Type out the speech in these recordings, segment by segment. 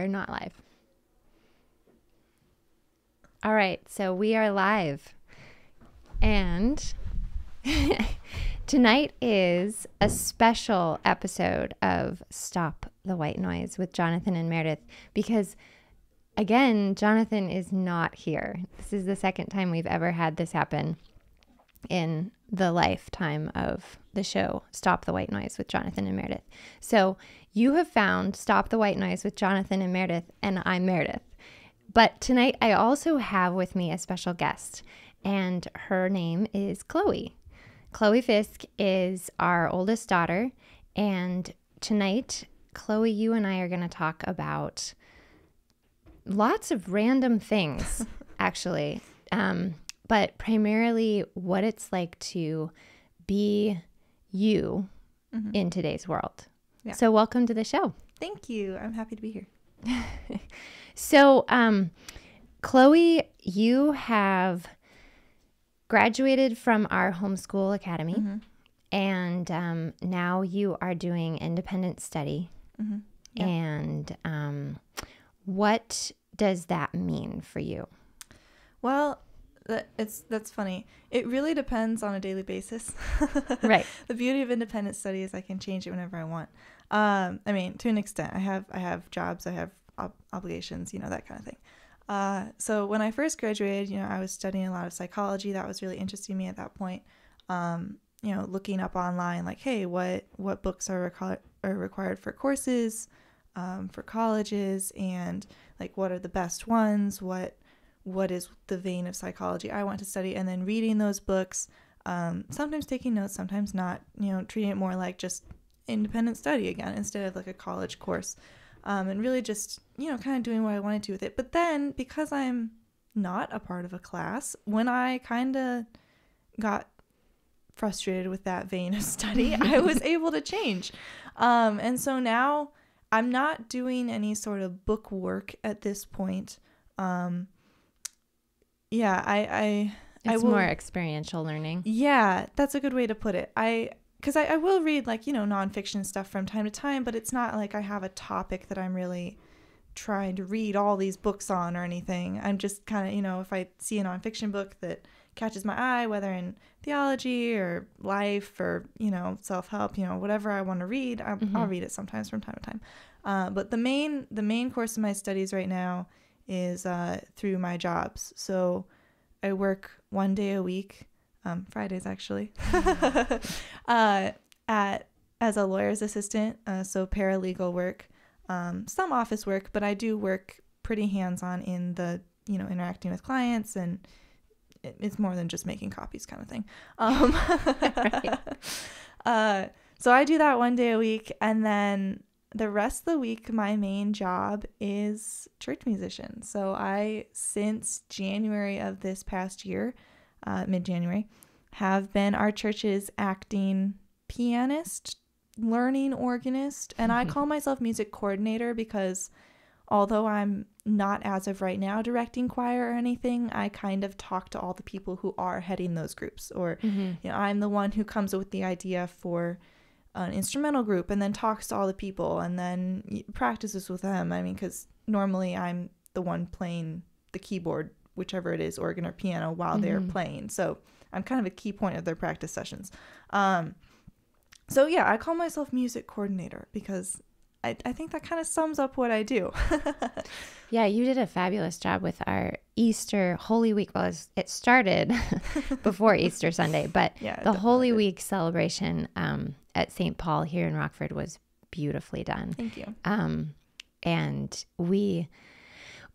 are not live. All right, so we are live. And tonight is a special episode of Stop the White Noise with Jonathan and Meredith because, again, Jonathan is not here. This is the second time we've ever had this happen in the lifetime of the show Stop the White Noise with Jonathan and Meredith. So you have found Stop the White Noise with Jonathan and Meredith, and I'm Meredith. But tonight I also have with me a special guest, and her name is Chloe. Chloe Fisk is our oldest daughter, and tonight, Chloe, you and I are going to talk about lots of random things, actually, but primarily what it's like to be you in today's world. Yeah. So welcome to the show. Thank you. I'm happy to be here. So, Chloe, you have graduated from our homeschool academy, and now you are doing independent study. Yeah. And what does that mean for you? Well, that's funny. It really depends on a daily basis. Right. The beauty of independent study is I can change it whenever I want. I mean, to an extent, I have jobs, I have obligations, that kind of thing. So when I first graduated, I was studying a lot of psychology. That was really interesting to me at that point. Looking up online, like, hey, what books are required for courses, for colleges, and like, what are the best ones? What is the vein of psychology I want to study? And then reading those books, sometimes taking notes, sometimes not, treating it more like just independent study again, instead of like a college course. And really just, kind of doing what I wanted to with it. But then because I'm not a part of a class, when I kind of got frustrated with that vein of study, I was able to change. And so now I'm not doing any sort of book work at this point. It's more experiential learning. Yeah, that's a good way to put it. Because I will read nonfiction stuff from time to time, but it's not like I have a topic that I'm really trying to read all these books on or anything. I'm just kind of, if I see a nonfiction book that catches my eye, whether in theology or life or, self-help, whatever I want to read, I'll read it sometimes from time to time. But the main course of my studies right now is through my jobs. So I work one day a week, Fridays actually, as a lawyer's assistant, so paralegal work, some office work, but I do work pretty hands-on in the, interacting with clients, and it's more than just making copies kind of thing. Right. So I do that one day a week, and then the rest of the week, my main job is church musician. So I, since January of this past year, mid-January, have been our church's acting pianist, learning organist, and I call myself music coordinator because although I'm not, as of right now, directing choir or anything, I kind of talk to all the people who are heading those groups, or I'm the one who comes up with the idea for an instrumental group and then talks to all the people and then practices with them. I mean, because normally I'm the one playing the keyboard, whichever it is, organ or piano, while they're playing. So I'm kind of a key point of their practice sessions. So yeah, I call myself music coordinator because I think that kind of sums up what I do. Yeah, you did a fabulous job with our Easter Holy Week. Well, it started before Easter Sunday, but yeah, the Holy Week celebration at St. Paul here in Rockford was beautifully done. Thank you. And we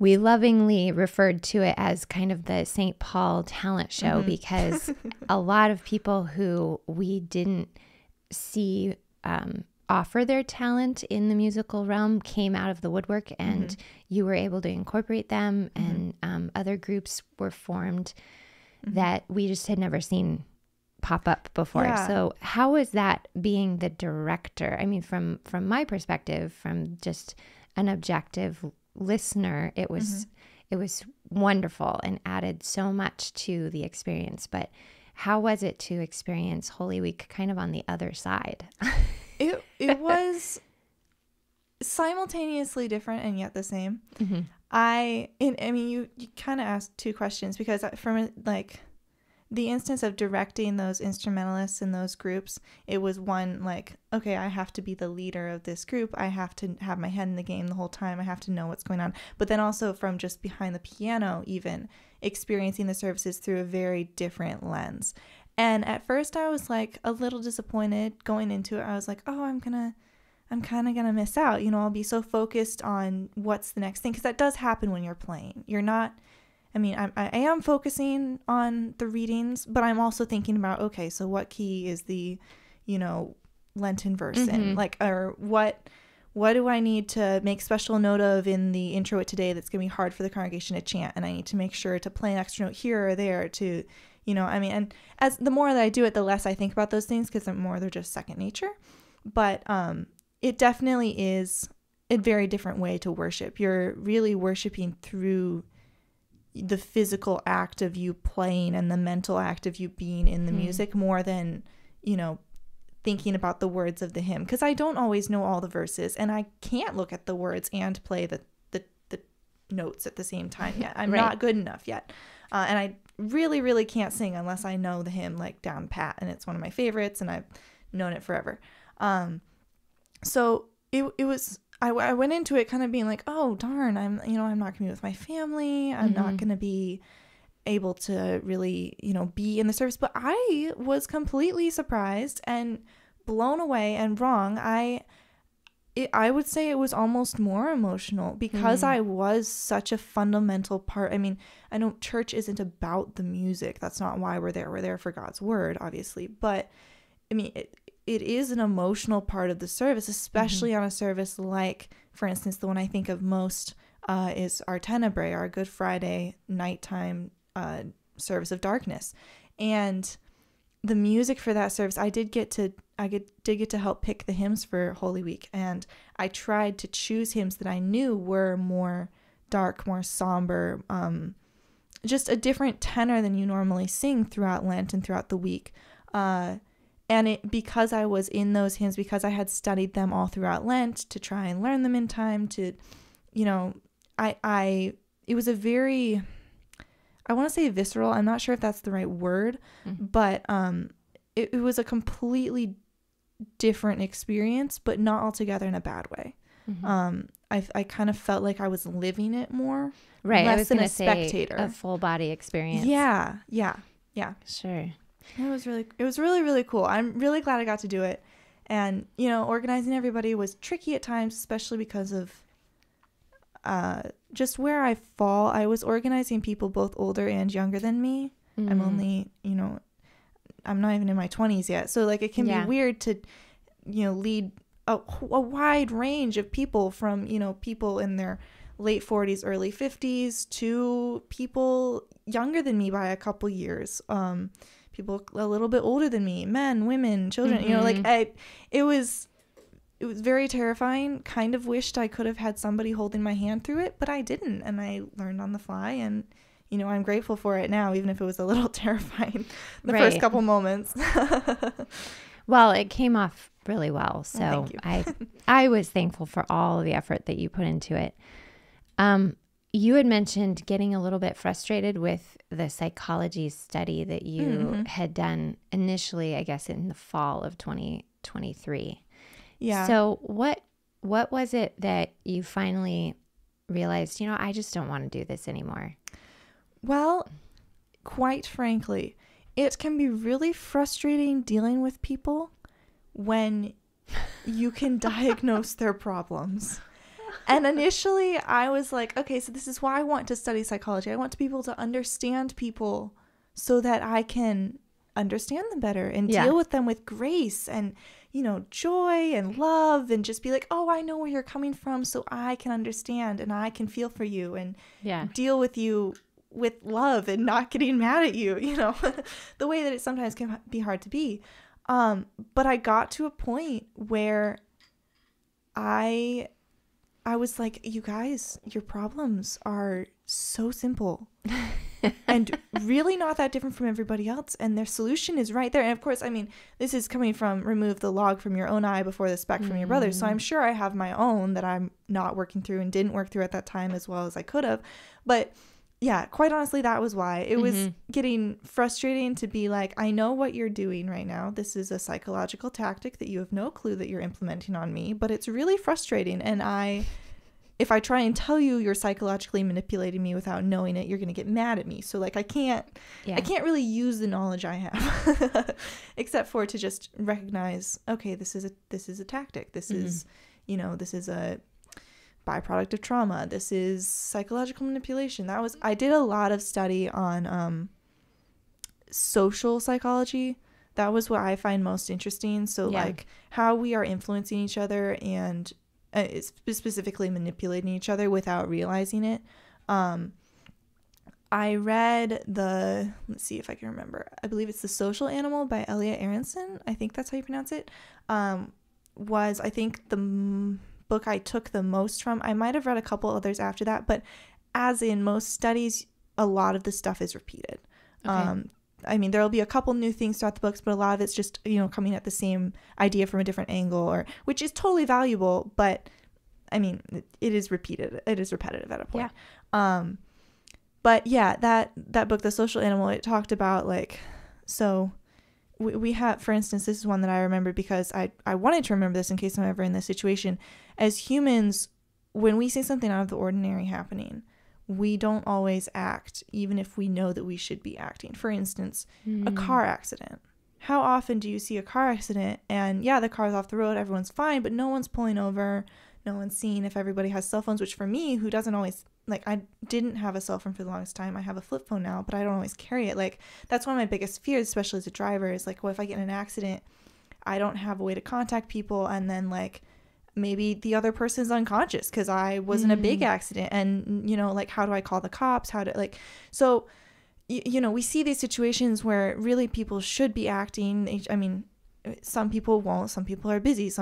lovingly referred to it as kind of the St. Paul talent show because a lot of people who we didn't see offer their talent in the musical realm came out of the woodwork, and you were able to incorporate them, and other groups were formed that we just had never seen pop up before. Yeah. So how was that being the director? I mean, from my perspective, from just an objective listener, it was wonderful and added so much to the experience. But how was it to experience Holy Week kind of on the other side? It was simultaneously different and yet the same. Mm-hmm. I mean, you kind of asked two questions, because from like the instance of directing those instrumentalists in those groups, it was one like, okay, I have to be the leader of this group. I have to have my head in the game the whole time. I have to know what's going on. But then also from just behind the piano, even experiencing the services through a very different lens. And at first I was like a little disappointed going into it. I was like, oh, I'm kind of going to miss out. You know, I'll be so focused on what's the next thing. Because that does happen when you're playing. You're not, I mean, I am focusing on the readings, but I'm also thinking about, okay, so what key is the, you know, Lenten verse in? Like, or what do I need to make special note of in the intro today that's going to be hard for the congregation to chant? And I need to make sure to play an extra note here or there to, you know, I mean, and as the more that I do it, the less I think about those things, because they're just second nature. But it definitely is a very different way to worship. You're really worshiping through the physical act of you playing and the mental act of you being in the music, more than, you know, thinking about the words of the hymn. Because I don't always know all the verses, and I can't look at the words and play the notes at the same time yet. I'm not good enough yet. And I really, really can't sing unless I know the hymn like down pat, and it's one of my favorites and I've known it forever. So it was, I went into it kind of being like, oh darn, I'm not gonna be with my family. I'm not gonna be able to really, you know, be in the service. But I was completely surprised and blown away and wrong. I would say it was almost more emotional, because I was such a fundamental part. I mean, I know church isn't about the music. That's not why we're there. We're there for God's word, obviously. But I mean, it is an emotional part of the service, especially on a service like, for instance, the one I think of most is our Tenebrae, our Good Friday nighttime service of darkness. And the music for that service, I did get to help pick the hymns for Holy Week, and I tried to choose hymns that I knew were more dark, more somber, just a different tenor than you normally sing throughout Lent and throughout the week. And it, because I was in those hymns, because I had studied them all throughout Lent to try and learn them in time to, you know, it was a very, I want to say visceral. I'm not sure if that's the right word, but it was a completely different experience, but not altogether in a bad way. I kind of felt like I was living it more, right? Less I was than going a to say spectator. a full body experience. Yeah. Sure. It was really, really cool. I'm really glad I got to do it. And, you know, organizing everybody was tricky at times, especially because of just where I fall. I was organizing people both older and younger than me. I'm only, you know, I'm not even in my 20s yet. So, like, it can be weird to, you know, lead a wide range of people from, you know, people in their late 40s, early 50s to people younger than me by a couple years. People a little bit older than me, men, women, children, you know, like it was very terrifying. Kind of wished I could have had somebody holding my hand through it, but I didn't. And I learned on the fly, and, you know, I'm grateful for it now, even if it was a little terrifying the first couple moments. Well, it came off really well. So I was thankful for all of the effort that you put into it. You had mentioned getting a little bit frustrated with the psychology study that you had done initially, I guess, in the fall of 2023. Yeah. So what was it that you finally realized, you know, I just don't want to do this anymore? Well, quite frankly, it can be really frustrating dealing with people when you can diagnose their problems. And initially I was like, okay, so this is why I want to study psychology. I want to be able to understand people so that I can understand them better and deal with them with grace and, you know, joy and love, and just be like, oh, I know where you're coming from, so I can understand and I can feel for you and deal with you with love and not getting mad at you, you know, the way that it sometimes can be hard to be. But I got to a point where I was like, you guys, your problems are so simple. and really not that different from everybody else. And their solution is right there. And of course, I mean, this is coming from remove the log from your own eye before the speck from your brother. So I'm sure I have my own that I'm not working through and didn't work through at that time as well as I could have. But yeah, quite honestly, that was why. It was getting frustrating to be like, I know what you're doing right now. This is a psychological tactic that you have no clue that you're implementing on me, but it's really frustrating. And if I try and tell you you're psychologically manipulating me without knowing it, you're going to get mad at me. So like, I can't really use the knowledge I have except for to just recognize, okay, this is a tactic. This is, this is a byproduct of trauma. This is psychological manipulation. I did a lot of study on social psychology. That was what I find most interesting. So like how we are influencing each other and specifically manipulating each other without realizing it. I read let's see if I can remember. I believe it's The Social Animal by Elliot Aronson. I think that's how you pronounce it. Was I think the book I took the most from. I might have read a couple others after that, but as in most studies, a lot of the stuff is repeated. Okay. I mean, there'll be a couple new things throughout the books, but a lot of it's just, coming at the same idea from a different angle, which is totally valuable, but I mean, it is repeated. It is repetitive at a point. Yeah. But yeah, that book, The Social Animal, it talked about like, so we have, for instance, this is one that I remember because I wanted to remember this in case I'm ever in this situation. As humans, when we see something out of the ordinary happening, we don't always act, even if we know that we should be acting. For instance, a car accident. How often do you see a car accident and the car's off the road, everyone's fine, but no one's pulling over, no one's seeing if everybody has cell phones, which for me, who doesn't always, like, I didn't have a cell phone for the longest time. I have a flip phone now, but I don't always carry it. Like, that's one of my biggest fears, especially as a driver, is like, well, if I get in an accident, I don't have a way to contact people, and then like maybe the other person's unconscious because I was in a big accident, and like, how do I call the cops? So we see these situations where really people should be acting. I mean, some people won't, some people are busy,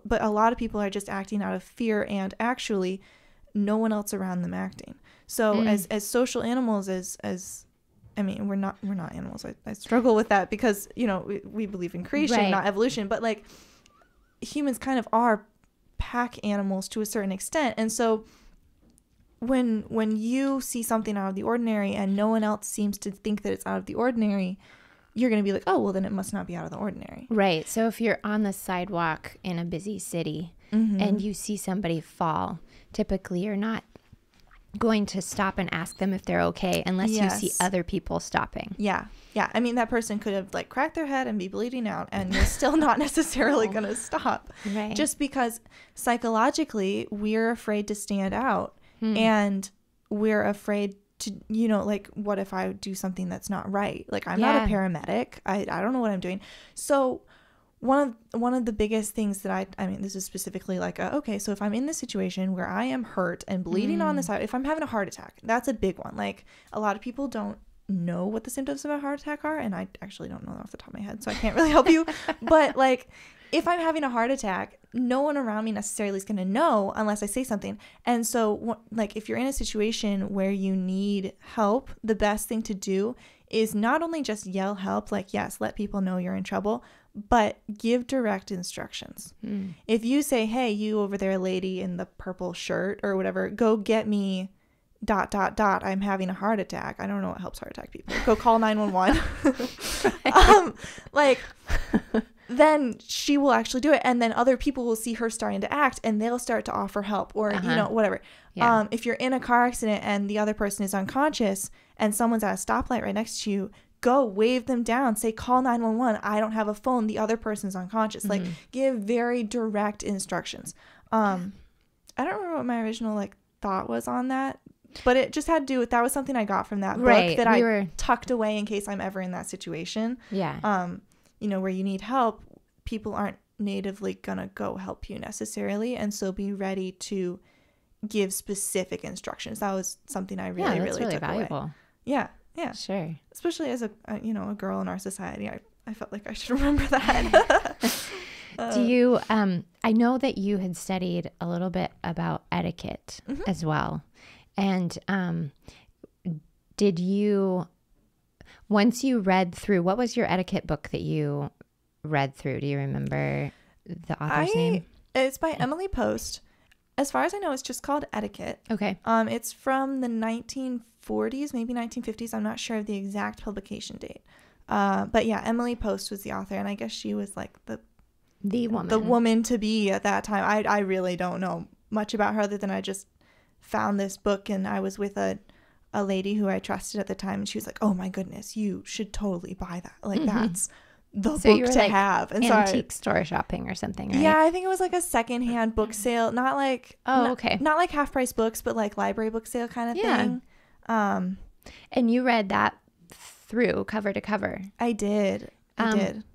but a lot of people are just acting out of fear and actually no one else around them acting. So as social animals, as I mean, we're not animals. I struggle with that because, we believe in creation, not evolution, but like humans kind of are pack animals to a certain extent. And so when you see something out of the ordinary and no one else seems to think that it's out of the ordinary, you're going to be like, oh, well, then it must not be out of the ordinary. Right. So if you're on the sidewalk in a busy city and you see somebody fall, typically you're not going to stop and ask them if they're okay unless you see other people stopping. Yeah. I mean, that person could have like cracked their head and be bleeding out, and you're still not necessarily going to stop. Right. Just because psychologically we're afraid to stand out and we're afraid to, like, what if I do something that's not right? Like, I'm not a paramedic. I don't know what I'm doing. So one of the biggest things that I mean, this is specifically like, okay, so if I'm in this situation where I am hurt and bleeding on the side, if I'm having a heart attack, that's a big one. Like, a lot of people don't know what the symptoms of a heart attack are, and I actually don't know off the top of my head, so I can't really help you. But like, if I'm having a heart attack, no one around me necessarily is going to know unless I say something. And so, like, if you're in a situation where you need help, the best thing to do is not only just yell help, like, yes, let people know you're in trouble, but give direct instructions. If you say, hey, you over there, lady in the purple shirt or whatever, go get me ... I'm having a heart attack. I don't know what helps heart attack people. Go call 911. Then she will actually do it. And then other people will see her starting to act and they'll start to offer help or, whatever. Yeah. If you're in a car accident and the other person is unconscious and someone's at a stoplight right next to you, go wave them down, say, call 911. I don't have a phone. The other person's unconscious. Like, give very direct instructions. I don't remember what my original thought was on that, but it just had to do with, that was something I got from that book that I tucked away in case I'm ever in that situation. Yeah. Where you need help, people aren't natively gonna go help you necessarily, and so be ready to give specific instructions. That was something I really took valuable away. Yeah, sure. Especially as a girl in our society, I felt like I should remember that. Do you? I know that you had studied a little bit about etiquette as well, and did you, once you read through, what was your etiquette book that you read through? Do you remember the author's name? It's by Emily Post. As far as I know, it's just called Etiquette. Okay. It's from the 1940s, maybe 1950s. I'm not sure of the exact publication date. But yeah, Emily Post was the author, and I guess she was like the woman to be at that time. I really don't know much about her other than I just found this book, and I was with a lady who I trusted at the time, and she was like, "Oh my goodness, you should totally buy that. Like that's the book you were to like have." And antique store shopping or something, right? Yeah, I think it was like a secondhand book sale, not like not like half price books, but like library book sale kind of thing. And you read that through cover to cover. I did.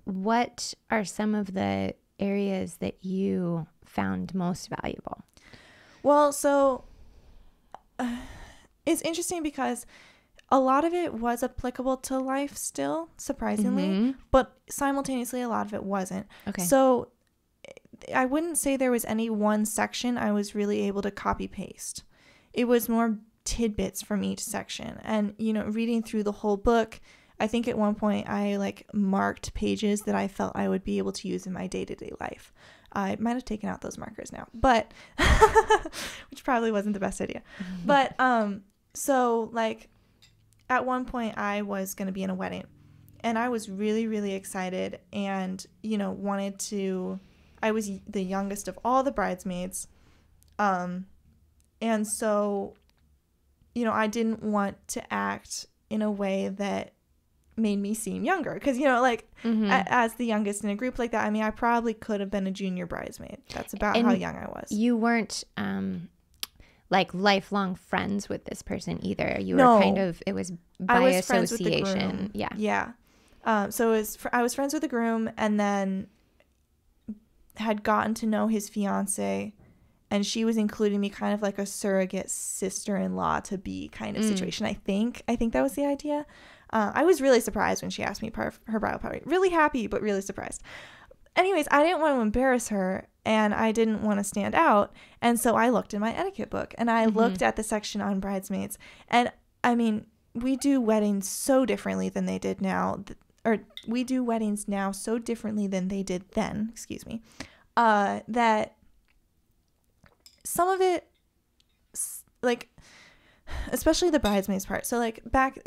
What are some of the areas that you found most valuable? Well, so it's interesting because a lot of it was applicable to life still, surprisingly, but simultaneously a lot of it wasn't. Okay. So I wouldn't say there was any one section I was really able to copy paste. It was more tidbits from each section. And, reading through the whole book, I think at one point I like marked pages that I felt I would be able to use in my day-to-day life. I might have taken out those markers now, but which probably wasn't the best idea. But so like at one point I was going to be in a wedding, and I was really, really excited and, wanted to, I was the youngest of all the bridesmaids. And so, I didn't want to act in a way that made me seem younger because as the youngest in a group like that, I mean, I probably could have been a junior bridesmaid. That's about how young I was. You weren't like lifelong friends with this person either. You were kind of, it was by association. Yeah So I was friends with the groom, and then had gotten to know his fiance, and she was including me kind of like a surrogate sister-in-law to be kind of situation. I think that was the idea. I was really surprised when she asked me part of her bridal party. Really happy, but really surprised. Anyways, I didn't want to embarrass her, and I didn't want to stand out. And so I looked in my etiquette book, and I looked at the section on bridesmaids. And I mean, we do weddings so differently than they did now. Or we do weddings now so differently than they did then, that some of it, like, especially the bridesmaids part. So like back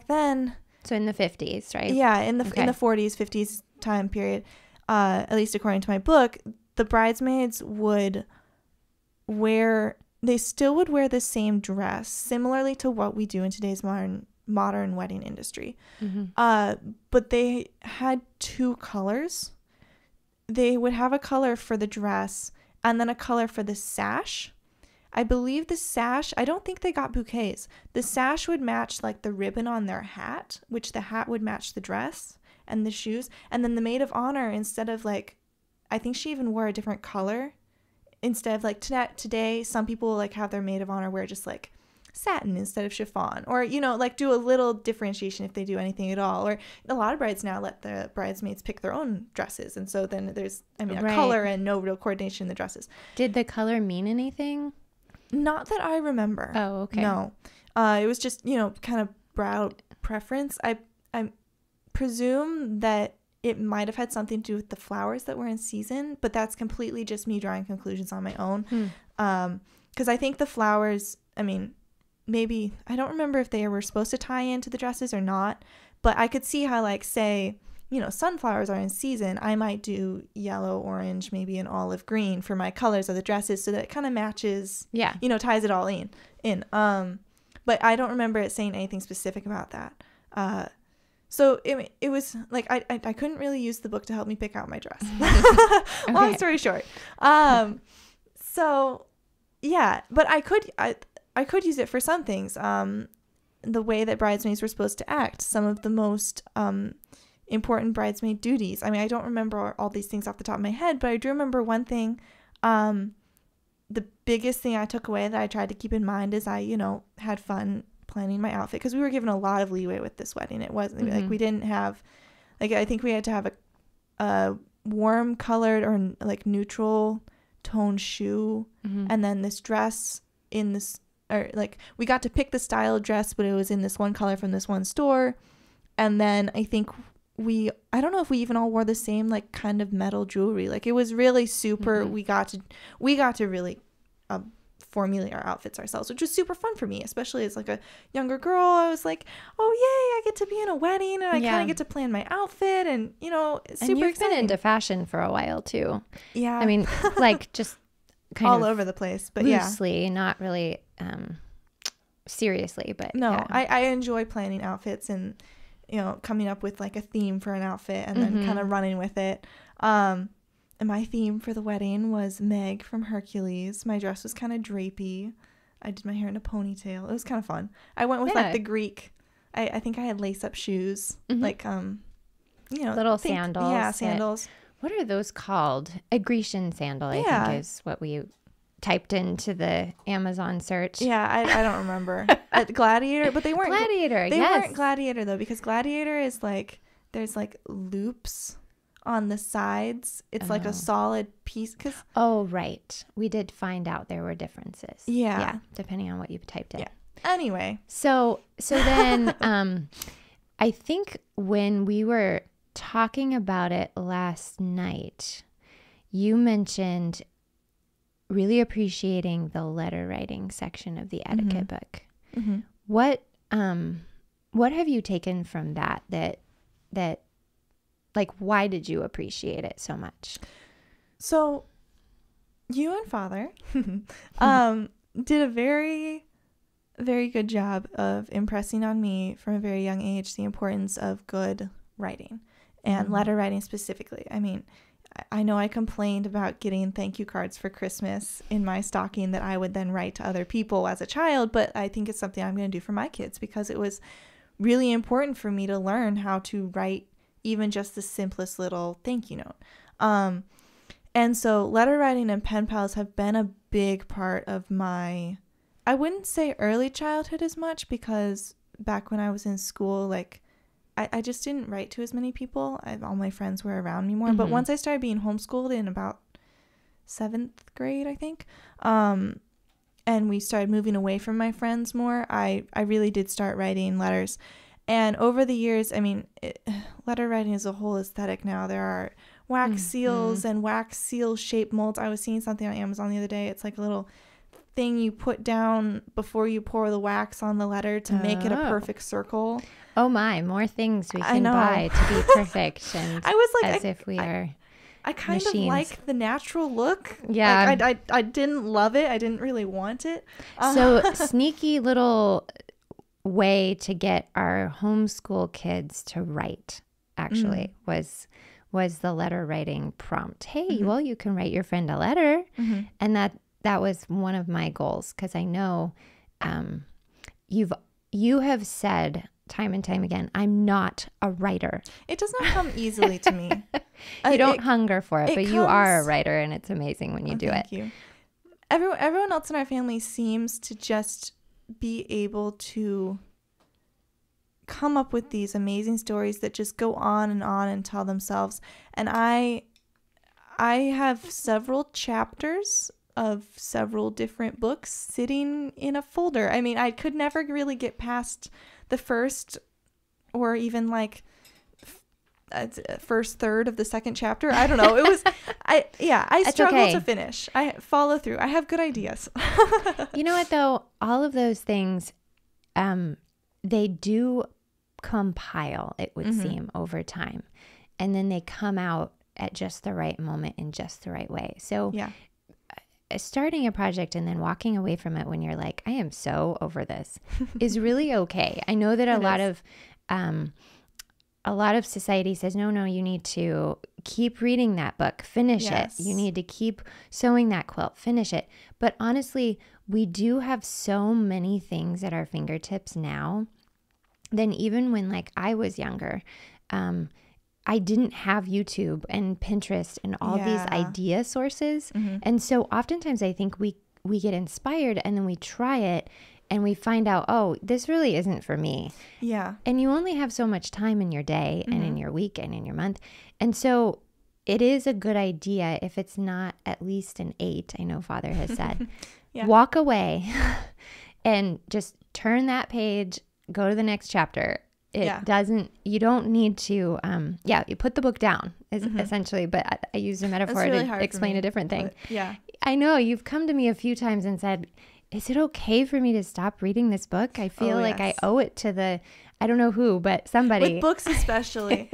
then. So in the 50s, right? Yeah, in the 40s, 50s time period, at least according to my book, the bridesmaids still would wear the same dress, similarly to what we do in today's modern wedding industry. But they had two colors. They would have a color for the dress and then a color for the sash. I believe the sash, I don't think they got bouquets. The sash would match like the ribbon on their hat, which the hat would match the dress and the shoes. And then the maid of honor, instead of like, I think she even wore a different color. Instead of like today, some people like have their maid of honor wear just like satin instead of chiffon, or like do a little differentiation if they do anything at all. Or a lot of brides now let the bridesmaids pick their own dresses, and so then there's a color and no real coordination in the dresses. Did the color mean anything? Not that I remember. Oh, okay. No, it was just kind of brow preference. I presume that it might have had something to do with the flowers that were in season, but that's completely just me drawing conclusions on my own. Because I think the flowers, I mean, maybe, I don't remember if they were supposed to tie into the dresses or not, but I could see how, like, say, sunflowers are in season, I might do yellow, orange, maybe an olive green for my colors of the dresses so that it kind of matches, ties it all in. But I don't remember it saying anything specific about that. So it was like, I couldn't really use the book to help me pick out my dress. Long story short. So yeah, but I could use it for some things. The way that bridesmaids were supposed to act, some of the most important bridesmaid duties. I mean, I don't remember all these things off the top of my head, but I do remember one thing. The biggest thing I took away that I tried to keep in mind is I, had fun planning my outfit, because we were given a lot of leeway with this wedding. It wasn't like we didn't have, like, I think we had to have a warm colored or like neutral tone shoe, and then this dress in this or like we got to pick the style of dress, but it was in this one color from this one store. And then I think I don't know if we even all wore the same like kind of metal jewelry. Like it was really super. We got to really formulate our outfits ourselves, which was super fun for me, especially as like a younger girl. I was like, oh yay, I get to be in a wedding and I kind of get to plan my outfit, and it's super and you've exciting. been into fashion for a while too. Yeah. I mean, like just kind all of over the place, but loosely, not really seriously, but no, yeah. I enjoy planning outfits and coming up with like a theme for an outfit and then kind of running with it. And my theme for the wedding was Meg from Hercules. My dress was kind of drapey. I did my hair in a ponytail. It was kind of fun. I went with like the Greek. I think I had lace up shoes, like little sandals. Yeah, sandals. What are those called? A Grecian sandal, I think is what we typed into the Amazon search. Yeah, I don't remember. Gladiator, but they weren't Gladiator. They weren't Gladiator though, because Gladiator is like there's like loops on the sides. It's like a solid piece. Right. We did find out there were differences. Yeah, depending on what you typed in. Yeah. Anyway, so then I think when we were talking about it last night, you mentioned really appreciating the letter writing section of the etiquette book. What have you taken from that like, why did you appreciate it so much? So you and Father did a very, very good job of impressing on me from a very young age the importance of good writing and letter writing specifically. I mean, I know I complained about getting thank you cards for Christmas in my stocking that I would then write to other people as a child, but I think it's something I'm going to do for my kids because it was really important for me to learn how to write even just the simplest little thank you note. And so letter writing and pen pals have been a big part of my, I wouldn't say early childhood as much, because back when I was in school, like I just didn't write to as many people. All my friends were around me more. But once I started being homeschooled in about 7th grade, I think, and we started moving away from my friends more, I really did start writing letters. And over the years, I mean, letter writing is a whole aesthetic now. There are wax seals and wax seal shaped molds. I was seeing something on Amazon the other day. It's like a little thing you put down before you pour the wax on the letter to make it a perfect circle. Oh my, more things we can buy to be perfect. And I was like, as if we are I kind machines. of like the natural look. Yeah. Like, I didn't love it. I didn't really want it. So sneaky little way to get our homeschool kids to write actually was the letter writing prompt. Hey, well, you can write your friend a letter. And that was one of my goals, because I know you have said time and time again, I'm not a writer. It does not come easily to me. You don't hunger for it, but you are a writer, and it's amazing when you do it. Thank you. Everyone else in our family seems to just be able to come up with these amazing stories that just go on and tell themselves. And I have several chapters of several different books sitting in a folder. I mean, I could never really get past the first or even like first third of the second chapter. I don't know. It was, I struggle to finish. I follow through. I have good ideas. You know what though? All of those things, they do compile, it would seem, over time. And then they come out at just the right moment in just the right way. So starting a project and then walking away from it when you're like, I am so over this is really okay. I know that a lot of society says, no, you need to keep reading that book, finish it. You need to keep sewing that quilt, finish it. But honestly, we do have so many things at our fingertips now. Then even when like I was younger, I didn't have YouTube and Pinterest and all these idea sources. And so oftentimes I think we get inspired and then we try it and we find out, oh, this really isn't for me. Yeah. And you only have so much time in your day and in your week and in your month. And so it is a good idea, if it's not at least an 8, I know Father has said, walk away and just turn that page, go to the next chapter. It Yeah. you don't need to, you put the book down essentially, but I used a metaphor really to hard for explain me, a different thing. but yeah. I know you've come to me a few times and said, is it okay for me to stop reading this book? I feel like I yes. owe it to I don't know who, but somebody. With books especially.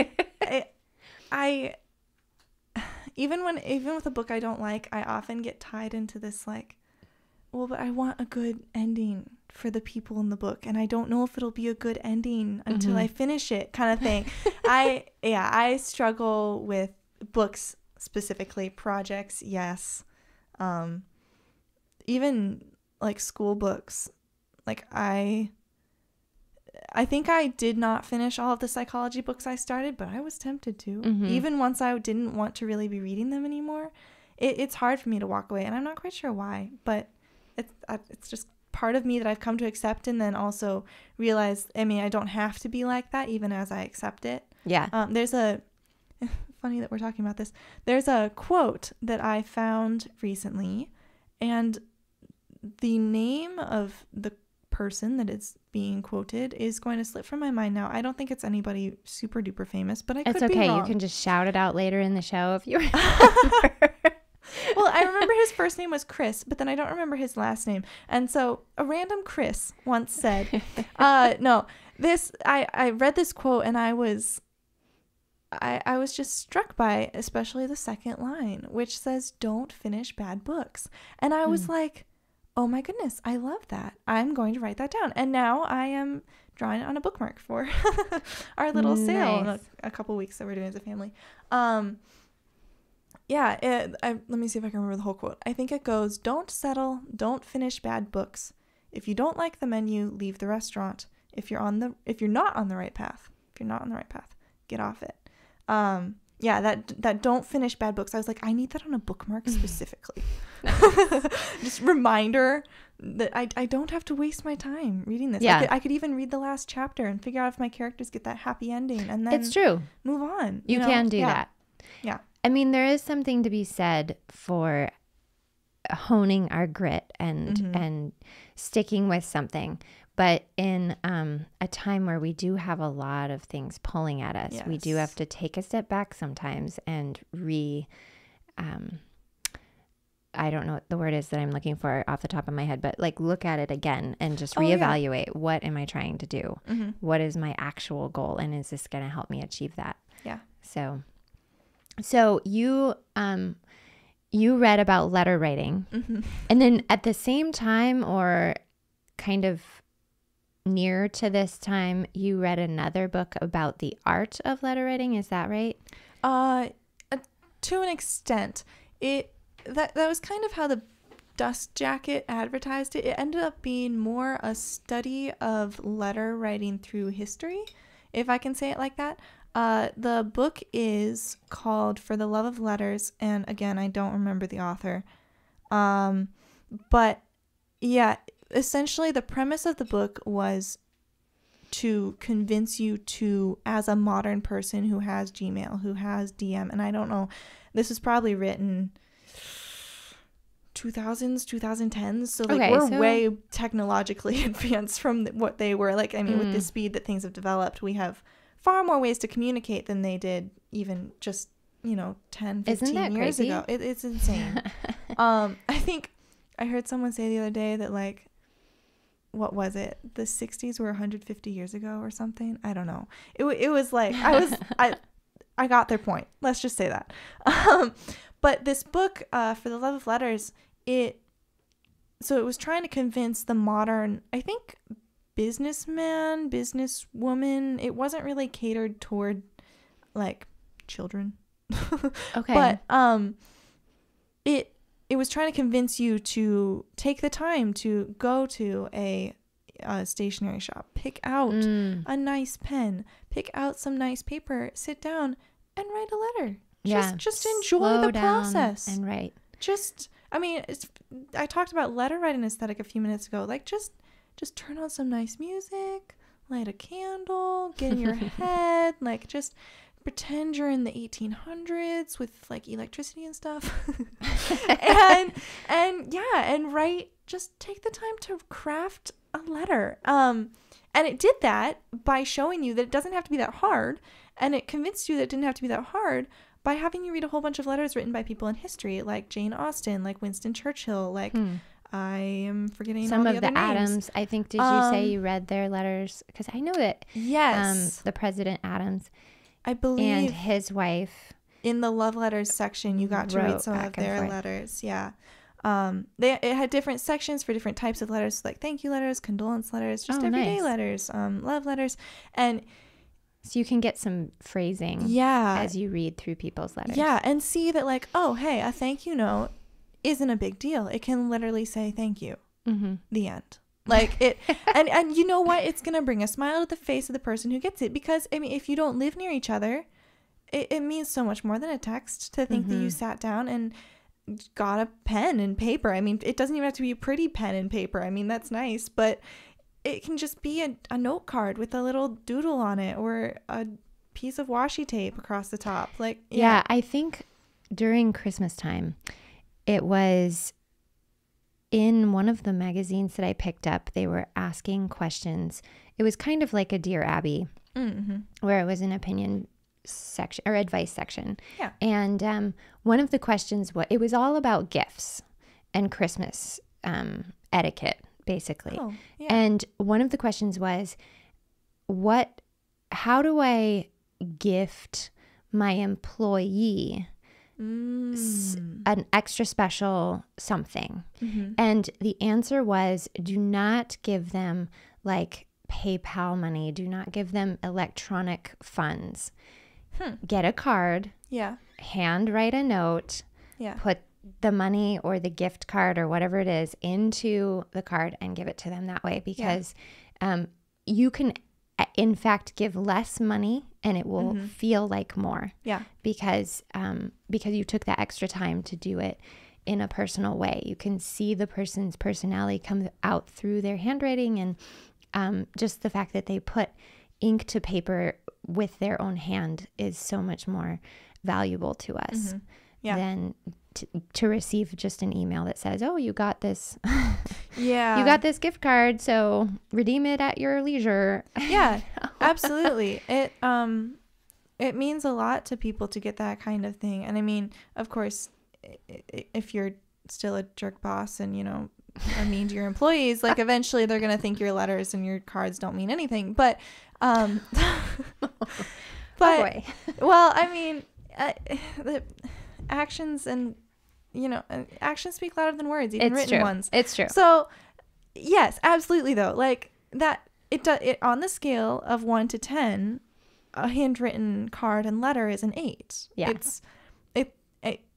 I even with a book I don't like, I often get tied into this like, well, but I want a good ending for the people in the book, and I don't know if it'll be a good ending until I finish it, kind of thing. I struggle with books specifically, projects, yes. Even like school books. Like I think I did not finish all of the psychology books I started, but I was tempted to. Even once I didn't want to really be reading them anymore, it's hard for me to walk away, and I'm not quite sure why, but it's just part of me that I've come to accept, and then also realize, I mean, I don't have to be like that even as I accept it. Yeah. There's funny that we're talking about this. There's a quote that I found recently, and the name of the person that is being quoted is going to slip from my mind now. I don't think it's anybody super duper famous, but I could be wrong. You can just shout it out later in the show if you remember. Well, I remember his first name was Chris, but then I don't remember his last name. And so a random Chris once said, I read this quote, and I was just struck by especially the second line, which says, "Don't finish bad books." And I was like, oh my goodness, I love that. I'm going to write that down. And now I am drawing it on a bookmark for our little sale in a couple weeks that we're doing as a family. Let me see if I can remember the whole quote. I think it goes, "Don't settle, don't finish bad books. If you don't like the menu, leave the restaurant. If you're not on the right path, get off it." That don't finish bad books. I was like, I need that on a bookmark specifically. Just reminder that I don't have to waste my time reading this. Yeah. I could even read the last chapter and figure out if my characters get that happy ending, and then It's true. move on. You can do that. Yeah. I mean, there is something to be said for honing our grit and sticking with something. But in a time where we do have a lot of things pulling at us, we do have to take a step back sometimes and I don't know what the word is that I'm looking for off the top of my head, but like look at it again and just reevaluate. Yeah. What am I trying to do? What is my actual goal? And is this going to help me achieve that? Yeah. So you read about letter writing, and then at the same time, or kind of near to this time, you read another book about the art of letter writing. Is that right? To an extent, that was kind of how the Dust Jacket advertised it. It ended up being more a study of letter writing through history, if I can say it like that. The book is called For the Love of Letters, and again, I don't remember the author. But yeah, essentially the premise of the book was to convince you to, as a modern person who has Gmail, who has DM, and I don't know, this was probably written 2000s, 2010s, so like we're way technologically advanced from what they were. Like, I mean, with the speed that things have developed, we have far more ways to communicate than they did even just 10, 15 years ago. It's insane. I think I heard someone say the other day that, like, what was it, the 60s were 150 years ago or something. I don't know. It was like I got their point, let's just say that. But this book, For the Love of Letters, it was trying to convince the modern, I think, businessman, businesswoman. It wasn't really catered toward like children. Okay. But it was trying to convince you to take the time to go to a stationery shop, pick out a nice pen, pick out some nice paper, sit down and write a letter. Yeah. Just enjoy the process. And write. I talked about letter writing aesthetic a few minutes ago. Like, just turn on some nice music, light a candle, get in your head, like, just pretend you're in the 1800s with like electricity and stuff. and write just take the time to craft a letter. And it did that by showing you that it doesn't have to be that hard. And it convinced you that it didn't have to be that hard by having you read a whole bunch of letters written by people in history, like Jane Austen, like Winston Churchill, like I am forgetting some all of the the other names. Adams. I think, did you say you read their letters? Because I know that the President Adams, I believe, and his wife, in the love letters section, you got to read some of their letters. Yeah. It had different sections for different types of letters, like thank you letters, condolence letters, just everyday letters, love letters. And so you can get some phrasing as you read through people's letters. Yeah. And see that, like, oh, hey, a thank you note isn't a big deal. It can literally say thank you. The end. Like it. and you know what? It's going to bring a smile to the face of the person who gets it, because, I mean, if you don't live near each other, it means so much more than a text to think that you sat down and got a pen and paper. I mean, it doesn't even have to be a pretty pen and paper. I mean, that's nice, but it can just be a note card with a little doodle on it, or a piece of washi tape across the top. Like, yeah, I think during Christmas time, it was in one of the magazines that I picked up, they were asking questions. It was kind of like a Dear Abby, where it was an opinion section or advice section. Yeah. And one of the questions it was all about gifts and Christmas etiquette, basically. Oh, yeah. And one of the questions was, how do I gift my employee an extra special something? And the answer was, do not give them like PayPal money. Do not give them electronic funds. Get a card. Yeah. Hand write a note. Yeah. Put the money or the gift card or whatever it is into the card and give it to them that way, because you can in fact give less money and it will feel like more. Yeah. Because you took that extra time to do it in a personal way. You can see the person's personality come out through their handwriting, and just the fact that they put ink to paper with their own hand is so much more valuable to us than to receive just an email that says, oh, you got this. You got this gift card, so redeem it at your leisure. Yeah, absolutely. It means a lot to people to get that kind of thing. And I mean, of course, if you're still a jerk boss and, you know, are mean to your employees, like eventually they're going to think your letters and your cards don't mean anything. But, well, I mean, the actions and, you know, actions speak louder than words, even written ones. It's true. So yes, absolutely though. Like that, it on the scale of 1 to 10, a handwritten card and letter is an 8. Yeah.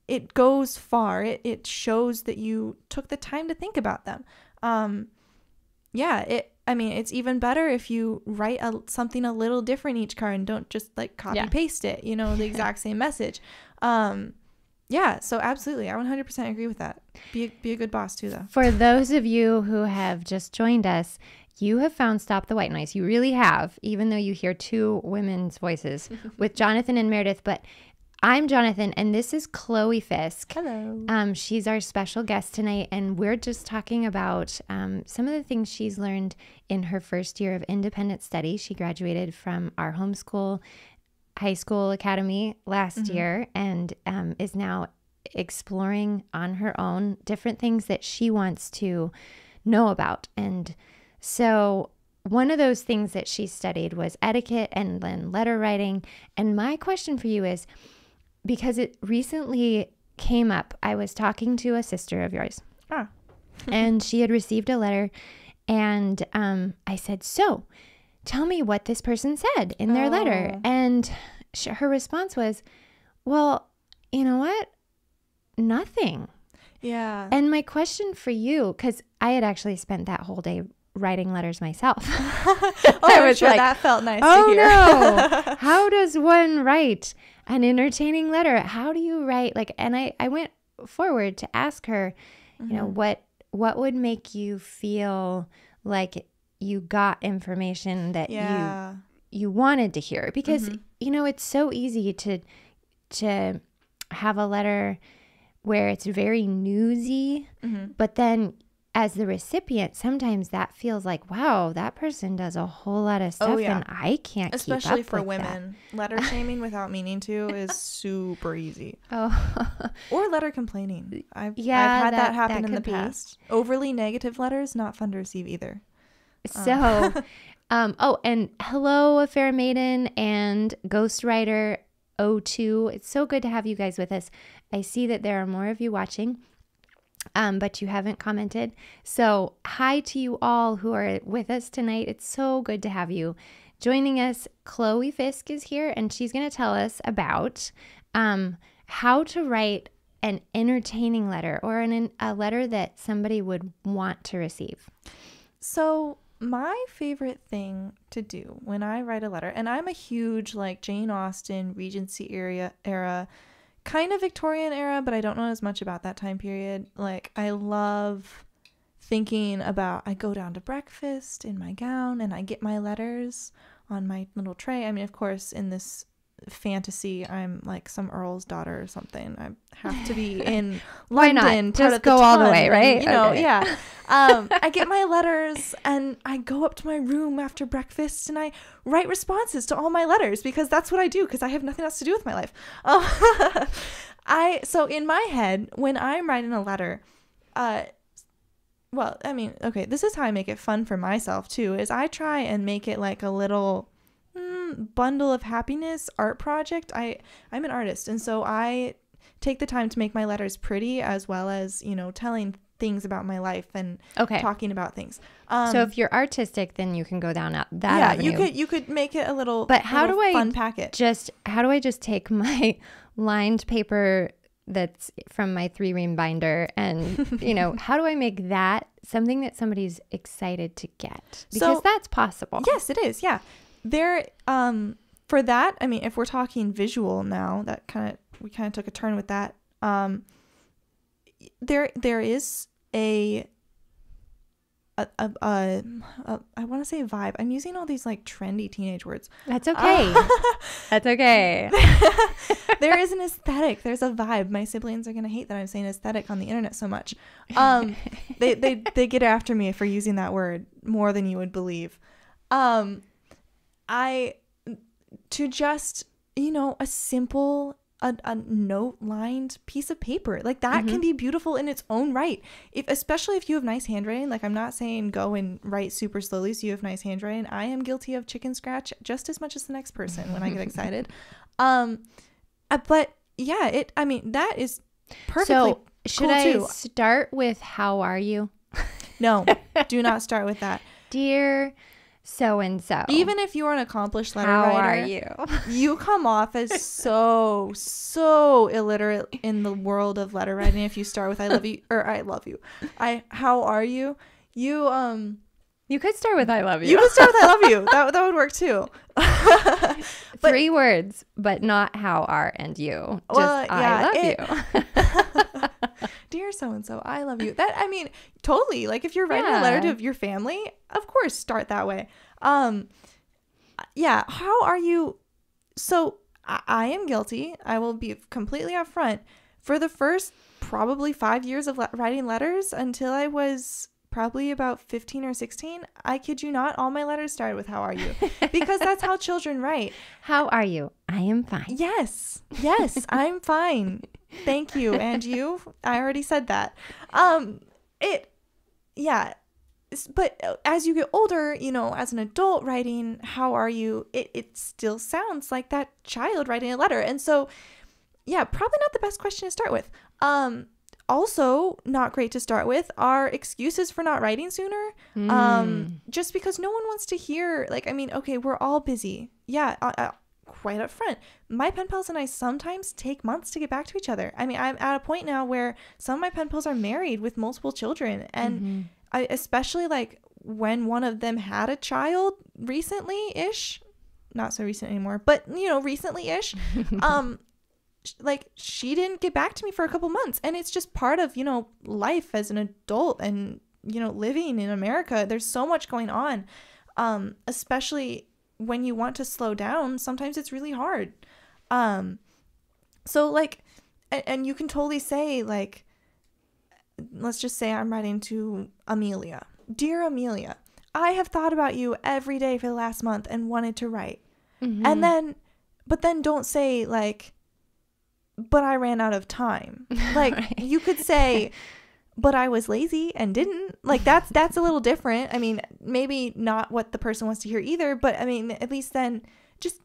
It goes far. It shows that you took the time to think about them. It's even better if you write something a little different each card and don't just like copy paste it, you know, the exact same message. So absolutely. I 100% agree with that. Be a good boss too, though. For those of you who have just joined us, you have found Stop the White Noise. You really have, even though you hear two women's voices with Jonathan and Meridith. But I'm Jonathan, and this is Chloe Fisk. Hello. She's our special guest tonight, and we're just talking about some of the things she's learned in her first year of independent study. She graduated from our homeschool high school academy last year, and is now exploring on her own different things that she wants to know about. And so one of those things that she studied was etiquette and then letter writing. And my question for you is, because it recently came up, I was talking to a sister of yours, and she had received a letter, and I said, so tell me what this person said in their letter. And her response was, well, you know what? Nothing. Yeah. And my question for you, because I had actually spent that whole day writing letters myself. I was sure like, that felt nice to hear. No. How does one write an entertaining letter? How do you write? Like, and I went forward to ask her, you know, what would make you feel like you got information that you wanted to hear? Because, you know, it's so easy to have a letter where it's very newsy, but then as the recipient, sometimes that feels like, wow, that person does a whole lot of stuff and I can't especially keep up for with women. Letter shaming without meaning to is super easy. Oh, Or letter complaining. I've yeah, had that happen that in the could be. past. Overly negative letters, not fun to receive either. So, oh, and hello, A Fair Maiden and Ghostwriter 02. It's so good to have you guys with us. I see that there are more of you watching, but you haven't commented. So hi to you all who are with us tonight. It's so good to have you joining us. Chloe Fisk is here, and she's going to tell us about how to write an entertaining letter or a letter that somebody would want to receive. So my favorite thing to do when I write a letter, and I'm a huge like Jane Austen, Regency era, kind of Victorian era, but I don't know as much about that time period. Like I love thinking about, I go down to breakfast in my gown and I get my letters on my little tray. I mean, of course, in this fantasy, I'm like some earl's daughter or something. I have to be in Why London. not? Just go all the way, right? You know, Okay. yeah. I get my letters and I go up to my room after breakfast and I write responses to all my letters because that's what I do because I have nothing else to do with my life. So in my head, when I'm writing a letter, well, I mean, okay, this is how I make it fun for myself too, is I try and make it like a little bundle of happiness art project. I'm an artist, and so I take the time to make my letters pretty as well as, you know, telling things about my life and talking about things. So if you're artistic, then you can go down that avenue. you could make it a little, but how do I fun packet. How do I just take my lined paper that's from my 3-ream binder and, you know, how do I make that something that somebody's excited to get? Because that's possible. Yes, it is. Yeah. There, for that, I mean, if we're talking visual now, we kind of took a turn with that. There is I want to say vibe. I'm using all these like trendy teenage words. That's okay. That's okay. There is an aesthetic. There's a vibe. My siblings are going to hate that I'm saying aesthetic on the internet so much. They get after me for using that word more than you would believe. To just, you know, a simple, a note lined piece of paper like that can be beautiful in its own right. Especially if you have nice handwriting. Like, I'm not saying go and write super slowly so you have nice handwriting. I am guilty of chicken scratch just as much as the next person when I get excited. But yeah, I mean, that is perfectly So should I start with how are you? No, do not start with that. Dear so-and-so. Even if you're an accomplished letter how writer, are you? You come off as so illiterate in the world of letter writing if you start with I love you or I love you. How are you? You could start with I love you. You could start with I love you. That would work too. 3 words, but not how are and you. Just I love you. Dear so-and-so, I love you. That, I mean, totally. Like if you're writing a letter to your family, of course, start that way. Yeah. How are you? So I am guilty. I will be completely upfront. For the first probably 5 years of writing letters until I was probably about 15 or 16, I kid you not, all my letters started with how are you? Because that's how children write. How are you? I am fine. Yes, I'm fine. Thank you. And you? I already said that. But as you get older, you know, as an adult writing, how are you? It still sounds like that child writing a letter. And so, yeah, probably not the best question to start with. Also not great to start with are excuses for not writing sooner. Just because no one wants to hear, like, I mean, okay, we're all busy. Yeah. Quite up front, my pen pals and I sometimes take months to get back to each other. I mean, I'm at a point now where some of my pen pals are married with multiple children, and I especially like when one of them had a child recently-ish, not so recent anymore, but you know, recently-ish, like she didn't get back to me for a couple months, and it's just part of, you know, life as an adult and, you know, living in America. There's so much going on, especially when you want to slow down. Sometimes it's really hard. So like, and you can totally say like, let's just say I'm writing to Amelia. Dear Amelia, I have thought about you every day for the last month and wanted to write. And but then don't say like, but I ran out of time. Like Right. you could say, but I was lazy and didn't. Like that's a little different. I mean, maybe not what the person wants to hear either, but I mean, at least then just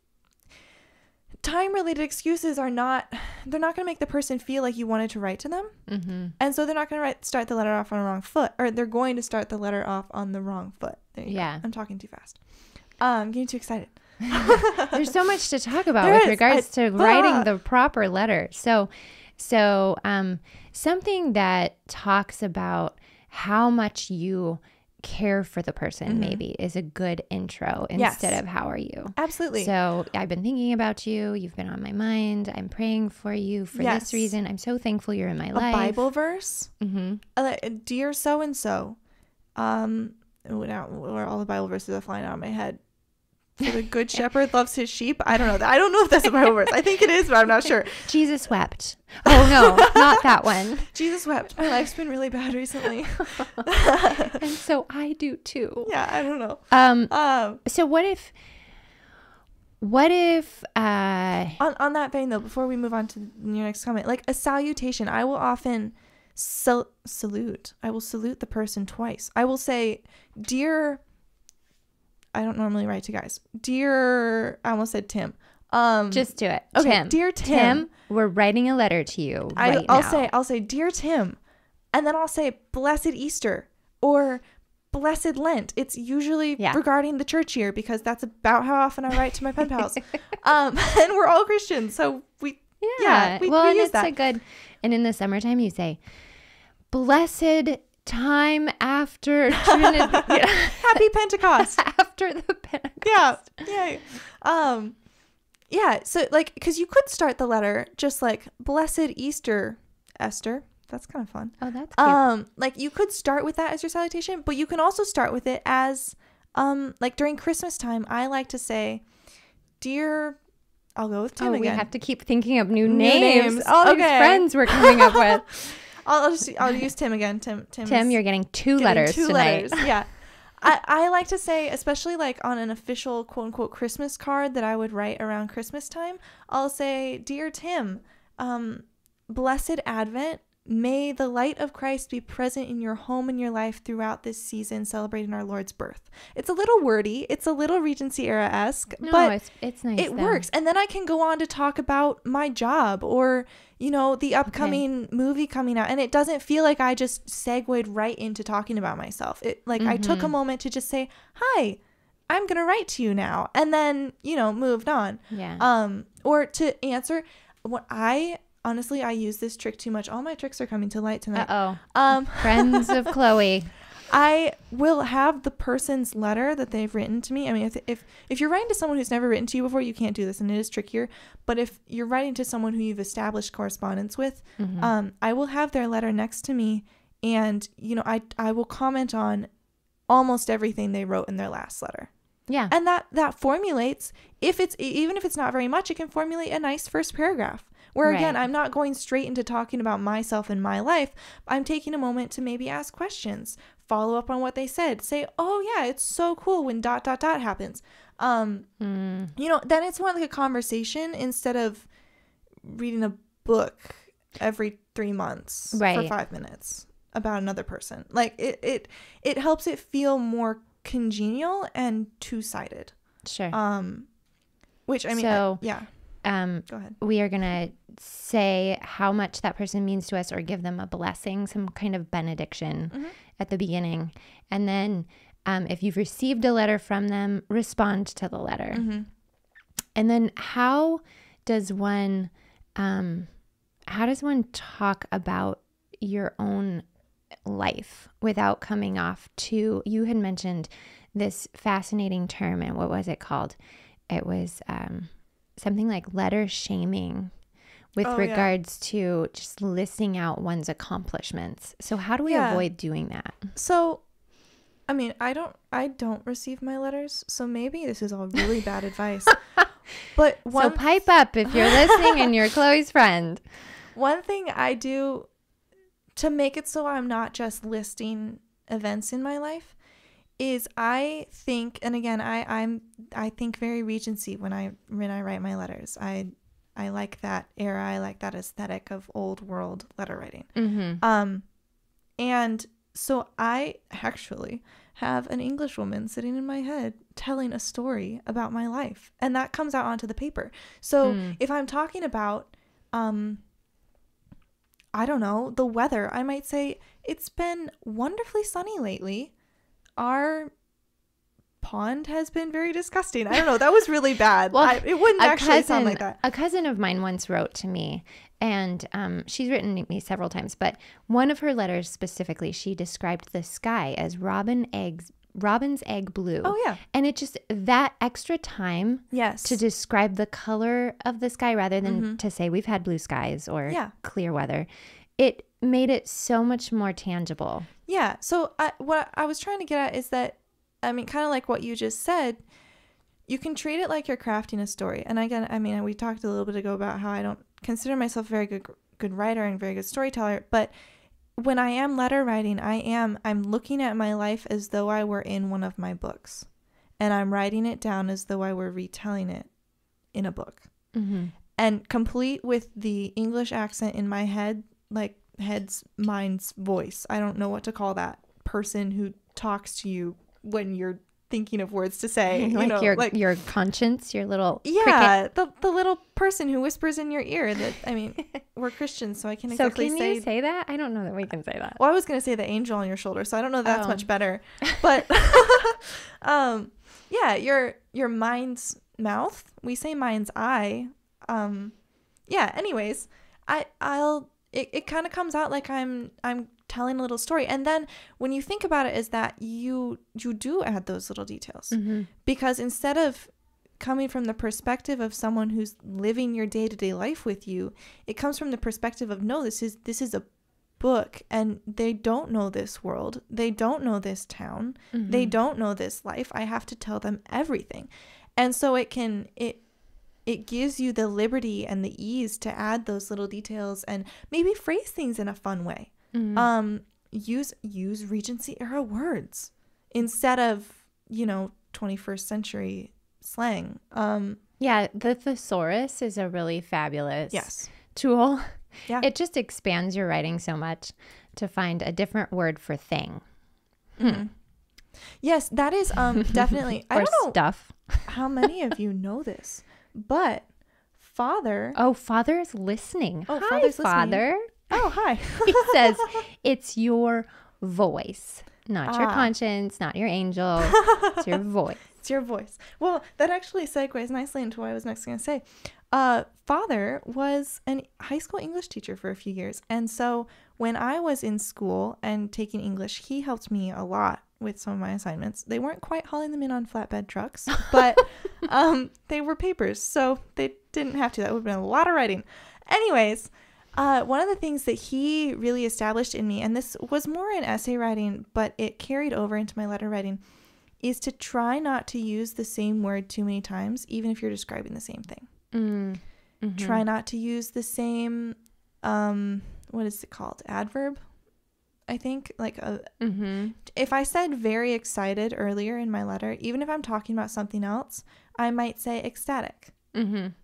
time related excuses they're not going to make the person feel like you wanted to write to them. And so they're not going to start the letter off on the wrong foot, or they're going to start the letter off on the wrong foot. There you go. I'm talking too fast. I'm getting too excited. There's so much to talk about There with is. regards to writing the proper letter. So something that talks about how much you care for the person maybe is a good intro instead of how are you. Absolutely. So I've been thinking about you. You've been on my mind. I'm praying for you for this reason. I'm so thankful you're in my life. A Bible verse. Dear so-and-so. Where all the Bible verses are flying out of my head. For the good shepherd loves his sheep. I don't know. I don't know if that's a Bible verse. I think it is, but I'm not sure. Jesus wept. Oh, no, not that one. Jesus wept. My life's been really bad recently. And so I do too. Yeah, I don't know. So what if on that vein though, before we move on to your next comment, like a salutation, I will often salute. I will salute the person twice. I will say, dear, I don't normally write to guys. Dear, I almost said Tim. Just do it. Okay, Tim. Dear Tim, we're writing a letter to you I'll say, dear Tim, and then I'll say, blessed Easter or blessed Lent. It's usually regarding the church year because that's about how often I write to my pen pals. And we're all Christians, so we use that. And in the summertime, you say, blessed time after Trinity. Happy Pentecost. After the Pentecost. Yeah. So like, because you could start the letter just like blessed Easter, Esther. That's kind of fun. Oh, that's cute. Like you could start with that as your salutation, but you can also start with it as like during Christmas time. I like to say, dear. I'll go with Tim again. We have to keep thinking of new names. All these friends we're coming up with. I'll use Tim again. Tim, you're getting two letters tonight. Yeah. I like to say, especially like on an official quote unquote Christmas card that I would write around Christmas time, I'll say, dear Tim, blessed Advent. May the light of Christ be present in your home and your life throughout this season celebrating our Lord's birth. It's a little wordy. It's a little Regency era-esque, but it's nice. It works. And then I can go on to talk about my job or, the upcoming movie coming out. And it doesn't feel like I just segued right into talking about myself. I took a moment to just say, hi, I'm going to write to you now. And then, moved on. Yeah. Or to answer what honestly, I use this trick too much. All my tricks are coming to light tonight. Friends of Chloe. I will have the person's letter that they've written to me. I mean, if you're writing to someone who's never written to you before, you can't do this, and it is trickier. But if you're writing to someone who you've established correspondence with, I will have their letter next to me, and I will comment on almost everything they wrote in their last letter. Yeah, and that formulates. Even if it's not very much, it can formulate a nice first paragraph. Where again, I'm not going straight into talking about myself and my life. I'm taking a moment to maybe ask questions, follow up on what they said, say, oh yeah, it's so cool when ... happens. Then it's more like a conversation instead of reading a book every 3 months for 5 minutes about another person. Like it helps it feel more congenial and two-sided. Sure. Which I mean, so, go ahead. We are going to say how much that person means to us or give them a blessing, some kind of benediction at the beginning. And then if you've received a letter from them, respond to the letter. And then how does one talk about your own life without coming off to, you had mentioned this fascinating term, and what was it called? It was something like letter shaming with regards to just listing out one's accomplishments. So how do we avoid doing that? So, I mean, I don't receive my letters, so maybe this is all really bad advice. But so pipe up if you're listening and you're Chloe's friend. One thing I do to make it so I'm not just listing events in my life, is I think, and again, I think very Regency when I write my letters. I like that era. I like that aesthetic of old world letter writing. And so I actually have an English woman sitting in my head telling a story about my life, and that comes out onto the paper. So if I'm talking about, I don't know, the weather, I might say, it's been wonderfully sunny lately. Our pond has been very disgusting. I don't know. That was really bad. Well, it wouldn't actually sound like that. A cousin of mine once wrote to me, and she's written to me several times, but one of her letters specifically, she described the sky as robin's egg blue. Oh, yeah. And it just, that extra time to describe the color of the sky rather than to say we've had blue skies or clear weather, it made it so much more tangible. Yeah. So what I was trying to get at is that, I mean, kind of like what you just said, you can treat it like you're crafting a story. And again, I mean, we talked a little bit ago about how I don't consider myself a very good writer and very good storyteller. But when I am letter writing, I'm looking at my life as though I were in one of my books. And I'm writing it down as though I were retelling it in a book. And complete with the English accent in my head, like mind's voice. I don't know what to call that person who talks to you when you're thinking of words to say. Your conscience, your little cricket. the little person who whispers in your ear. That, I mean, we're Christians, so I can't exactly say. So can you say that? I don't know that we can say that. Well, I was going to say the angel on your shoulder, so I don't know if that's much better. But yeah, your mind's mouth. We say mind's eye. Yeah. Anyways, it kind of comes out like I'm telling a little story. And then when you think about it, is that you do add those little details, because instead of coming from the perspective of someone who's living your day-to-day life with you, it comes from the perspective of, no, this is a book, and they don't know this world, they don't know this town, they don't know this life. I have to tell them everything. And so it gives you the liberty and the ease to add those little details and maybe phrase things in a fun way. Use Regency era words instead of, 21st century slang. Yeah, the thesaurus is a really fabulous tool. Yeah. It just expands your writing so much to find a different word for thing. Yes, that is definitely. I don't know stuff. How many of you know this, but Father. Oh, Father's listening. Oh, hi, Father's Father. Listening. Oh, hi. He says it's your voice, not your conscience, not your angel. It's your voice. It's your voice. Well, that actually segues nicely into what I was next going to say. Father was a high school English teacher for a few years. And so when I was in school and taking English, he helped me a lot with some of my assignments. They weren't quite hauling them in on flatbed trucks, but they were papers, so they didn't have to. That would have been a lot of writing. Anyways, one of the things that he really established in me, and this was more in essay writing, but it carried over into my letter writing, is to try not to use the same word too many times, even if you're describing the same thing. Try not to use the same, what is it called? Adverb, I think. If I said very excited earlier in my letter, even if I'm talking about something else, I might say ecstatic.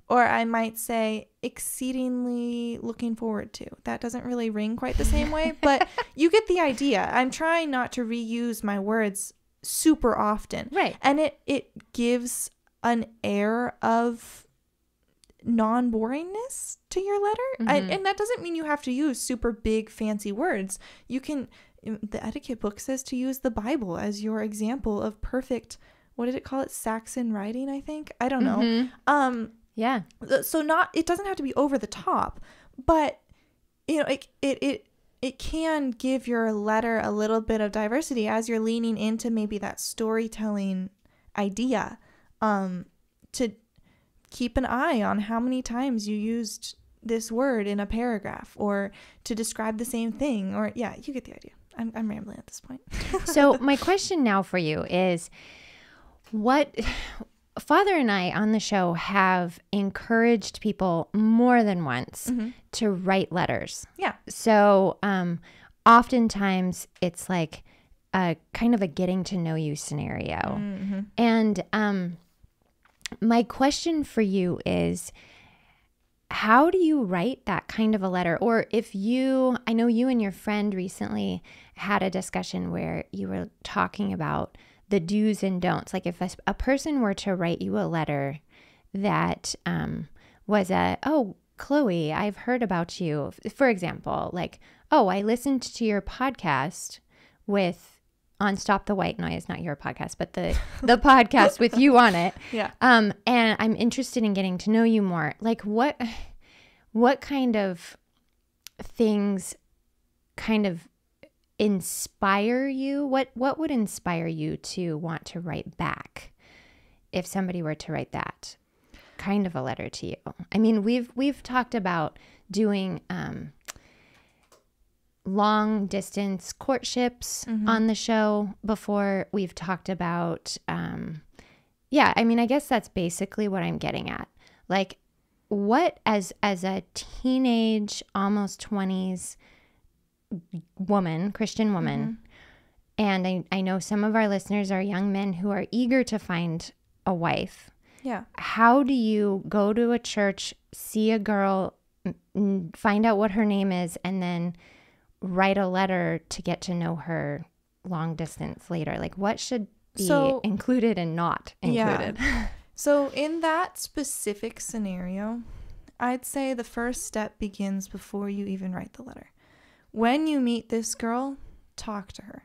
Or I might say exceedingly looking forward to. That doesn't really ring quite the same way, but you get the idea. I'm trying not to reuse my words super often. Right. And it gives an air of non-boringness to your letter. And that doesn't mean you have to use super big fancy words. You can, the etiquette book says to use the Bible as your example of perfect, what did it call it? Saxon writing, I think. I don't know. Yeah. So it doesn't have to be over the top, but it can give your letter a little bit of diversity as you're leaning into maybe that storytelling idea, to keep an eye on how many times you used this word in a paragraph or to describe the same thing, or you get the idea. I'm rambling at this point. So my question now for you is, what Father and I on the show have encouraged people more than once to write letters. Yeah. So oftentimes it's like a kind of a getting to know you scenario. Mm-hmm. And my question for you is, how do you write that kind of a letter? Or I know you and your friend recently had a discussion where you were talking about the do's and don'ts. Like if a person were to write you a letter that was oh, Chloe, I've heard about you. For example, like, oh, I listened to your podcast on Stop the White Noise, not your podcast, but the podcast with you on it. Yeah. And I'm interested in getting to know you more. Like what kind of things kind of inspire you? What would inspire you to want to write back if somebody were to write that kind of a letter to you? I mean, we've talked about doing long distance courtships on the show before. We've talked about I mean, I guess that's basically what I'm getting at. Like, what as a teenage, almost 20s woman, Christian woman, and I know some of our listeners are young men who are eager to find a wife. Yeah. How do you go to a church, see a girl, find out what her name is, and then write a letter to get to know her long distance later? Like, what should be included and not included? Yeah. So in that specific scenario, I'd say the first step begins before you even write the letter. When you meet this girl, talk to her.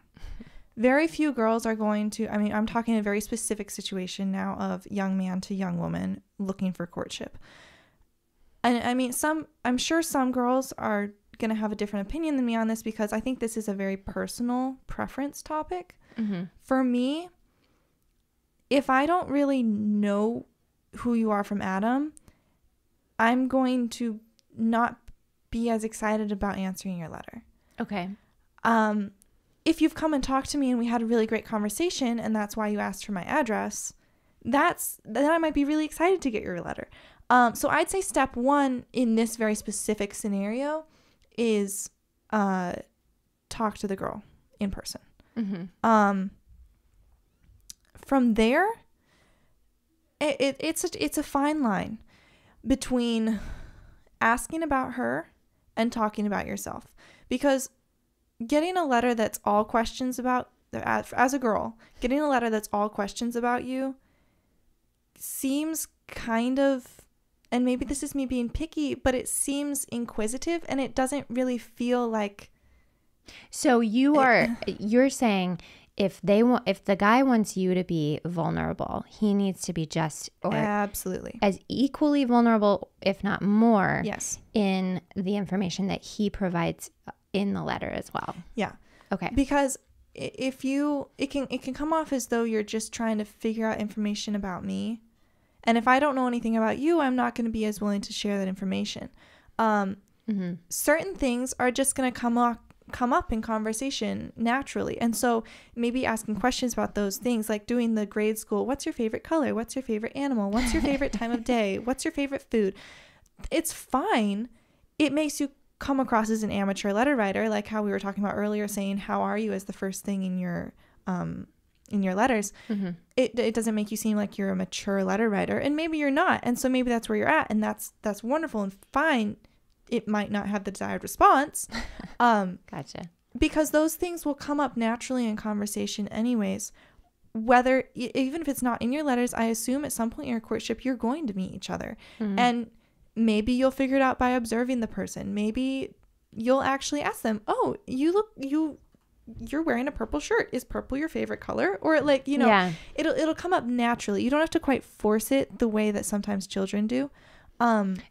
Very few girls are going to, I mean, I'm talking a very specific situation now of young man to young woman looking for courtship. And I mean, I'm sure some girls are going to have a different opinion than me on this, because I think this is a very personal preference topic. For me, if I don't really know who you are from Adam, I'm going to not be as excited about answering your letter. Okay. If you've come and talked to me and we had a really great conversation and that's why you asked for my address, then I might be really excited to get your letter. So I'd say step one in this very specific scenario is talk to the girl in person. From there, it's a fine line between asking about her and talking about yourself, because getting a letter that's all questions about, as a girl, getting a letter that's all questions about you seems kind of, and maybe this is me being picky, but it seems inquisitive and it doesn't really feel like. So you're saying if the guy wants you to be vulnerable, he needs to be just absolutely as equally vulnerable, if not more, yes, in the information that he provides in the letter as well. Yeah. Okay. Because it can come off as though you're just trying to figure out information about me. And if I don't know anything about you, I'm not going to be as willing to share that information. Certain things are just going to come up in conversation naturally. And so maybe asking questions about those things, like doing the grade school, what's your favorite color? What's your favorite animal? What's your favorite time of day? What's your favorite food? It's fine. It makes you come across as an amateur letter writer, like how we were talking about earlier, saying how are you as the first thing in your letters. It doesn't make you seem like you're a mature letter writer, and maybe you're not, and so maybe that's where you're at, and that's wonderful and fine. It might not have the desired response. Gotcha. Because those things will come up naturally in conversation anyways, whether even if it's not in your letters. I assume at some point in your courtship you're going to meet each other, and maybe you'll figure it out by observing the person. Maybe you'll actually ask them, oh, you're wearing a purple shirt. Is purple your favorite color? Or like, it'll come up naturally. You don't have to quite force it the way that sometimes children do.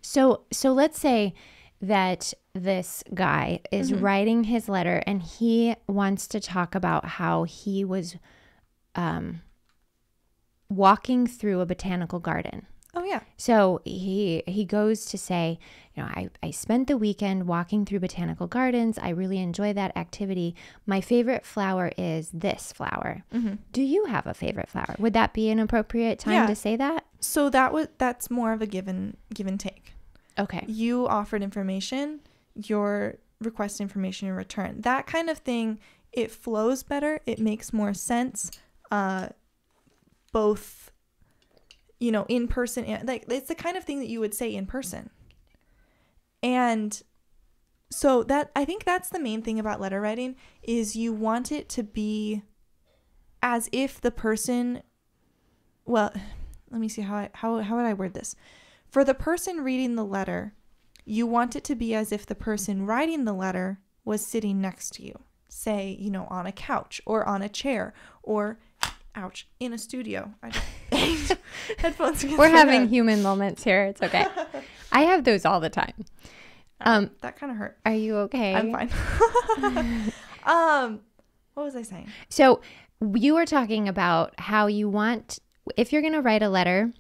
So let's say that this guy is writing his letter and he wants to talk about how he was walking through a botanical garden. Oh, yeah. So he goes to say, I spent the weekend walking through botanical gardens. I really enjoy that activity. My favorite flower is this flower. Do you have a favorite flower? Would that be an appropriate time to say that? So that's more of a give and take. Okay. You offered information. Your request information in return. That kind of thing, it flows better. It makes more sense, both, you know, in person. And, like, it's the kind of thing that you would say in person. And so that, I think that's the main thing about letter writing, is you want it to be as if the person, well, let me see how would I word this? For the person reading the letter, you want it to be as if the person writing the letter was sitting next to you, say, you know, on a couch or on a chair or, ouch, in a studio. I just banged headphones against We're my having head. human moments here. It's okay. I have those all the time. That kind of hurt. Are you okay? I'm fine. What was I saying? So you were talking about how you want, if you're going to write a letter,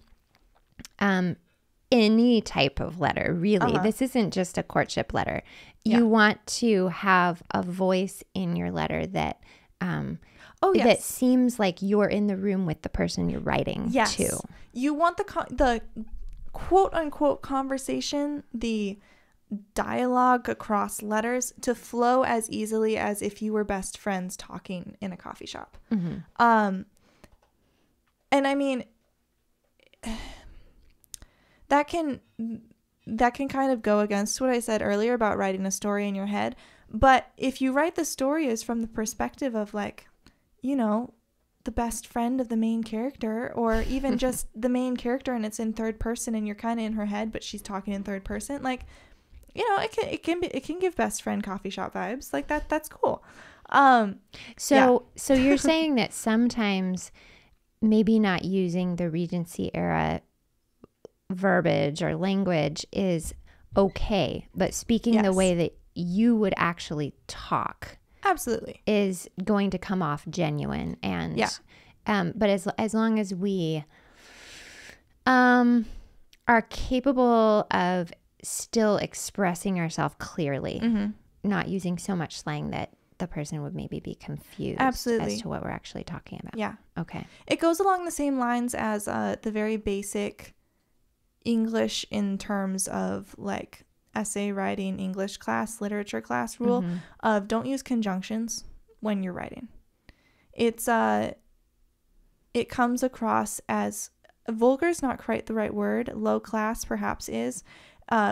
any type of letter, really, this isn't just a courtship letter. You want to have a voice in your letter that, that seems like you're in the room with the person you're writing to. You want the quote unquote conversation, the dialogue across letters to flow as easily as if you were best friends talking in a coffee shop. And I mean, that can kind of go against what I said earlier about writing a story in your head. But if you write the story as from the perspective of, like, you know, the best friend of the main character, or even just the main character and it's in third person and you're kind of in her head, but she's talking in third person, like, you know, it can give best friend coffee shop vibes. Like, that's cool. So you're saying that sometimes maybe not using the Regency era verbiage or language is okay, but speaking the way that you would actually talk absolutely is going to come off genuine. And but as long as we are capable of still expressing ourselves clearly, not using so much slang that the person would maybe be confused as to what we're actually talking about. Yeah. Okay. It goes along the same lines as the very basic English in terms of, like, essay writing English class, literature class rule of don't use conjunctions when you're writing. It comes across as vulgar is not quite the right word. Low class perhaps is.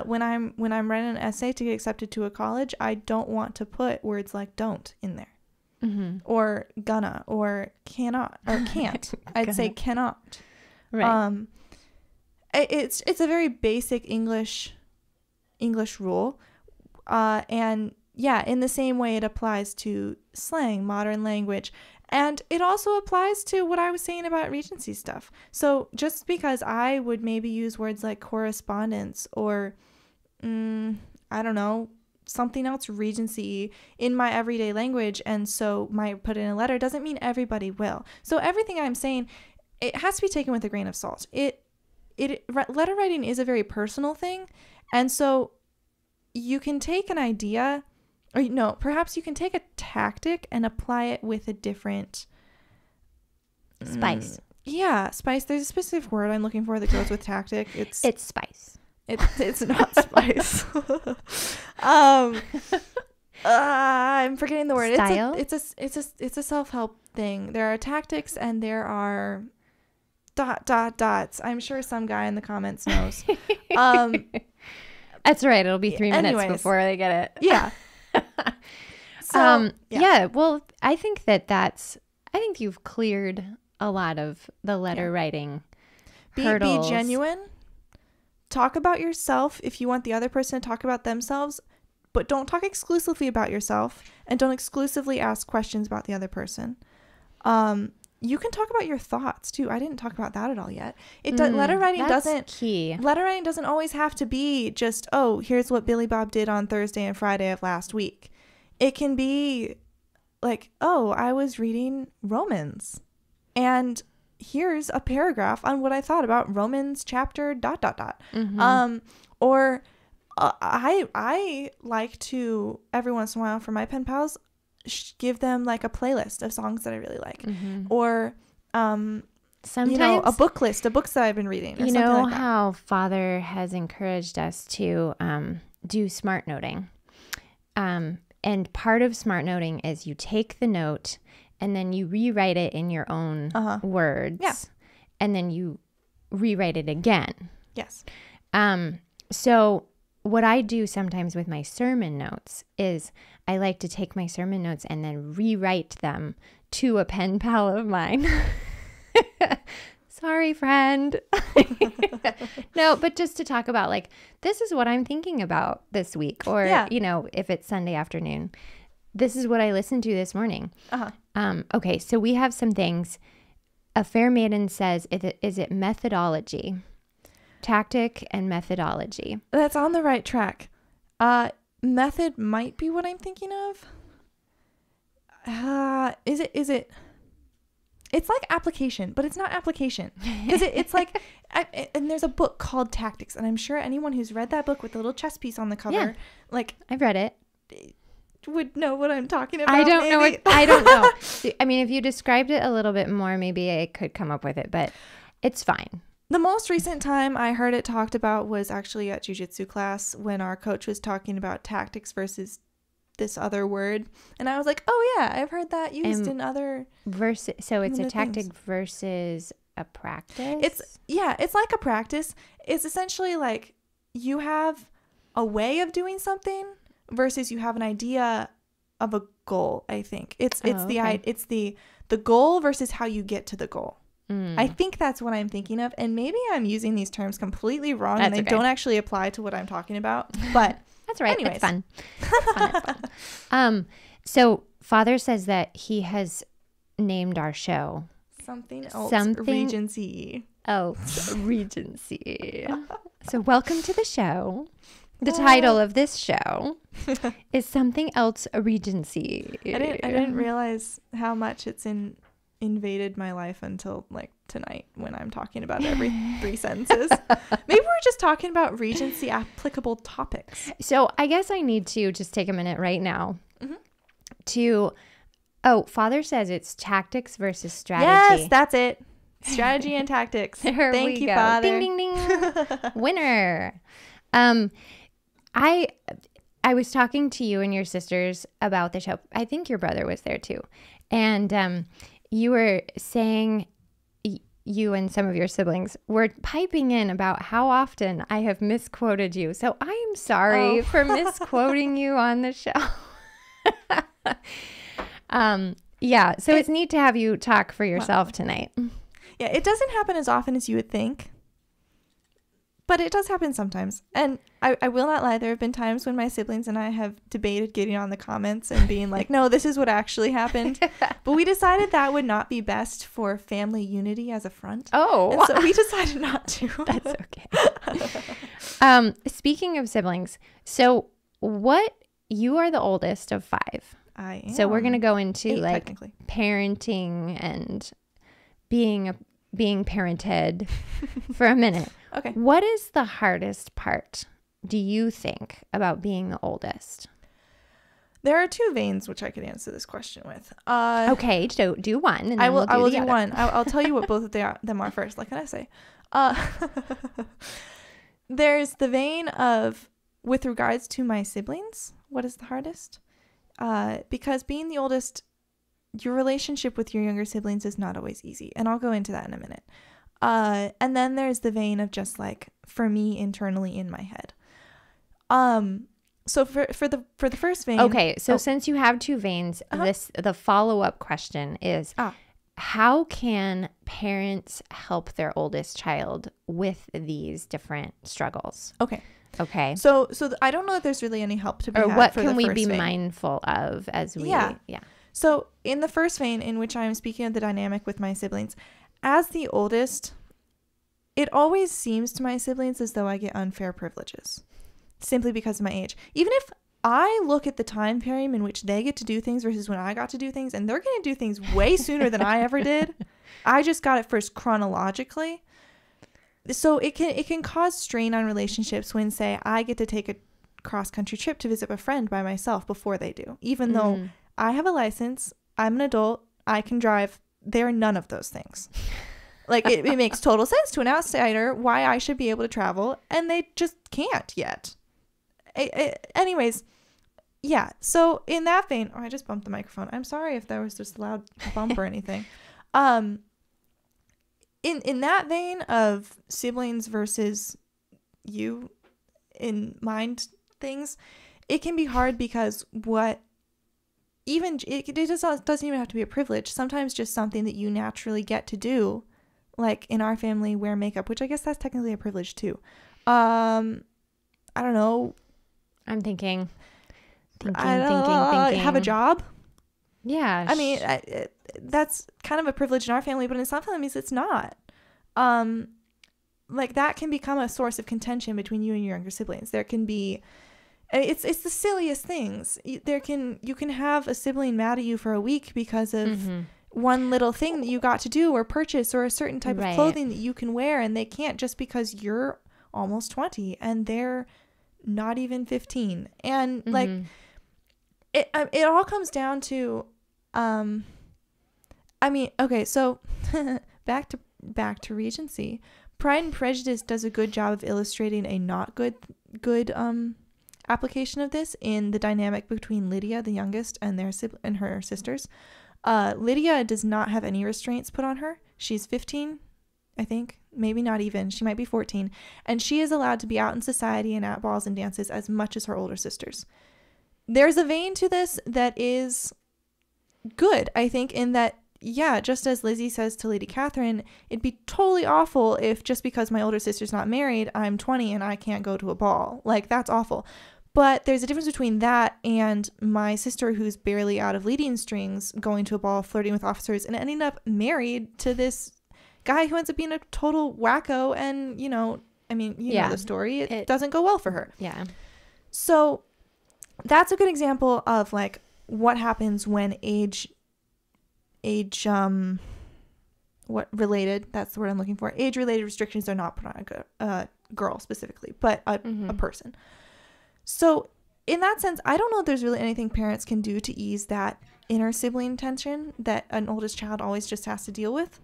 When I'm writing an essay to get accepted to a college, I don't want to put words like don't in there, or gonna, or cannot, or can't. I'd say cannot. Right. It's a very basic English rule, and in the same way it applies to slang, modern language. And it also applies to what I was saying about Regency stuff. So just because I would maybe use words like correspondence or, I don't know, something else Regency in my everyday language, and so might put in a letter, doesn't mean everybody will. So everything I'm saying, it has to be taken with a grain of salt. Letter writing is a very personal thing. And so you can take an idea, or no, perhaps you can take a tactic and apply it with a different spice. Spice. There's a specific word I'm looking for that goes with tactic. It's spice. It's not spice. I'm forgetting the word. Style? It's a self-help thing. There are tactics and there are ... I'm sure some guy in the comments knows. That's right. It'll be 3 minutes before they get it. Yeah. So, well, I think I think you've cleared a lot of the letter writing hurdles. Be genuine. Talk about yourself if you want the other person to talk about themselves, but don't talk exclusively about yourself, and don't exclusively ask questions about the other person. You can talk about your thoughts too. I didn't talk about that at all yet. Letter writing doesn't always have to be just, oh, here's what Billy Bob did on Thursday and Friday of last week. It can be like, oh, I was reading Romans, and here's a paragraph on what I thought about Romans chapter ... Or I like to, every once in a while, for my pen pals, give them like a playlist of songs that I really like, or sometimes a book list of books that I've been reading. Or you know like how Father has encouraged us to do smart noting. And part of smart noting is you take the note and then you rewrite it in your own words. Yeah. And then you rewrite it again. Yes. So what I do sometimes with my sermon notes is I like to take my sermon notes and then rewrite them to a pen pal of mine. Sorry, friend. No, but just to talk about like, this is what I'm thinking about this week. Or, you know, if it's Sunday afternoon, this is what I listened to this morning. Okay, so we have some things. A Fair Maiden says, is it methodology? Tactic and methodology. That's on the right track. Method might be what I'm thinking of. Is it? It's like application, but it's not application. Because it's like, and there's a book called Tactics, and I'm sure anyone who's read that book with the little chess piece on the cover, like I've read it, would know what I'm talking about. I don't know. I don't know. I mean, if you described it a little bit more, maybe I could come up with it, but it's fine. The most recent time I heard it talked about was actually at jiu-jitsu class when our coach was talking about tactics versus this other word, and I was like, oh yeah, I've heard that used in other versus. So it's a tactic versus a practice. It's like a practice. It's essentially like you have a way of doing something versus you have an idea of a goal. I think it's the goal versus how you get to the goal. I think that's what I'm thinking of, and maybe I'm using these terms completely wrong and they don't actually apply to what I'm talking about, but that's right. Anyways. It's fun. It's fun. So Father says that he has named our show something else. Regency. Oh, Regency. So welcome to the show. The title of this show is Something Else Regency. I didn't realize how much it's invaded my life until like tonight when I'm talking about every 3 sentences. Maybe we're just talking about Regency applicable topics. So I guess I need to just take a minute right now to, Father says it's tactics versus strategy. Yes, that's it. Strategy and tactics. Thank you, Father. Ding, ding, ding. Winner. I was talking to you and your sisters about the show. I think your brother was there too. And you were saying you and some of your siblings were piping in about how often I have misquoted you. So I am sorry for misquoting you on the show. So it's neat to have you talk for yourself tonight. Yeah, it doesn't happen as often as you would think, but it does happen sometimes. And I will not lie, there have been times when my siblings and I have debated getting on the comments and being like, no, this is what actually happened. But we decided that would not be best for family unity as a front. Oh. And so we decided not to. That's okay. Speaking of siblings, so you are the oldest of 5. I am. So we're going to go into 8, like technically. Parenting and being parented for a minute. Okay. What is the hardest part, do you think, about being the oldest? There are 2 veins which I could answer this question with. Okay, so do one. And then I will do other. one. I'll tell you what both of them are first. Like, can I say? There's the vein of, with regards to my siblings, what is the hardest? Because being the oldest, your relationship with your younger siblings is not always easy. And I'll go into that in a minute. And then there's the vein of just like, for me internally in my head. So for the first vein. Okay. So since you have 2 veins, the follow-up question is, how can parents help their oldest child with these different struggles? Okay. So I don't know if there's really any help to be had. Or what for can the we first be vein. mindful of as we, Yeah. So in the first vein, in which I'm speaking of the dynamic with my siblings, as the oldest, it always seems to my siblings as though I get unfair privileges simply because of my age. Even if I look at the time frame in which they get to do things versus when I got to do things, and they're going to do things way sooner than I ever did. I just got it first chronologically. So it can cause strain on relationships when, say, I get to take a cross-country trip to visit a friend by myself before they do. Even though I have a license, I'm an adult, I can drive, they're none of those things. Like, it makes total sense to an outsider why I should be able to travel, and they just can't yet. Anyways, yeah. So in that vein, I just bumped the microphone. I'm sorry if there was just a loud bump or anything. In that vein of siblings versus you in mind things, it can be hard because it doesn't even have to be a privilege. Sometimes just something that you naturally get to do, like in our family, wear makeup, which I guess that's technically a privilege too. I don't know. I'm thinking. Have a job. Yeah. I mean, that's kind of a privilege in our family, but in some families it's not. Like that can become a source of contention between you and your younger siblings. There can be, it's the silliest things. You can have a sibling mad at you for a week because of one little thing that you got to do or purchase, or a certain type of clothing that you can wear, and they can't, just because you're almost 20 and they're not even 15. And like it all comes down to I mean, okay, so back to Regency. Pride and Prejudice does a good job of illustrating a not good application of this in the dynamic between Lydia, the youngest, and her sisters. Lydia does not have any restraints put on her. She's 15, I think, maybe not even. She might be 14, and she is allowed to be out in society and at balls and dances as much as her older sisters. There's a vein to this that is good, I think, in that, yeah, just as Lizzie says to Lady Catherine, it'd be totally awful if just because my older sister's not married, I'm 20 and I can't go to a ball. Like, that's awful. But there's a difference between that and my sister, who's barely out of leading strings, going to a ball, flirting with officers, and ending up married to this guy who ends up being a total wacko. And, you know the story. It doesn't go well for her. Yeah. So that's a good example of like what happens when that's the word I'm looking for. Age-related restrictions are not put on a girl specifically, but a person. So in that sense, I don't know if there's really anything parents can do to ease that inner sibling tension that an oldest child always just has to deal with.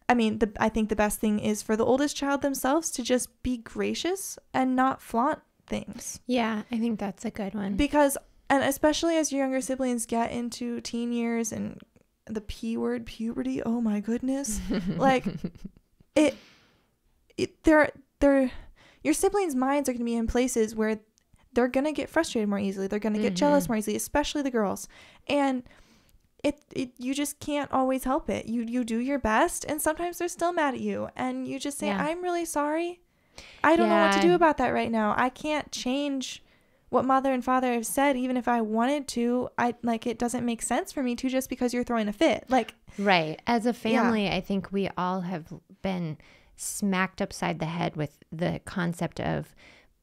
I mean, I think the best thing is for the oldest child themselves to just be gracious and not flaunt things. Yeah, I think that's a good one. Because, and especially as your younger siblings get into teen years and the P word, puberty, oh my goodness. Like, your siblings' minds are going to be in places where they're going to get frustrated more easily. They're going to get jealous more easily, especially the girls. And you just can't always help it. You do your best, and sometimes they're still mad at you. And you just say, I'm really sorry. I don't know what to do about that right now. I can't change what mother and father have said, even if I wanted to. It doesn't make sense for me to, just because you're throwing a fit. Like, right. As a family, I think we all have been smacked upside the head with the concept of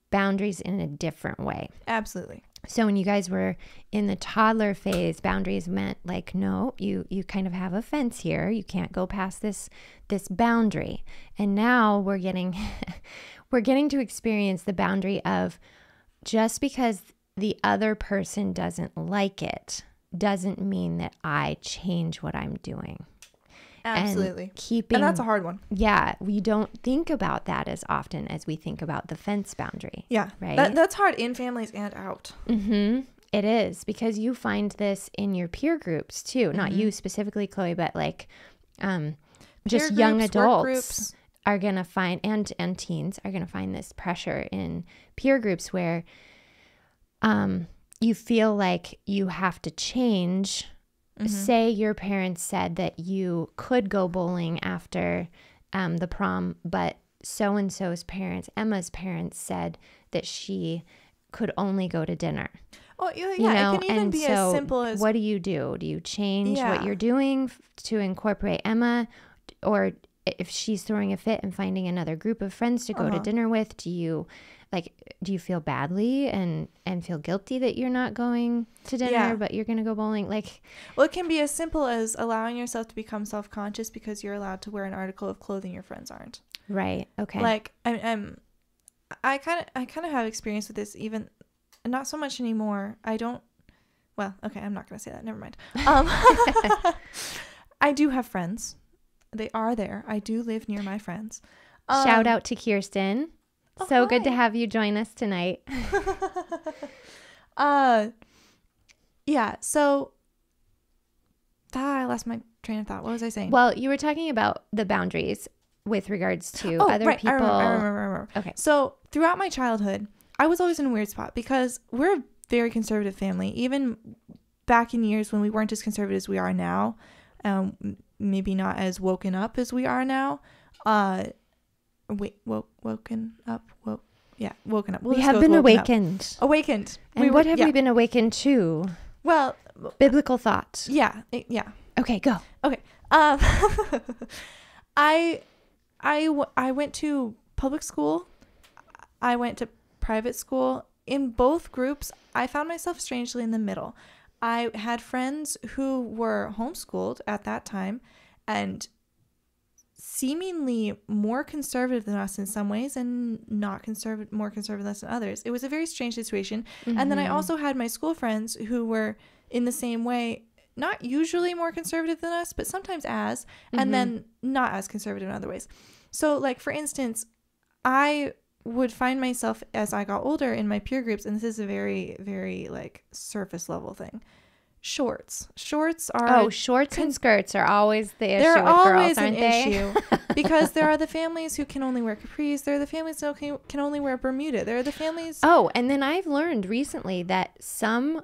boundaries in a different way. Absolutely. So when you guys were in the toddler phase, boundaries meant like, no, you kind of have a fence here. You can't go past this boundary. And now we're getting to experience the boundary of, just because the other person doesn't like it doesn't mean that I change what I'm doing. Absolutely. And that's a hard one. Yeah. We don't think about that as often as we think about the fence boundary. Yeah. Right. That's hard in families and out. It is, because you find this in your peer groups too. Not you specifically, Chloe, but like just peer young groups, adults are going to find, and teens are going to find this pressure in peer groups where you feel like you have to change. Say your parents said that you could go bowling after the prom, but so-and-so's parents, Emma's parents, said that she could only go to dinner. Oh, yeah, it can even be as simple as... What do? Do you change what you're doing to incorporate Emma? Or if she's throwing a fit and finding another group of friends to go to dinner with, do you feel badly and feel guilty that you're not going to dinner, but you're going to go bowling? Well, it can be as simple as allowing yourself to become self-conscious because you're allowed to wear an article of clothing your friends aren't. Right. Okay. Like, I kind of have experience with this, even not so much anymore. I'm not going to say that. Never mind. I do have friends. They are there. I do live near my friends. Shout out to Kirsten. So good to have you join us tonight. Yeah. So I lost my train of thought. What was I saying? Well, you were talking about the boundaries with regards to other right. people. I remember. Okay. So throughout my childhood, I was always in a weird spot because we're a very conservative family. Even back in years when we weren't as conservative as we are now, maybe not as woken up as we are now. Woken up. We'll We have been awakened. Awakened. And what have we been awakened to? Well, biblical thought. Yeah. Okay, go. Okay. I went to public school. I went to private school. In both groups, I found myself strangely in the middle. I had friends who were homeschooled at that time and seemingly more conservative than us in some ways and not more conservative than us in others. It was a very strange situation. Mm-hmm. And then I also had my school friends who were in the same way, not usually more conservative than us, but sometimes and then not as conservative in other ways. So like, for instance, I would find myself as I got older in my peer groups, and this is a very, very like surface level thing. Shorts are shorts and skirts are always the issue. They're with always girls, aren't an they? issue because there are the families who can only wear capris. There are the families that can only wear Bermuda. There are the families. Oh, and then I've learned recently that some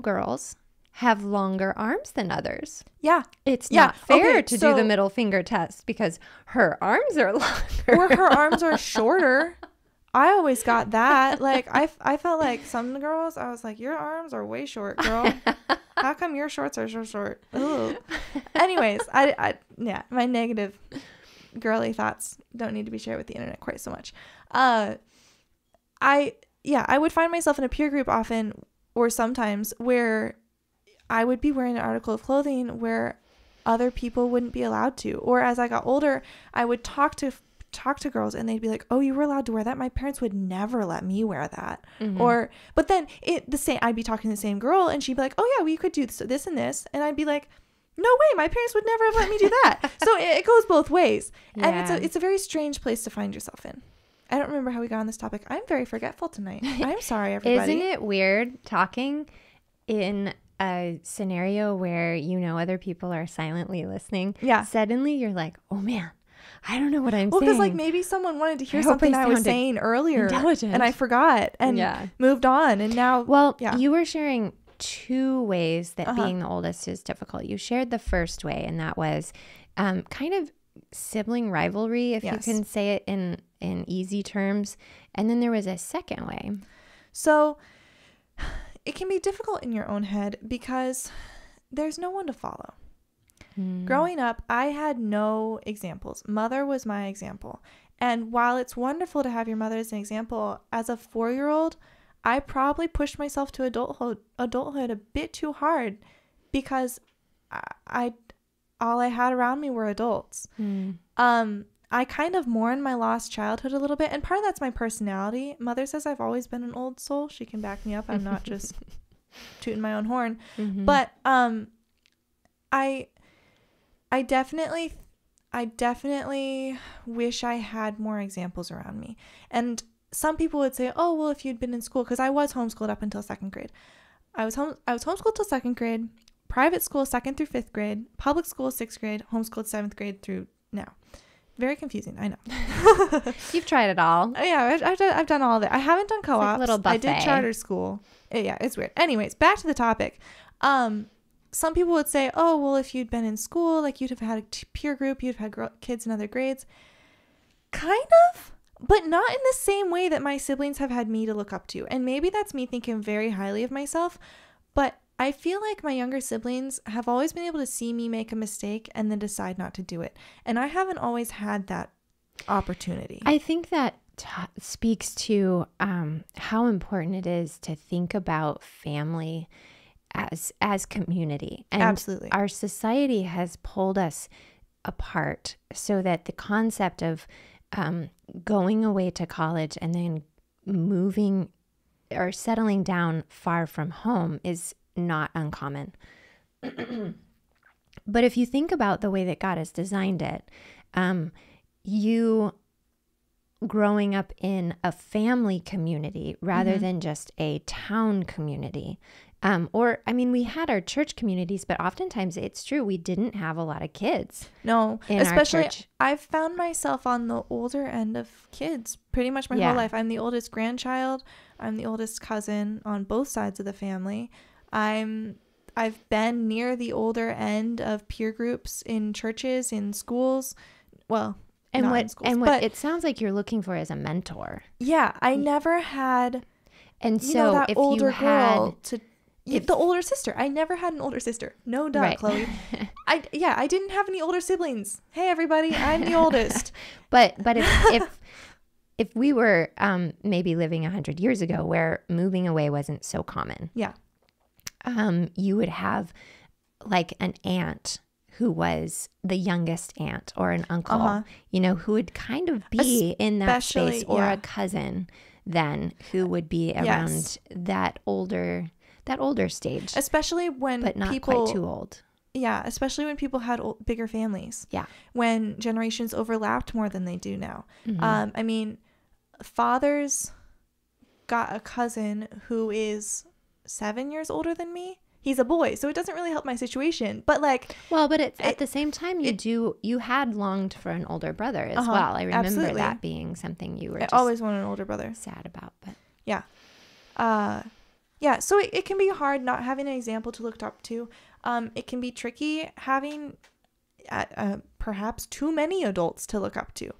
girls have longer arms than others. Yeah, it's not fair to do the middle finger test because her arms are longer or her arms are shorter. I always got that. Like, I felt like some girls, I was like, your arms are way short, girl. How come your shorts are so short? Ooh. Anyways, my negative girly thoughts don't need to be shared with the internet quite so much. I would find myself in a peer group often or sometimes where I would be wearing an article of clothing where other people wouldn't be allowed to. Or as I got older, I would talk to girls and they'd be like, oh, you were allowed to wear that? My parents would never let me wear that. Mm-hmm. But then I'd be talking to the same girl and she'd be like, oh yeah, we could do this and this. And I'd be like, no way, my parents would never have let me do that. So it goes both ways. Yeah. And it's a very strange place to find yourself in. I don't remember how we got on this topic. I'm very forgetful tonight. I'm sorry, everybody. Isn't it weird talking in a scenario where other people are silently listening? Yeah. Suddenly you're like, oh man, I don't know what I'm saying. Well, because like maybe someone wanted to hear something I was saying earlier and I forgot and moved on. And now, you were sharing two ways that being the oldest is difficult. You shared the first way, and that was kind of sibling rivalry, if you can say it in easy terms. And then there was a second way. So it can be difficult in your own head because there's no one to follow. Growing up, I had no examples. Mother was my example. And while it's wonderful to have your mother as an example, as a 4-year-old, I probably pushed myself to adulthood a bit too hard because all I had around me were adults. I kind of mourn my lost childhood a little bit, and part of that's my personality. Mother says I've always been an old soul. She can back me up. I'm not just tooting my own horn. Mm-hmm. But I definitely wish I had more examples around me. And some people would say, oh, well, if you'd been in school, because I was homeschooled up until 2nd grade. I was homeschooled till 2nd grade, private school 2nd through 5th grade, public school 6th grade, homeschooled 7th grade through now. Very confusing, I know. You've tried it all. Yeah, I've done all of it. I haven't done co-ops. Like a little buffet. I did charter school. Yeah, it's weird. Anyways, back to the topic. Some people would say, oh, well, if you'd been in school, like you'd have had a peer group, you'd have had kids in other grades. Kind of, but not in the same way that my siblings have had me to look up to. And maybe that's me thinking very highly of myself, but I feel like my younger siblings have always been able to see me make a mistake and then decide not to do it. And I haven't always had that opportunity. I think that speaks to how important it is to think about family as community. And absolutely. Our society has pulled us apart so that the concept of going away to college and then moving or settling down far from home is not uncommon. But if you think about the way that God has designed it, growing up in a family community rather than just a town community. We had our church communities, but oftentimes it's true, we didn't have a lot of kids. No, in especially our church. I've found myself on the older end of kids pretty much my whole life. I'm the oldest grandchild. I'm the oldest cousin on both sides of the family. I've been near the older end of peer groups in churches, in schools. Well, and not in schools, what but it sounds like you're looking for as a mentor. Yeah, I never had, and so that if older you had, girl to. The older sister. I never had an older sister. No doubt, right. Chloe. I didn't have any older siblings. Hey, everybody, I'm the oldest. But if we were maybe living 100 years ago where moving away wasn't so common. Yeah. You would have like an aunt who was the youngest aunt or an uncle, who would kind of be in that space, or a cousin then who would be around that older stage. Especially when but not people, quite too old. Yeah, especially when people had bigger families. Yeah. When generations overlapped more than they do now. Fathers got a cousin who is 7 years older than me. He's a boy, so it doesn't really help my situation. But at the same time, you had longed for an older brother as well. I remember that being something you were I always wanted an older brother. Sad about, but yeah. So it can be hard not having an example to look up to. It can be tricky having perhaps too many adults to look up to.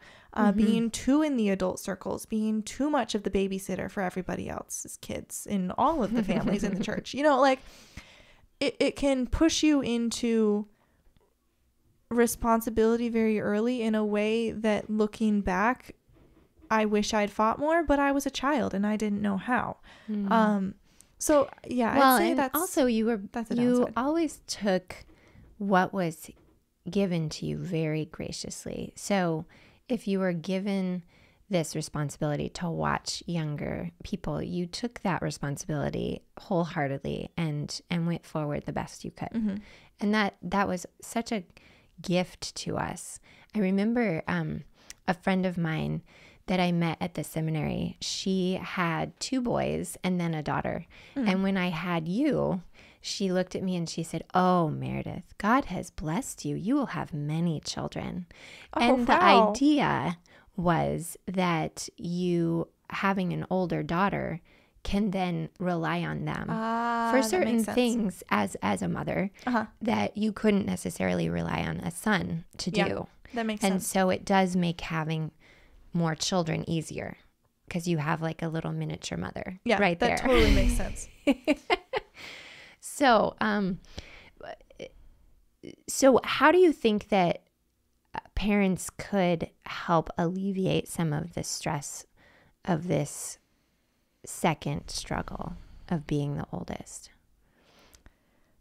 Being too in the adult circles, being too much of the babysitter for everybody else's kids in all of the families in the church. It can push you into responsibility very early in a way that, looking back, I wish I'd fought more, but I was a child and I didn't know how. So yeah, well, I'd say and that's also you downside. always took what was given to you very graciously. So if you were given this responsibility to watch younger people, you took that responsibility wholeheartedly and went forward the best you could. And that was such a gift to us. I remember a friend of mine that I met at the seminary, she had 2 boys and then a daughter. And when I had you, she looked at me and she said, "Oh, Meridith, God has blessed you. You will have many children." And the idea was that you, having an older daughter, can then rely on them for certain things as a mother that you couldn't necessarily rely on a son to do. That makes sense. And so it does make having more children easier because you have like a little miniature mother right there. That totally makes sense. So how do you think that parents could help alleviate some of the stress of this second struggle of being the oldest?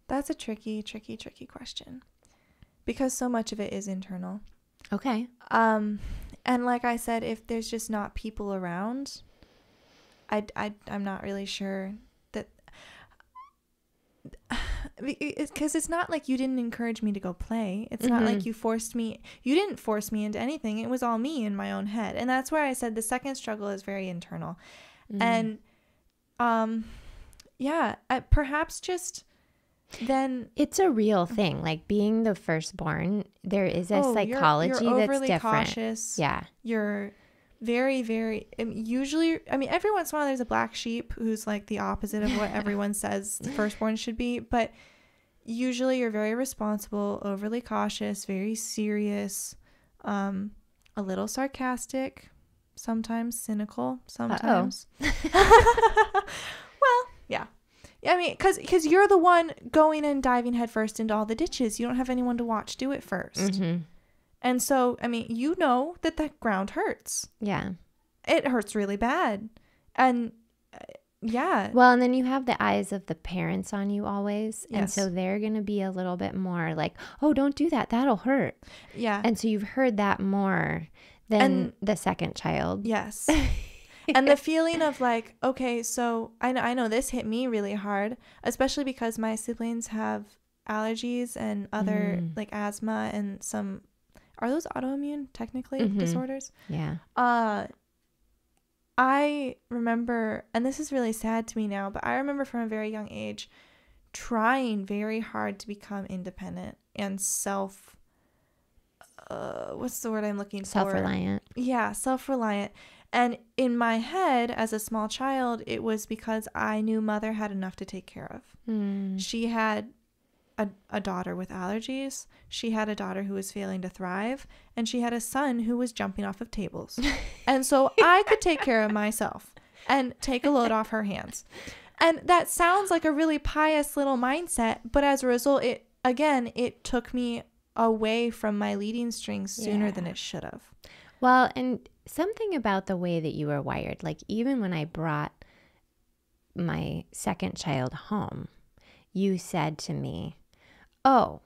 That's a tricky question because so much of it is internal. Okay. And like I said, if there's just not people around, I'm not really sure that, because it's not like you didn't encourage me to go play. It's not like you didn't force me into anything. It was all me in my own head. And that's where I said the second struggle is very internal. And, perhaps just then it's a real thing. Like being the firstborn, there is a psychology you're that's overly different. Cautious. Yeah. You're very, very, usually, every once in a while there's a black sheep who's like the opposite of what everyone says firstborn should be. But usually you're very responsible, overly cautious, very serious, a little sarcastic, sometimes cynical, sometimes. Well, yeah. I mean, because you're the one going and diving headfirst into all the ditches. You don't have anyone to watch do it first. And so, that ground hurts. Yeah. It hurts really bad. And yeah. Well, and then you have the eyes of the parents on you always. Yes. And so they're going to be a little bit more like, "Oh, don't do that. That'll hurt." Yeah. And so you've heard that more than the second child. Yes. And the feeling of like, okay, so I know this hit me really hard, especially because my siblings have allergies and other like asthma and some, are those autoimmune technically disorders? Yeah. I remember, and this is really sad to me now, but I remember from a very young age trying very hard to become independent and what's the word I'm looking for? Self-reliant. Yeah, self-reliant. And in my head, as a small child, it was because I knew mother had enough to take care of. She had a daughter with allergies. She had a daughter who was failing to thrive. And she had a son who was jumping off of tables. And so I could take care of myself and take a load off her hands. And that sounds like a really pious little mindset. But as a result, it took me away from my leading strings sooner than it should have. Well, and something about the way that you were wired, like even when I brought my second child home, you said to me, "Oh,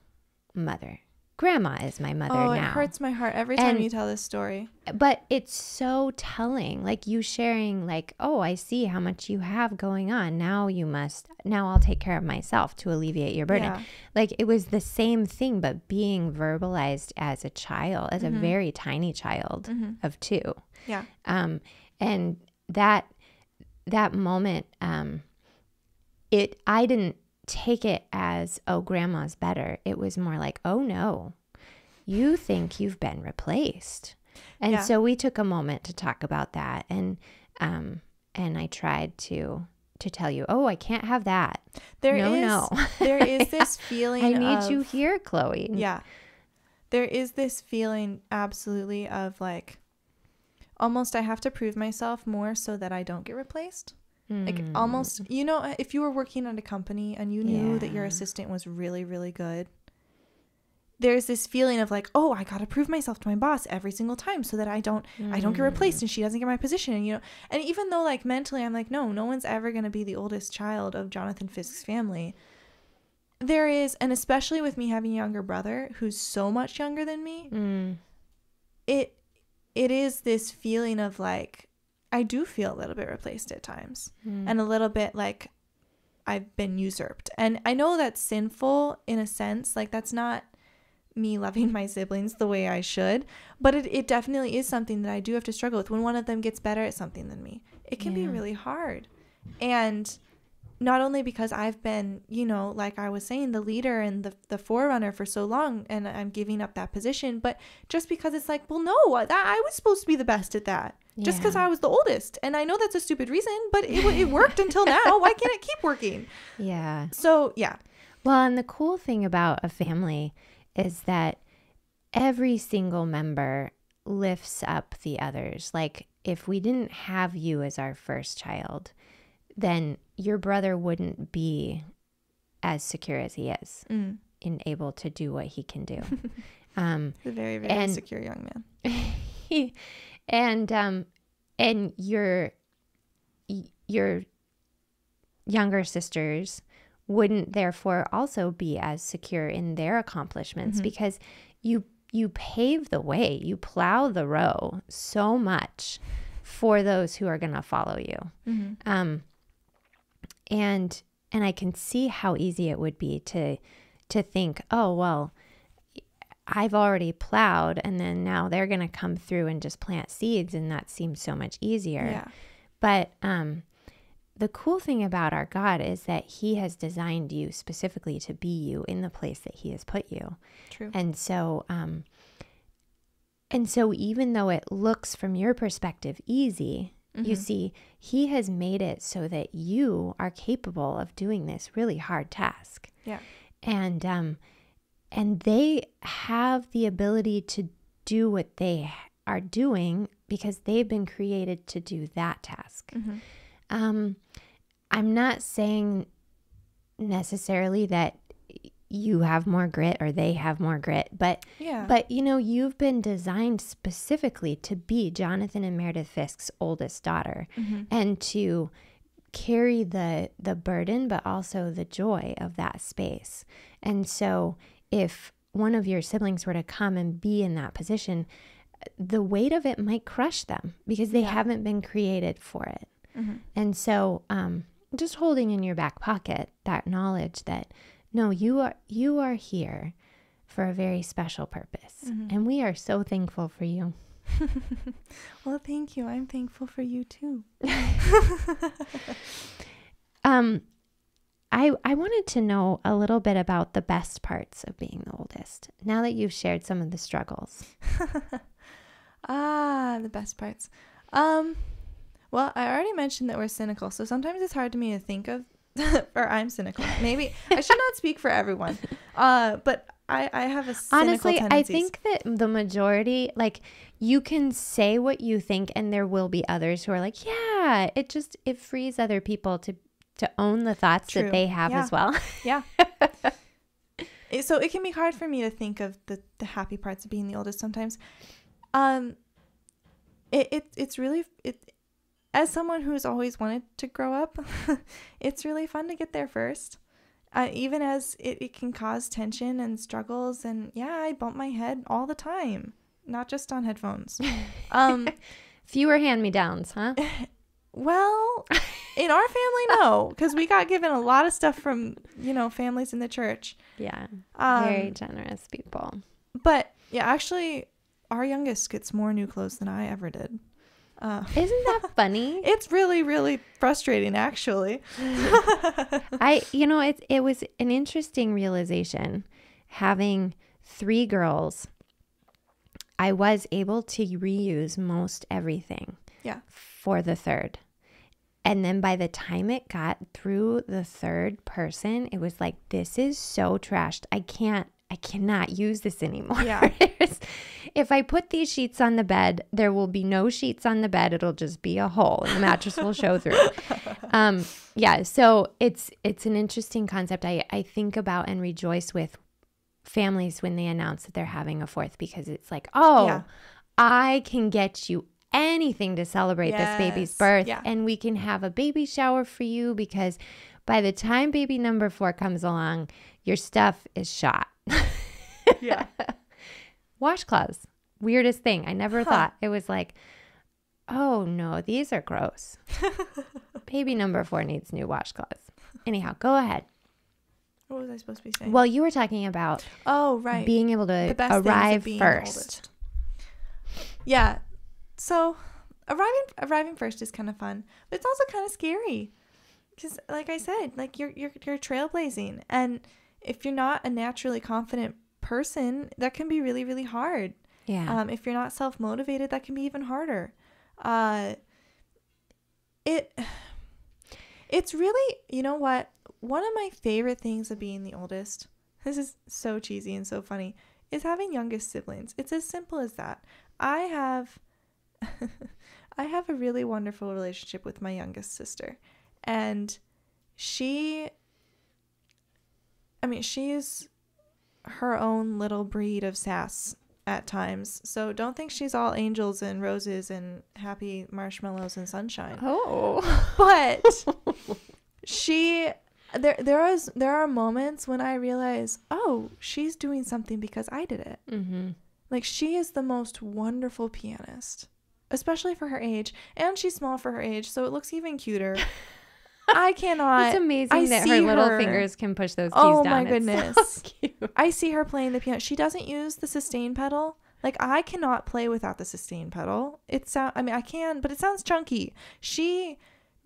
mother, grandma is my mother now." Oh, it hurts my heart every time you tell this story. But it's so telling, like you sharing like, "Oh, I see how much you have going on. Now I'll take care of myself to alleviate your burden." Yeah. Like it was the same thing, but being verbalized as a child, as a very tiny child of 2. Yeah. And that moment, I didn't take it as, "Oh, grandma's better." It was more like, "Oh no, you think you've been replaced." And so we took a moment to talk about that. And I tried to tell you, "Oh, I can't have that. There is this feeling I need you here, Chloe." Yeah. There is this feeling absolutely of like, almost I have to prove myself more so that I don't get replaced. Like almost, if you were working at a company and you knew that your assistant was really, really good, there's this feeling of like, oh, I got to prove myself to my boss every single time so that I don't get replaced and she doesn't get my position. And, and even though like mentally I'm like, no one's ever going to be the oldest child of Jonathan Fisk's family. There is, and especially with me having a younger brother who's so much younger than me, it is this feeling of like, I do feel a little bit replaced at times and a little bit like I've been usurped. And I know that's sinful in a sense, like that's not me loving my siblings the way I should, but it definitely is something that I do have to struggle with when one of them gets better at something than me. It can be really hard. And not only because I've been, like I was saying, the leader and the forerunner for so long and I'm giving up that position, but just because it's like, well, no, I was supposed to be the best at that. Just because I was the oldest. And I know that's a stupid reason, but it worked until now. Why can't it keep working? Yeah. So, yeah. Well, and the cool thing about a family is that every single member lifts up the others. Like if we didn't have you as our first child, then your brother wouldn't be as secure as he is and able to do what he can do. A very, very secure young man. And your younger sisters wouldn't therefore also be as secure in their accomplishments because you pave the way, you plow the row so much for those who are going to follow you. And I can see how easy it would be to think, oh, well, I've already plowed and then now they're going to come through and just plant seeds and that seems so much easier. Yeah. But the cool thing about our God is that he has designed you specifically to be you in the place that he has put you. True. And so even though it looks from your perspective easy, you see, he has made it so that you are capable of doing this really hard task. Yeah. And they have the ability to do what they are doing because they've been created to do that task. I'm not saying necessarily that you have more grit or they have more grit, but you've been designed specifically to be Jonathan and Meridith Fisk's oldest daughter and to carry the burden, but also the joy of that space. And so if one of your siblings were to come and be in that position, the weight of it might crush them because they haven't been created for it. And so just holding in your back pocket that knowledge that, no, you are here for a very special purpose. And we are so thankful for you. Well, thank you. I'm thankful for you too. I wanted to know a little bit about the best parts of being the oldest, now that you've shared some of the struggles. The best parts. Well, I already mentioned that we're cynical, so sometimes it's hard to me to think of, or I'm cynical. Maybe I should not speak for everyone. But I have a cynical Honestly, tendencies. I think that the majority, like, you can say what you think, and there will be others who are like, yeah, it frees other people to own the thoughts True. that they have as well. Yeah. So it can be hard for me to think of the happy parts of being the oldest sometimes. It's really, as someone who's always wanted to grow up, it's really fun to get there first. Even as it can cause tension and struggles, and I bump my head all the time, not just on headphones. Fewer hand-me-downs, huh? Well, in our family, no, because we got given a lot of stuff from, families in the church. Yeah, very generous people. But actually, our youngest gets more new clothes than I ever did. Isn't that funny? It's really, really frustrating, actually. It was an interesting realization. Having 3 girls, I was able to reuse most everything. Yeah. For the third. And then by the time it got through the third person, it was like, this is so trashed. I cannot use this anymore. Yeah. If I put these sheets on the bed, there will be no sheets on the bed. It'll just be a hole and the mattress will show through. So it's an interesting concept. I think about and rejoice with families when they announce that they're having a fourth, because it's like, I can get you anything to celebrate this baby's birth, and we can have a baby shower for you, because by the time baby number 4 comes along, your stuff is shot. Yeah. Washcloths, weirdest thing. I never thought. It was like, oh no, these are gross. Baby number 4 needs new washcloths. Anyhow, go ahead. What was I supposed to be saying? Well, you were talking about being able to arrive first. Yeah. So arriving first is kind of fun, but it's also kind of scary, because like I said, like you're trailblazing, and if you're not a naturally confident person, that can be really, really hard. Yeah. If you're not self-motivated, that can be even harder. It's really, you know what? One of my favorite things of being the oldest, this is so cheesy and so funny, is having youngest siblings. It's as simple as that. I have a really wonderful relationship with my youngest sister, and she is her own little breed of sass at times. So don't think she's all angels and roses and happy marshmallows and sunshine. Oh. But there are moments when I realize, oh, she's doing something because I did it. Mm-hmm. Like, she is the most wonderful pianist, especially for her age, and she's small for her age, so it looks even cuter. I cannot. It's amazing that her little fingers can push those keys down. Oh my goodness. It's so cute. I see her playing the piano. She doesn't use the sustain pedal. Like, I cannot play without the sustain pedal. I can, but it sounds chunky. She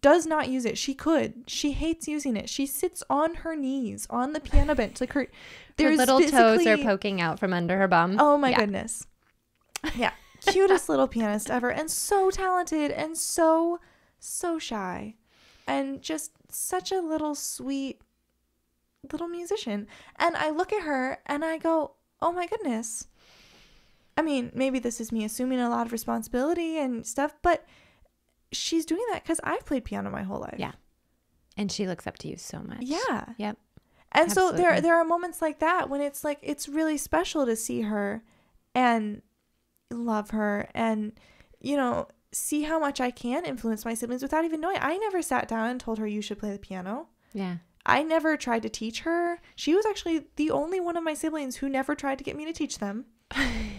does not use it. She could. She hates using it. She sits on her knees on the piano bench. Like, her little toes are poking out from under her bum. Oh my goodness. Yeah. Cutest little pianist ever, and so talented, and so shy, and just such a little sweet little musician. And I look at her and I go, oh my goodness. I mean, maybe this is me assuming a lot of responsibility and stuff, but she's doing that because I've played piano my whole life. Yeah. And she looks up to you so much. Yeah. Yep. And Absolutely. so there are moments like that when it's like, it's really special to see her and love her and, see how much I can influence my siblings without even knowing. I never sat down and told her, you should play the piano. Yeah. I never tried to teach her. She was actually the only one of my siblings who never tried to get me to teach them.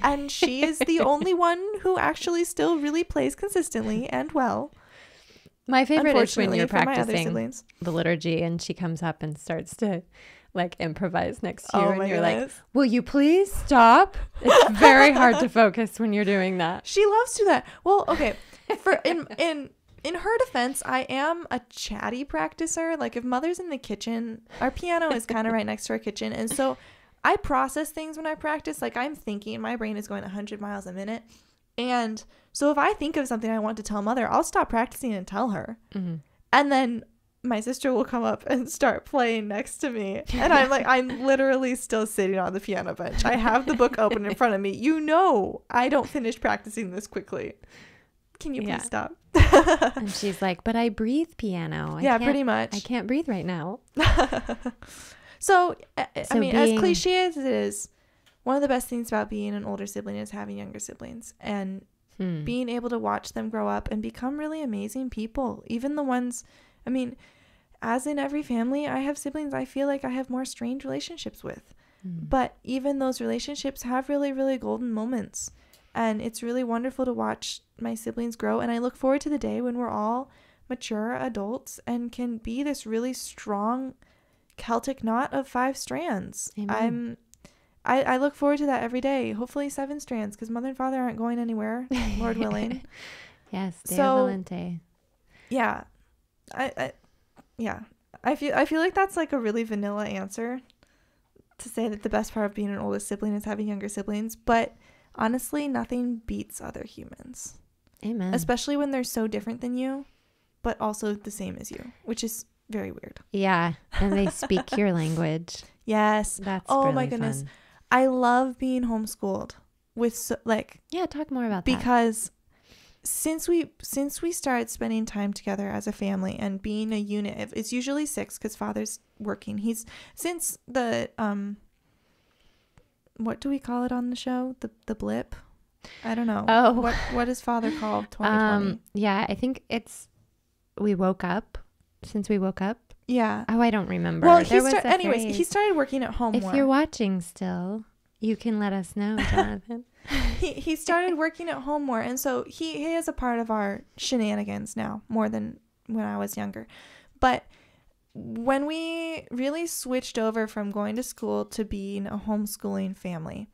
And she is the only one who actually still really plays consistently and well. My favorite is when you're practicing the liturgy and she comes up and starts to like improvise next to you, Oh and my you're like, goodness. will you please stop? It's very hard to focus when you're doing that. She loves to do that. Well, okay. For in her defense, I am a chatty practicer. Like if Mother's in the kitchen, our piano is kind of right next to our kitchen, and so I process things when I practice. Like I'm thinking, my brain is going 100 miles a minute, and so if I think of something I want to tell Mother, I'll stop practicing and tell her, and then my sister will come up and start playing next to me, and I'm like, I'm literally still sitting on the piano bench. I have the book open in front of me. You know, I don't finish practicing this quickly. Can you please stop? And she's like, but I breathe piano. Yeah, pretty much. I can't breathe right now. So, I mean, as cliche as it is, one of the best things about being an older sibling is having younger siblings and being able to watch them grow up and become really amazing people. Even the ones, I mean, as in every family, I have siblings I feel like I have more strained relationships with. But even those relationships have really, really golden moments. And it's really wonderful to watch my siblings grow. And I look forward to the day when we're all mature adults and can be this really strong Celtic knot of 5 strands. Amen. I look forward to that every day. Hopefully 7 strands, because Mother and Father aren't going anywhere, Lord willing. Yes, Deo So, Volente. Yeah. I feel like that's like a really vanilla answer to say that the best part of being an oldest sibling is having younger siblings, but honestly, nothing beats other humans. Amen. Especially when they're so different than you, but also the same as you, which is very weird. Yeah, and they speak your language. Yes. That's oh really my goodness. fun. I love being homeschooled with Yeah, talk more about that. because since we started spending time together as a family and being a unit, it's usually 6 because Father's working. He's since the what do we call it on the show? The blip? I don't know. Oh. What is Father called 2020? Yeah, I think it's since we woke up. Yeah. Oh, I don't remember. Well, anyways, he started working at home if more. you're watching still, you can let us know, Jonathan. he started working at home more, and so he is a part of our shenanigans now more than when I was younger. But when we really switched over from going to school to being a homeschooling family,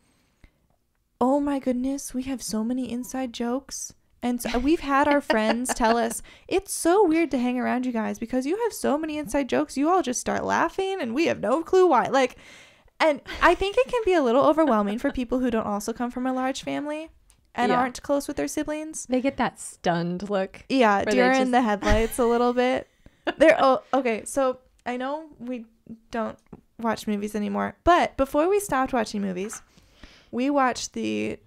oh my goodness, we have so many inside jokes. And so we've had our friends tell us, it's so weird to hang around you guys because you have so many inside jokes. You all just start laughing and we have no clue why. Like, and I think it can be a little overwhelming for people who don't also come from a large family and aren't close with their siblings. They get that stunned look. Yeah, deer in the headlights a little bit. Okay, so I know we don't watch movies anymore, but before we stopped watching movies, we watched the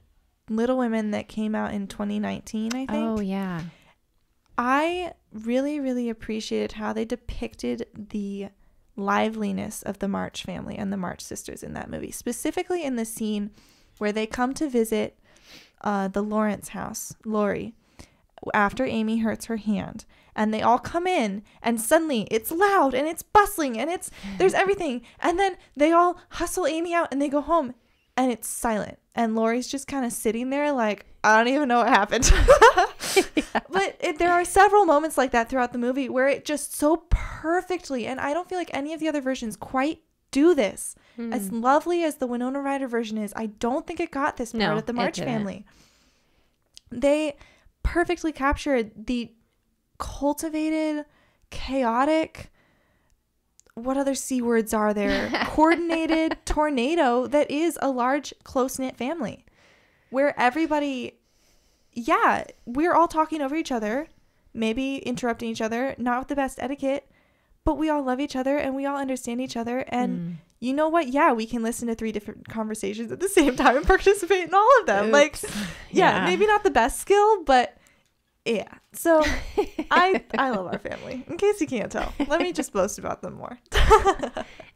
Little Women that came out in 2019, I think. Oh, yeah. I really, really appreciated how they depicted the liveliness of the March family and the March sisters in that movie, specifically in the scene where they come to visit the Lawrence house, Lori, after Amy hurts her hand. And they all come in and suddenly it's loud and it's bustling and there's everything. And then they all hustle Amy out and they go home and it's silent. And Lori's just kind of sitting there like, I don't even know what happened. But there are several moments like that throughout the movie where it just so perfectly, and I don't feel like any of the other versions quite do this. As lovely as the Winona Ryder version is, I don't think it got this part of the March family. They perfectly captured the cultivated, chaotic, what other C words are there? Coordinated tornado that is a large, close-knit family where everybody, we're all talking over each other, maybe interrupting each other, not with the best etiquette, but we all love each other and we all understand each other. And you know what? Yeah, we can listen to 3 different conversations at the same time and participate in all of them. Oops. Like, maybe not the best skill, but yeah. So I love our family. In case you can't tell, let me just boast about them more.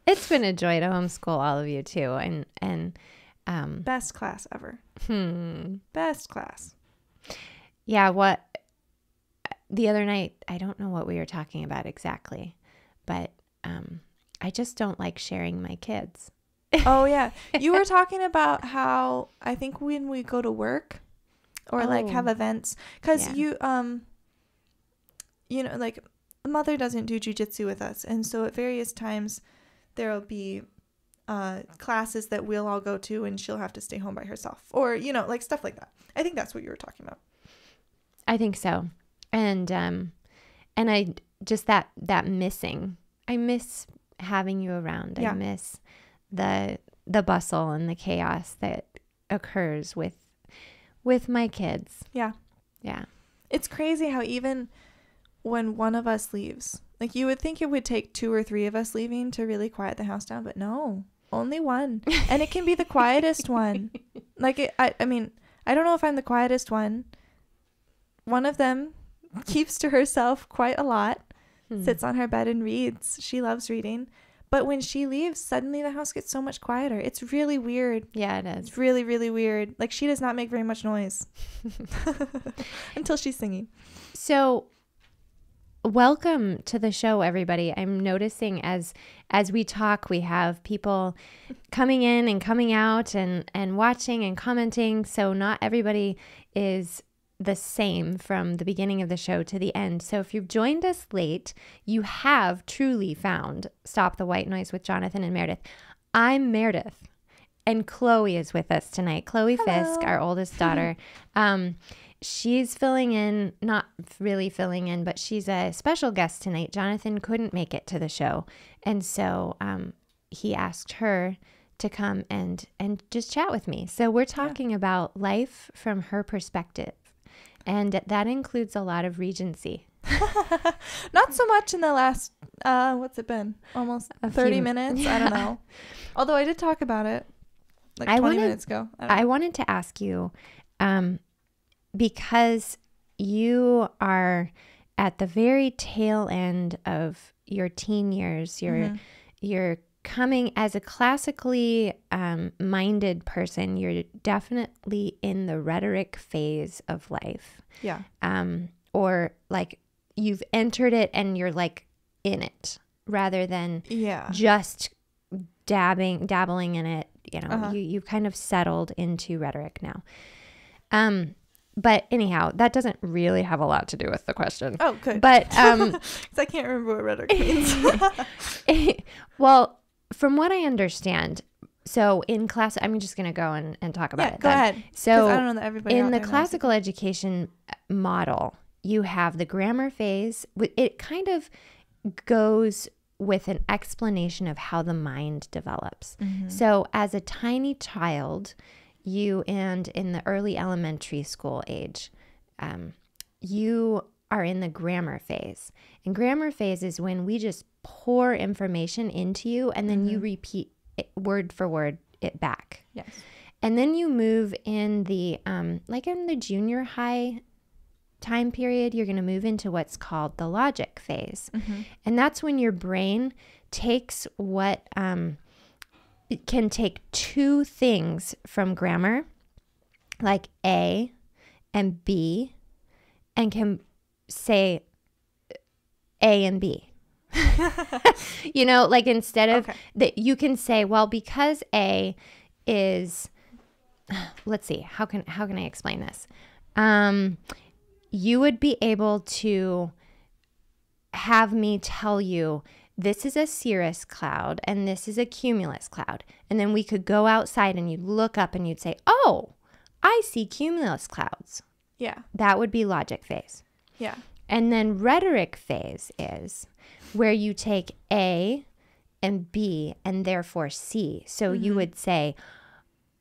It's been a joy to homeschool all of you too, and best class ever. Best class. Yeah. What the other night, I don't know what we were talking about exactly, but I just don't like sharing my kids. Oh yeah, you were talking about how I think when we go to work. Or like have events, because you know, like Mother doesn't do jujitsu with us, and so at various times there'll be classes that we'll all go to and she'll have to stay home by herself, or, you know, like stuff like that. I think that's what you were talking about. I think so. And I just that missing, I miss having you around. Yeah. I miss the bustle and the chaos that occurs with my kids. Yeah. Yeah. It's crazy how even when one of us leaves, like you would think it would take 2 or 3 of us leaving to really quiet the house down, but no, only one. And it can be the quietest one. Like, I mean, I don't know if I'm the quietest one. One of them keeps to herself quite a lot, sits on her bed and reads. She loves reading. But when she leaves, suddenly the house gets so much quieter. It's really weird. Yeah, it is. It's really, really weird. Like, she does not make very much noise until she's singing. So welcome to the show, everybody. I'm noticing as we talk, we have people coming in and coming out and watching and commenting. So not everybody is the same from the beginning of the show to the end. So if you've joined us late, you have truly found Stop the White Noise with Jonathan and Meridith. I'm Meridith, and Chloe is with us tonight. Chloe Fisk, our oldest daughter. She's filling in, not really filling in, but she's a special guest tonight. Jonathan couldn't make it to the show. And so he asked her to come and just chat with me. So we're talking about life from her perspective. And that includes a lot of Regency. Not so much in the last, what's it been? Almost 30 minutes? Yeah. I don't know. Although I did talk about it like 20 minutes ago. I wanted to ask you, because you are at the very tail end of your teen years, you're coming as a classically minded person, you're definitely in the rhetoric phase of life. Yeah. Or like you've entered it and you're like in it rather than just dabbling in it. You know, you've kind of settled into rhetoric now. But anyhow, that doesn't really have a lot to do with the question. Oh, good. But because I can't remember what rhetoric means. Well, from what I understand, so in class, I'm just going to go and talk about it. Go ahead. So I don't know that everybody in the classical education model, you have the grammar phase. It kind of goes with an explanation of how the mind develops. So as a tiny child, and in the early elementary school age, you are in the grammar phase. And grammar phase is when we just pour information into you and then you repeat it word for word it back. Yes. And then you move in the, like in the junior high time period, you're going to move into what's called the logic phase. And that's when your brain takes what, it can take 2 things from grammar, like A and B, and can say A and B. You know, like instead of that, you can say, well, because A is, let's see, how can I explain this? You would be able to have me tell you, this is a cirrus cloud and this is a cumulus cloud. And then we could go outside and you'd look up and you'd say, oh, I see cumulus clouds. Yeah. That would be logic phase. Yeah. And then rhetoric phase is where you take A and B and therefore C. So you would say,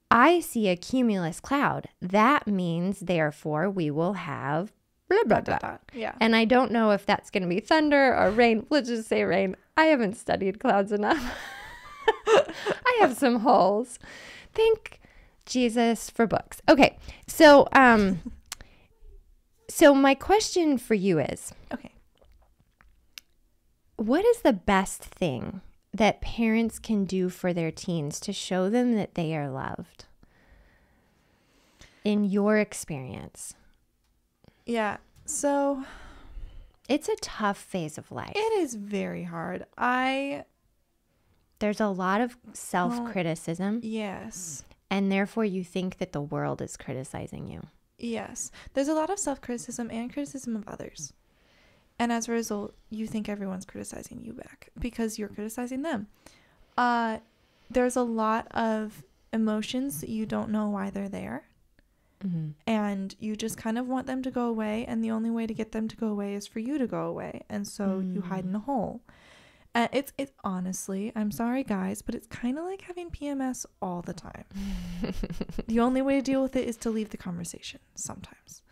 I see a cumulus cloud. That means, therefore, we will have blah, blah, blah. Yeah. And I don't know if that's going to be thunder or rain. Let's just say rain. I haven't studied clouds enough. I have some holes. Thank Jesus for books. Okay. So, so my question for you is, okay, what is the best thing that parents can do for their teens to show them that they are loved in your experience? Yeah. So it's a tough phase of life. it is very hard. There's a lot of self-criticism. Yes. And therefore you think that the world is criticizing you. Yes. There's a lot of self-criticism and criticism of others. And as a result, you think everyone's criticizing you back because you're criticizing them. there's a lot of emotions that you don't know why they're there. Mm-hmm. And you just kind of want them to go away, and the only way to get them to go away is for you to go away, and so you hide in a hole. And it's honestly, I'm sorry guys, but it's kind of like having PMS all the time. The only way to deal with it is to leave the conversation sometimes.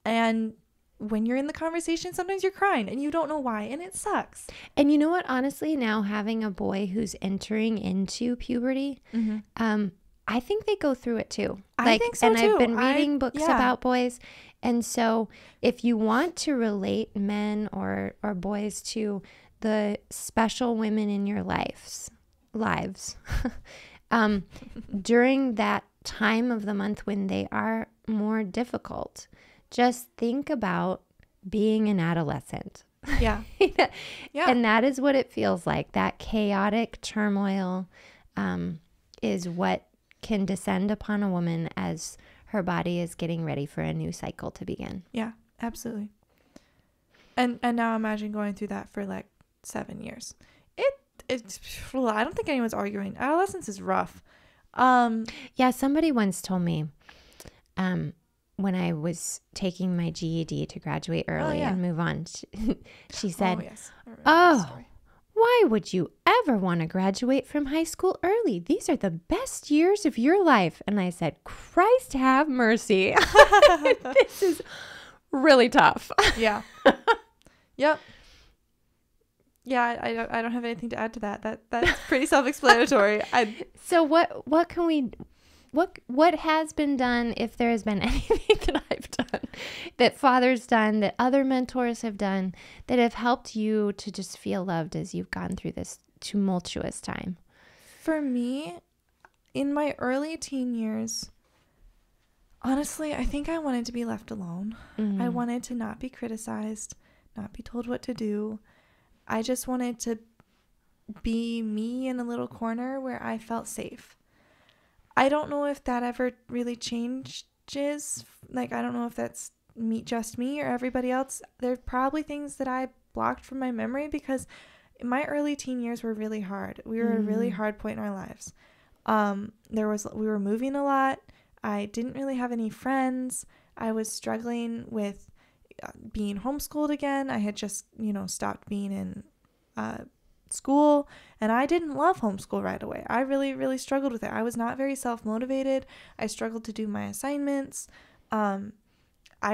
And when you're in the conversation, sometimes you're crying and you don't know why, and it sucks. And you know what, honestly, now having a boy who's entering into puberty, I think they go through it too. I think so and too. I've been reading books about boys. And so if you want to relate men or boys to the special women in your lives, during that time of the month when they are more difficult, just think about being an adolescent. Yeah. And that is what it feels like. That chaotic turmoil is what can descend upon a woman as her body is getting ready for a new cycle to begin. Yeah, absolutely. And now imagine going through that for like 7 years. It's I don't think anyone's arguing. Adolescence is rough. Yeah, somebody once told me when I was taking my GED to graduate early and move on, she said, why would you ever want to graduate from high school early? These are the best years of your life. And I said, Christ have mercy. This is really tough. Yeah. Yep. Yeah, I don't have anything to add to that. That's pretty self-explanatory. So what can we... What has been done, if there has been anything that I've done, that Father's done, that other mentors have done, that have helped you to just feel loved as you've gone through this tumultuous time? For me, in my early teen years, honestly, I think I wanted to be left alone. I wanted to not be criticized, not be told what to do. I just wanted to be me in a little corner where I felt safe. I don't know if that ever really changes. Like, I don't know if that's just me or everybody else. There's probably things that I blocked from my memory because my early teen years were really hard. We were at a really hard point in our lives. We were moving a lot. I didn't really have any friends. I was struggling with being homeschooled again. I had just, stopped being in school, and I didn't love homeschool right away. I really, really struggled with it. I was not very self-motivated. I struggled to do my assignments. I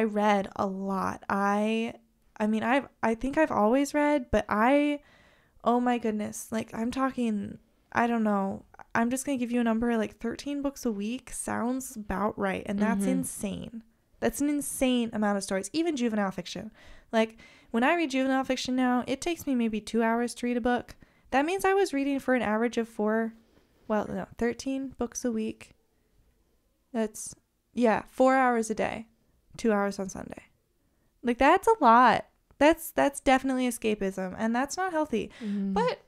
read a lot. I think I've always read, but oh my goodness, like I'm talking, I don't know. I'm just going to give you a number, like 13 books a week sounds about right. And that's insane. That's an insane amount of stories, even juvenile fiction. Like when I read juvenile fiction now, it takes me maybe 2 hours to read a book. That means I was reading for an average of 13 books a week. That's, 4 hours a day, 2 hours on Sunday. Like that's a lot. That's definitely escapism, and that's not healthy. But,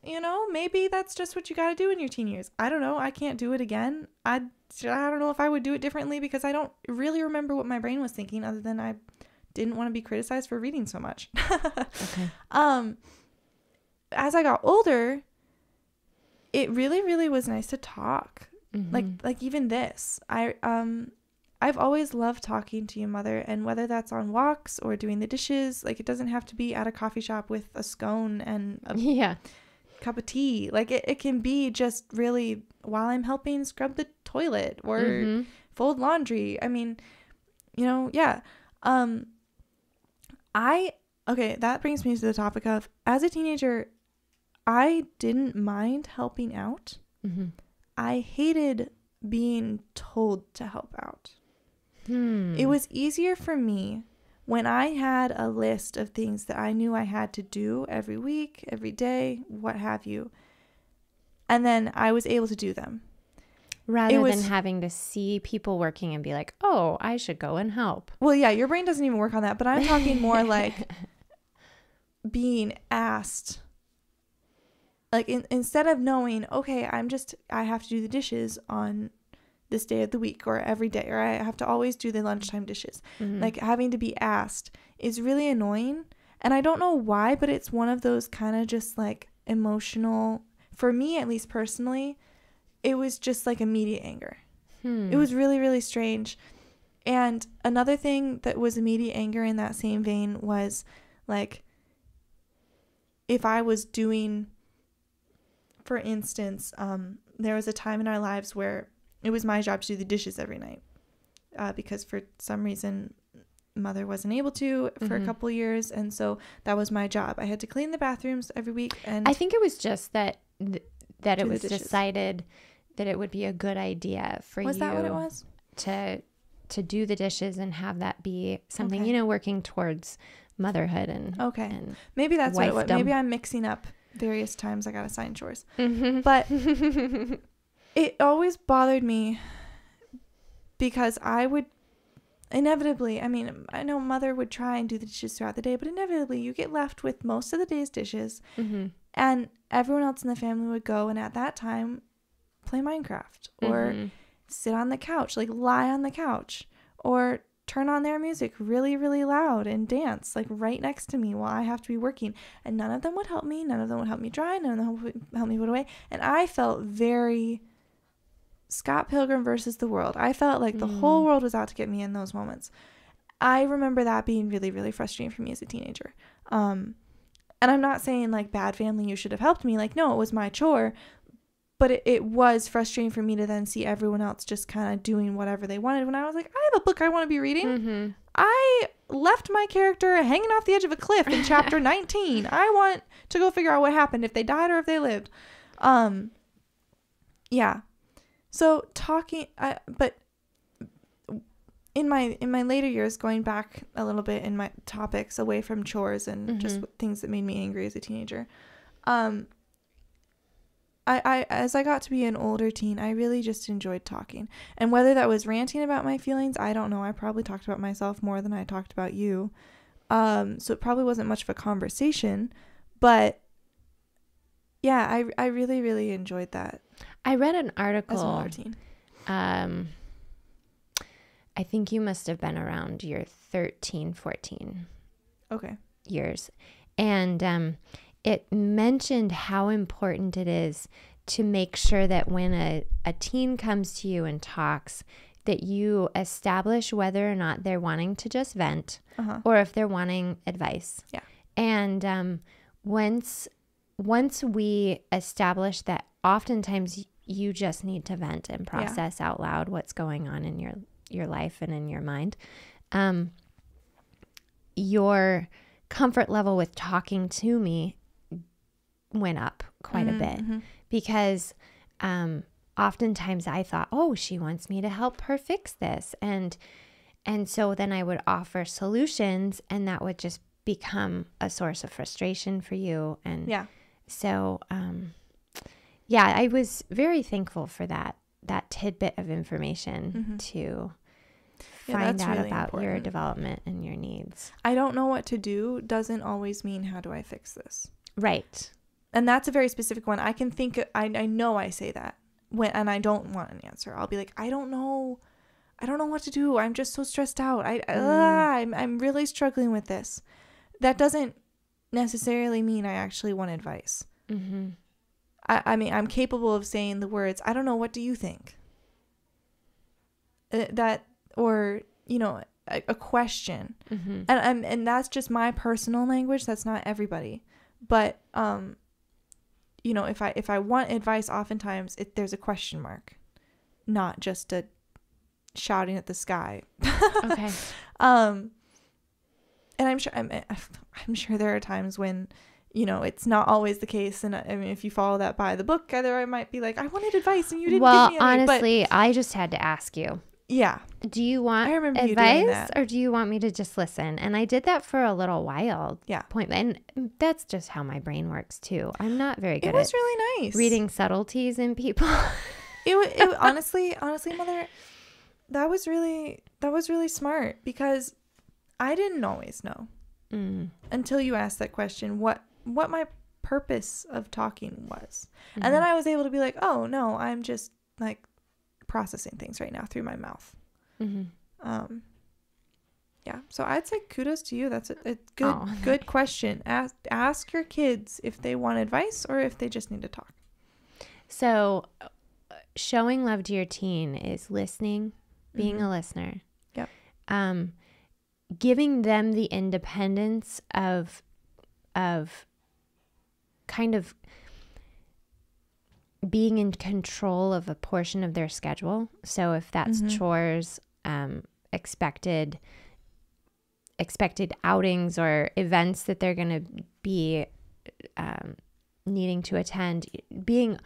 maybe that's just what you got to do in your teen years. I don't know. I can't do it again. I don't know if I would do it differently because I don't really remember what my brain was thinking other than I didn't want to be criticized for reading so much. Okay. As I got older, it really, really was nice to talk. Like even this, I've always loved talking to your mother, and whether that's on walks or doing the dishes, like it doesn't have to be at a coffee shop with a scone and a cup of tea. Like it can be just really while I'm helping scrub the toilet or fold laundry. I mean, that brings me to the topic of, as a teenager, I didn't mind helping out. I hated being told to help out. It was easier for me when I had a list of things that I knew I had to do every week, every day, what have you. And then I was able to do them. Rather than having to see people working and be like, oh, I should go and help. Well, yeah, your brain doesn't even work on that. But I'm talking more like being asked. Like instead of knowing, okay, I have to do the dishes on this day of the week or every day, or I have to always do the lunchtime dishes. Like having to be asked is really annoying. And I don't know why, but it's one of those kind of just like emotional for me, at least personally, it was just like immediate anger. It was really, really strange. And another thing that was immediate anger in that same vein was like, if I was doing, for instance, there was a time in our lives where it was my job to do the dishes every night, because for some reason mother wasn't able to for a couple years, and so that was my job. I had to clean the bathrooms every week. And I think it was just that it was decided that it would be a good idea for you. Was that what it was? To do the dishes and have that be something, you know, working towards motherhood and and maybe that's wifedom. what it was. Maybe I'm mixing up various times I got assigned chores. But it always bothered me because I would inevitably, I mean, I know mother would try and do the dishes throughout the day, but inevitably you get left with most of the day's dishes, and everyone else in the family would go and at that time play Minecraft or sit on the couch, like lie on the couch, or turn on their music really, really loud and dance like right next to me while I have to be working. And none of them would help me. None of them would help me dry. None of them would help me put away. And I felt very Scott Pilgrim versus the world. I felt like the whole world was out to get me in those moments. I remember that being really, really frustrating for me as a teenager. And I'm not saying like, bad family, you should have helped me. Like, no, it was my chore. But it was frustrating for me to then see everyone else just kind of doing whatever they wanted when I was like, I have a book I want to be reading. I left my character hanging off the edge of a cliff in chapter 19. I want to go figure out what happened, if they died or if they lived. Yeah. So but in my later years, going back a little bit in my topics away from chores and just things that made me angry as a teenager, I as I got to be an older teen, I really just enjoyed talking. And whether that was ranting about my feelings, I don't know. I probably talked about myself more than I talked about you. So it probably wasn't much of a conversation, but yeah, I really, really enjoyed that. I read an article. As an older teen. I think you must have been around your 13, 14 years. And it mentioned how important it is to make sure that when a teen comes to you and talks, that you establish whether or not they're wanting to just vent or if they're wanting advice. Yeah. And once we establish that, oftentimes you just need to vent and process out loud what's going on in your life and in your mind. Your comfort level with talking to me went up quite a bit because oftentimes I thought, oh, she wants me to help her fix this. And so then I would offer solutions, and that would just become a source of frustration for you. And so, I was very thankful for that tidbit of information to find out really about important. your development and your needs. I don't know what to do doesn't always mean how do I fix this. Right. And that's a very specific one. I can think, I know I say that and I don't want an answer. I'll be like, I don't know what to do. I'm just so stressed out. I'm really struggling with this. That doesn't necessarily mean I actually want advice. I mean, I'm capable of saying the words, I don't know, what do you think? Or, you know, a question. And that's just my personal language. That's not everybody. But, you know, if I want advice, oftentimes there's a question mark, not just a shouting at the sky. Okay. And I'm sure there are times when, you know, it's not always the case. And I mean, if you follow that by the book, either I might be like, I wanted advice and you didn't give me any. Honestly, I just had to ask you. Yeah. Do you want advice or do you want me to just listen? And I did that for a little while. Yeah. And that's just how my brain works too. I'm not very good at really nice reading subtleties in people. it honestly, Mother, that was really smart, because I didn't always know until you asked that question what my purpose of talking was. And then I was able to be like, oh no, I'm just like processing things right now through my mouth. Yeah, so I'd say kudos to you. That's a good question. Ask your kids if they want advice or if they just need to talk. So showing love to your teen is listening, being a listener. Yep. Giving them the independence of kind of being in control of a portion of their schedule. So if that's chores, expected outings or events that they're going to be needing to attend, being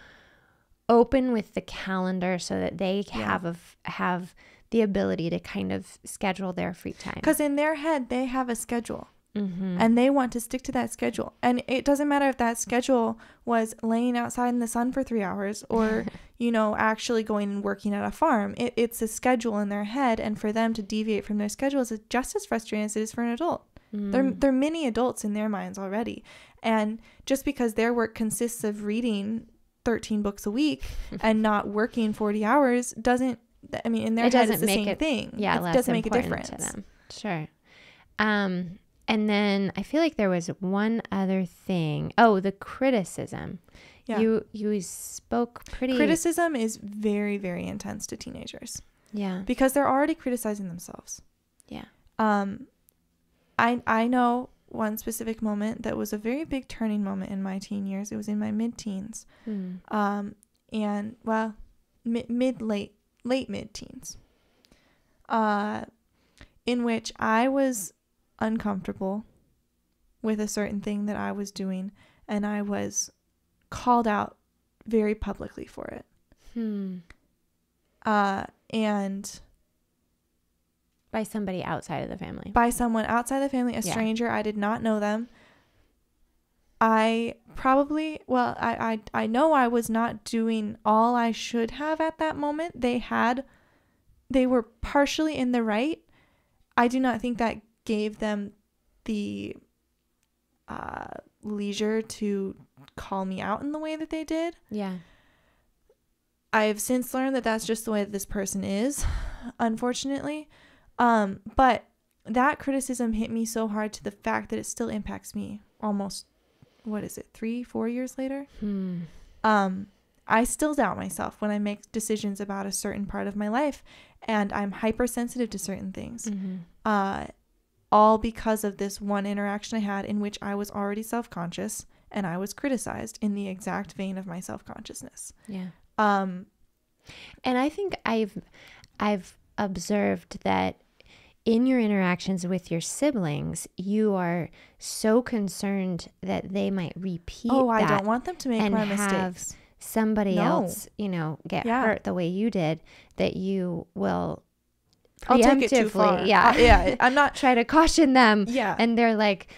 open with the calendar so that they have the ability to kind of schedule their free time. Because in their head, they have a schedule. And they want to stick to that schedule. And it doesn't matter if that schedule was laying outside in the sun for 3 hours or, actually going and working at a farm. It's a schedule in their head. And for them to deviate from their schedule is just as frustrating as it is for an adult. They're mini adults in their minds already. And just because their work consists of reading 13 books a week and not working 40 hours doesn't, in their head it's the same thing. Yeah, it less doesn't make a important difference to them. Sure. And then I feel like there was one other thing. Oh, the criticism. Yeah. You spoke pretty... Criticism is very, very intense to teenagers. Yeah. Because they're already criticizing themselves. Yeah. I know one specific moment that was a very big turning moment in my teen years. It was in my mid-teens. And, well, late mid-teens. In which I was uncomfortable with a certain thing that I was doing, and I was called out very publicly for it. And by somebody outside of the family. By someone outside the family, a stranger. I did not know them. I know I was not doing all I should have at that moment. They were partially in the right. I do not think that gave them the leisure to call me out in the way that they did. Yeah. I have since learned that that's just the way that this person is, unfortunately. But that criticism hit me so hard to the fact that it still impacts me almost, 3-4 years later? I still doubt myself when I make decisions about a certain part of my life, and I'm hypersensitive to certain things. All because of this one interaction I had in which I was already self-conscious and I was criticized in the exact vein of my self-consciousness. Yeah. And I think I've observed that in your interactions with your siblings, you are so concerned that they might repeat that. I don't want them to make my mistakes. Have somebody else, get hurt the way you did, that you will I'll take it too far. I'm not try to caution them. Yeah. And they're like,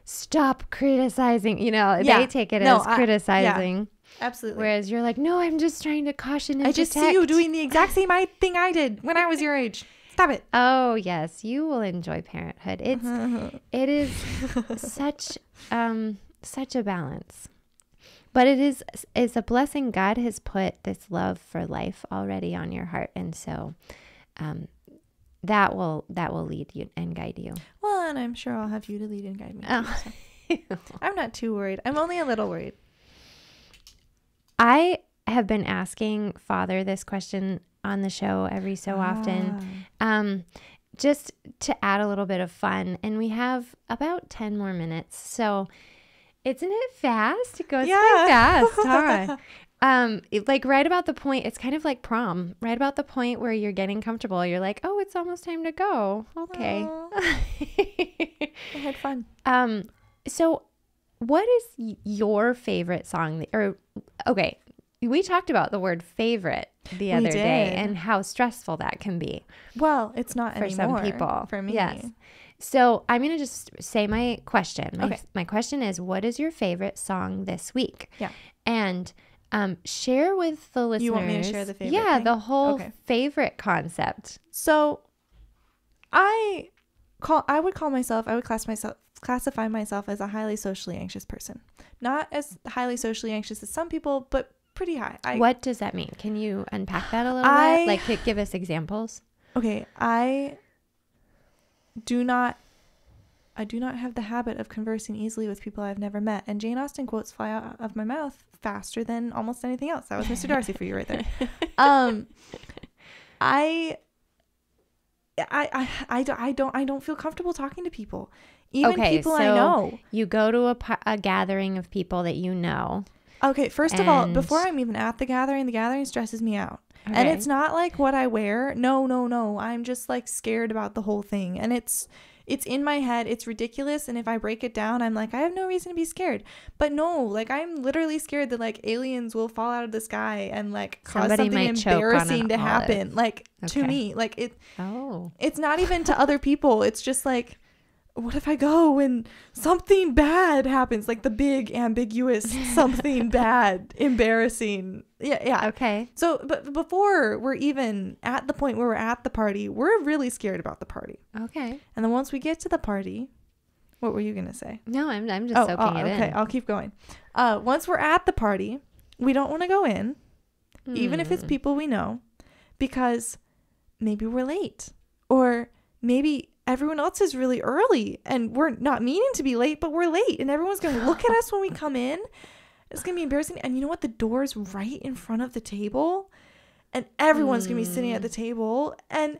stop criticizing. They take it as criticizing. Absolutely. Whereas you're like, no, I'm just trying to caution and I just see you doing the exact same thing I did when I was your age. Stop it. Oh, yes. You will enjoy parenthood. It is such a balance. But it's a blessing. God has put this love for life already on your heart. And so that will lead you and guide you. Well, and I'm sure I'll have you to lead and guide me. Oh. So. I'm not too worried. I'm only a little worried. I have been asking Father this question on the show every so often, just to add a little bit of fun. And we have about 10 more minutes. So isn't it fast? It goes pretty fast, huh? Like right about the point, it's kind of like prom, right about the point where you're getting comfortable. You're like, oh, it's almost time to go. Okay. I had fun. So what is your favorite song? Okay, we talked about the word favorite the other day and how stressful that can be. Well, it's not for anymore some people. For me. Yes. So I'm going to just say my question. Okay. My question is, what is your favorite song this week? Yeah. And share with the listeners. You want me to share the favorite thing? The whole favorite concept. So I would classify myself as a highly socially anxious person. Not as highly socially anxious as some people, but pretty high. What does that mean? Can you unpack that a little bit? Like, give us examples. Okay, I do not I do not have the habit of conversing easily with people I've never met. And Jane Austen quotes fly out of my mouth faster than almost anything else. That was Mr. Darcy for you right there. I don't feel comfortable talking to people, even people I know. You go to a gathering of people that you know. Okay, first of all, before I'm even at the gathering stresses me out. Okay. And it's not like what I wear. No. I'm just like scared about the whole thing. And it's in my head. It's ridiculous. And if I break it down, I'm like, I have no reason to be scared. But no, like I'm literally scared that like aliens will fall out of the sky and like cause something embarrassing to happen. Like to me, like it's not even to other people. It's just like, what if I go and something bad happens? Like the big ambiguous something bad, embarrassing. Yeah. Okay. So, but before we're even at the point where we're at the party, we're really scared about the party. Okay. And then once we get to the party, what were you going to say? No, I'm just soaking it in. Okay, I'll keep going. Once we're at the party, we don't want to go in, even if it's people we know, because maybe we're late, or maybe everyone else is really early and we're not meaning to be late, but we're late and everyone's going to look at us when we come in. It's going to be embarrassing. And you know what? The door's right in front of the table and everyone's going to be sitting at the table and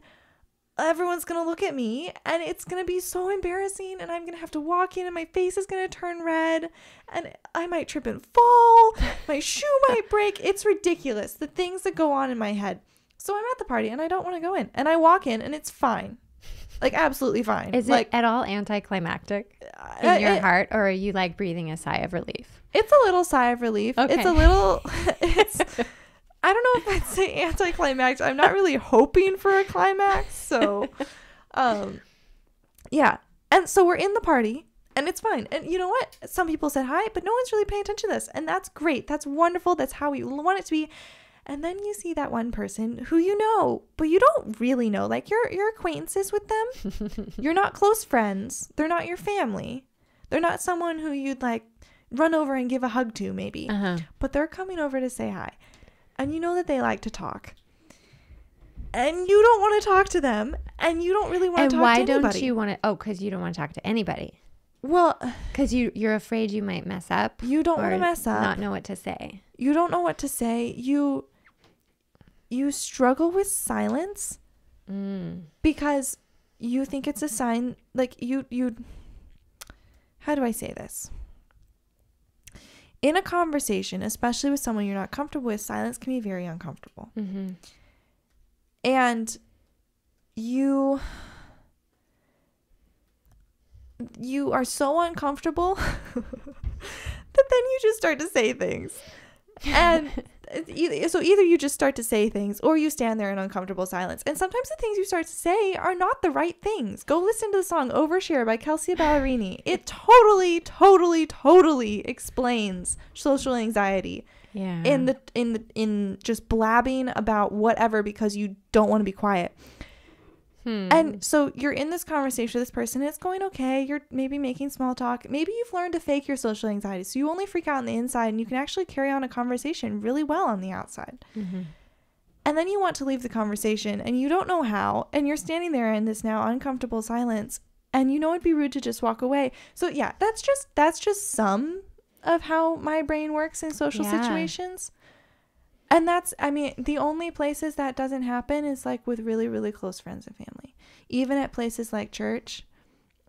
everyone's going to look at me and it's going to be so embarrassing. And I'm going to have to walk in and my face is going to turn red and I might trip and fall. My shoe might break. It's ridiculous. The things that go on in my head. So I'm at the party and I don't want to go in and I walk in and it's fine. Like absolutely fine. Is like, it at all anticlimactic in your heart, or are you like breathing a sigh of relief? It's a little sigh of relief. Okay. It's a little. I don't know if I'd say anticlimactic. I'm not really hoping for a climax. So, yeah. And so we're in the party, and it's fine. And you know what? Some people said hi, but no one's really paying attention to this, and that's great. That's wonderful. That's how we want it to be. And then you see that one person who you know, but you don't really know. Like you're acquaintances with them. You're not close friends. They're not your family. They're not someone who you'd like run over and give a hug to maybe. But they're coming over to say hi. And you know that they like to talk. And you don't want to talk to them. And you don't really want to talk to anybody. And why don't you want to? Oh, because you don't want to talk to anybody. Well, because you're afraid you might mess up. You don't want to mess up. Not know what to say. You don't know what to say. You struggle with silence because you think it's a sign, like you how do I say this? In a conversation, especially with someone you're not comfortable with, silence can be very uncomfortable. And you are so uncomfortable that then you just start to say things. And so either you just start to say things or you stand there in uncomfortable silence. And sometimes the things you start to say are not the right things. Go listen to the song Overshare by Kelsea Ballerini. It totally explains social anxiety. Yeah. In just blabbing about whatever because you don't want to be quiet. And so you're in this conversation with this person. It's going okay. You're maybe making small talk. Maybe you've learned to fake your social anxiety. So you only freak out on the inside and you can actually carry on a conversation really well on the outside. And then you want to leave the conversation and you don't know how. And you're standing there in this now uncomfortable silence. And you know it'd be rude to just walk away. So yeah, that's just some of how my brain works in social situations. And that's, I mean, the only places that doesn't happen is like with really, really close friends and family. Even at places like church,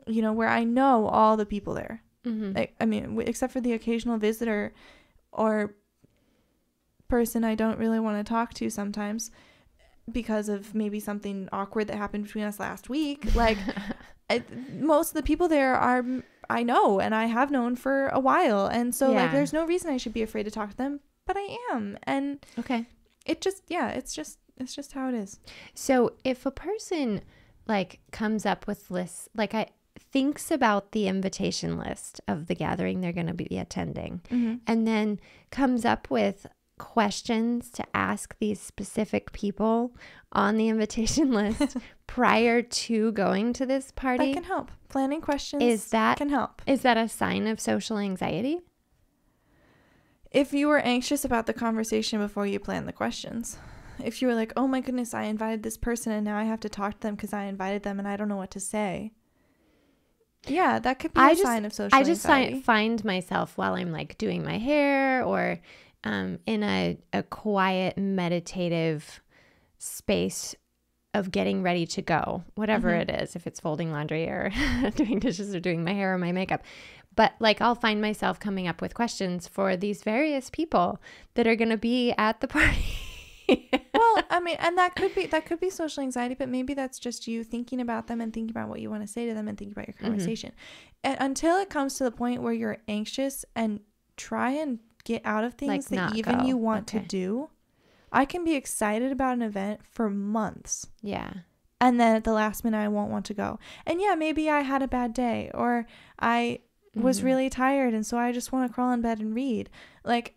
you know, where I know all the people there. Like, I mean, except for the occasional visitor or person I don't really want to talk to sometimes because of maybe something awkward that happened between us last week. Like, most of the people there I know and I have known for a while. And so, like, there's no reason I should be afraid to talk to them. But I am. And it just, it's just how it is. So if a person like comes up with lists, like thinks about the invitation list of the gathering they're going to be attending, and then comes up with questions to ask these specific people on the invitation list prior to going to this party, that can help. Planning questions can help. Is that a sign of social anxiety? If you were anxious about the conversation before you planned the questions, if you were like, oh my goodness, I invited this person and now I have to talk to them because I invited them and I don't know what to say. Yeah, that could be a sign of social anxiety. find myself while I'm like doing my hair or in a quiet meditative space of getting ready to go, whatever it is, if it's folding laundry or doing dishes or doing my hair or my makeup. But like I'll find myself coming up with questions for these various people that are going to be at the party. Well, I mean, and that could be social anxiety, but maybe that's just you thinking about them and thinking about what you want to say to them and thinking about your conversation. And until it comes to the point where you're anxious and try and get out of things like that even you want to do, I can be excited about an event for months. Yeah. And then at the last minute, I won't want to go. And yeah, maybe I had a bad day or I was really tired. And so I just want to crawl in bed and read. Like,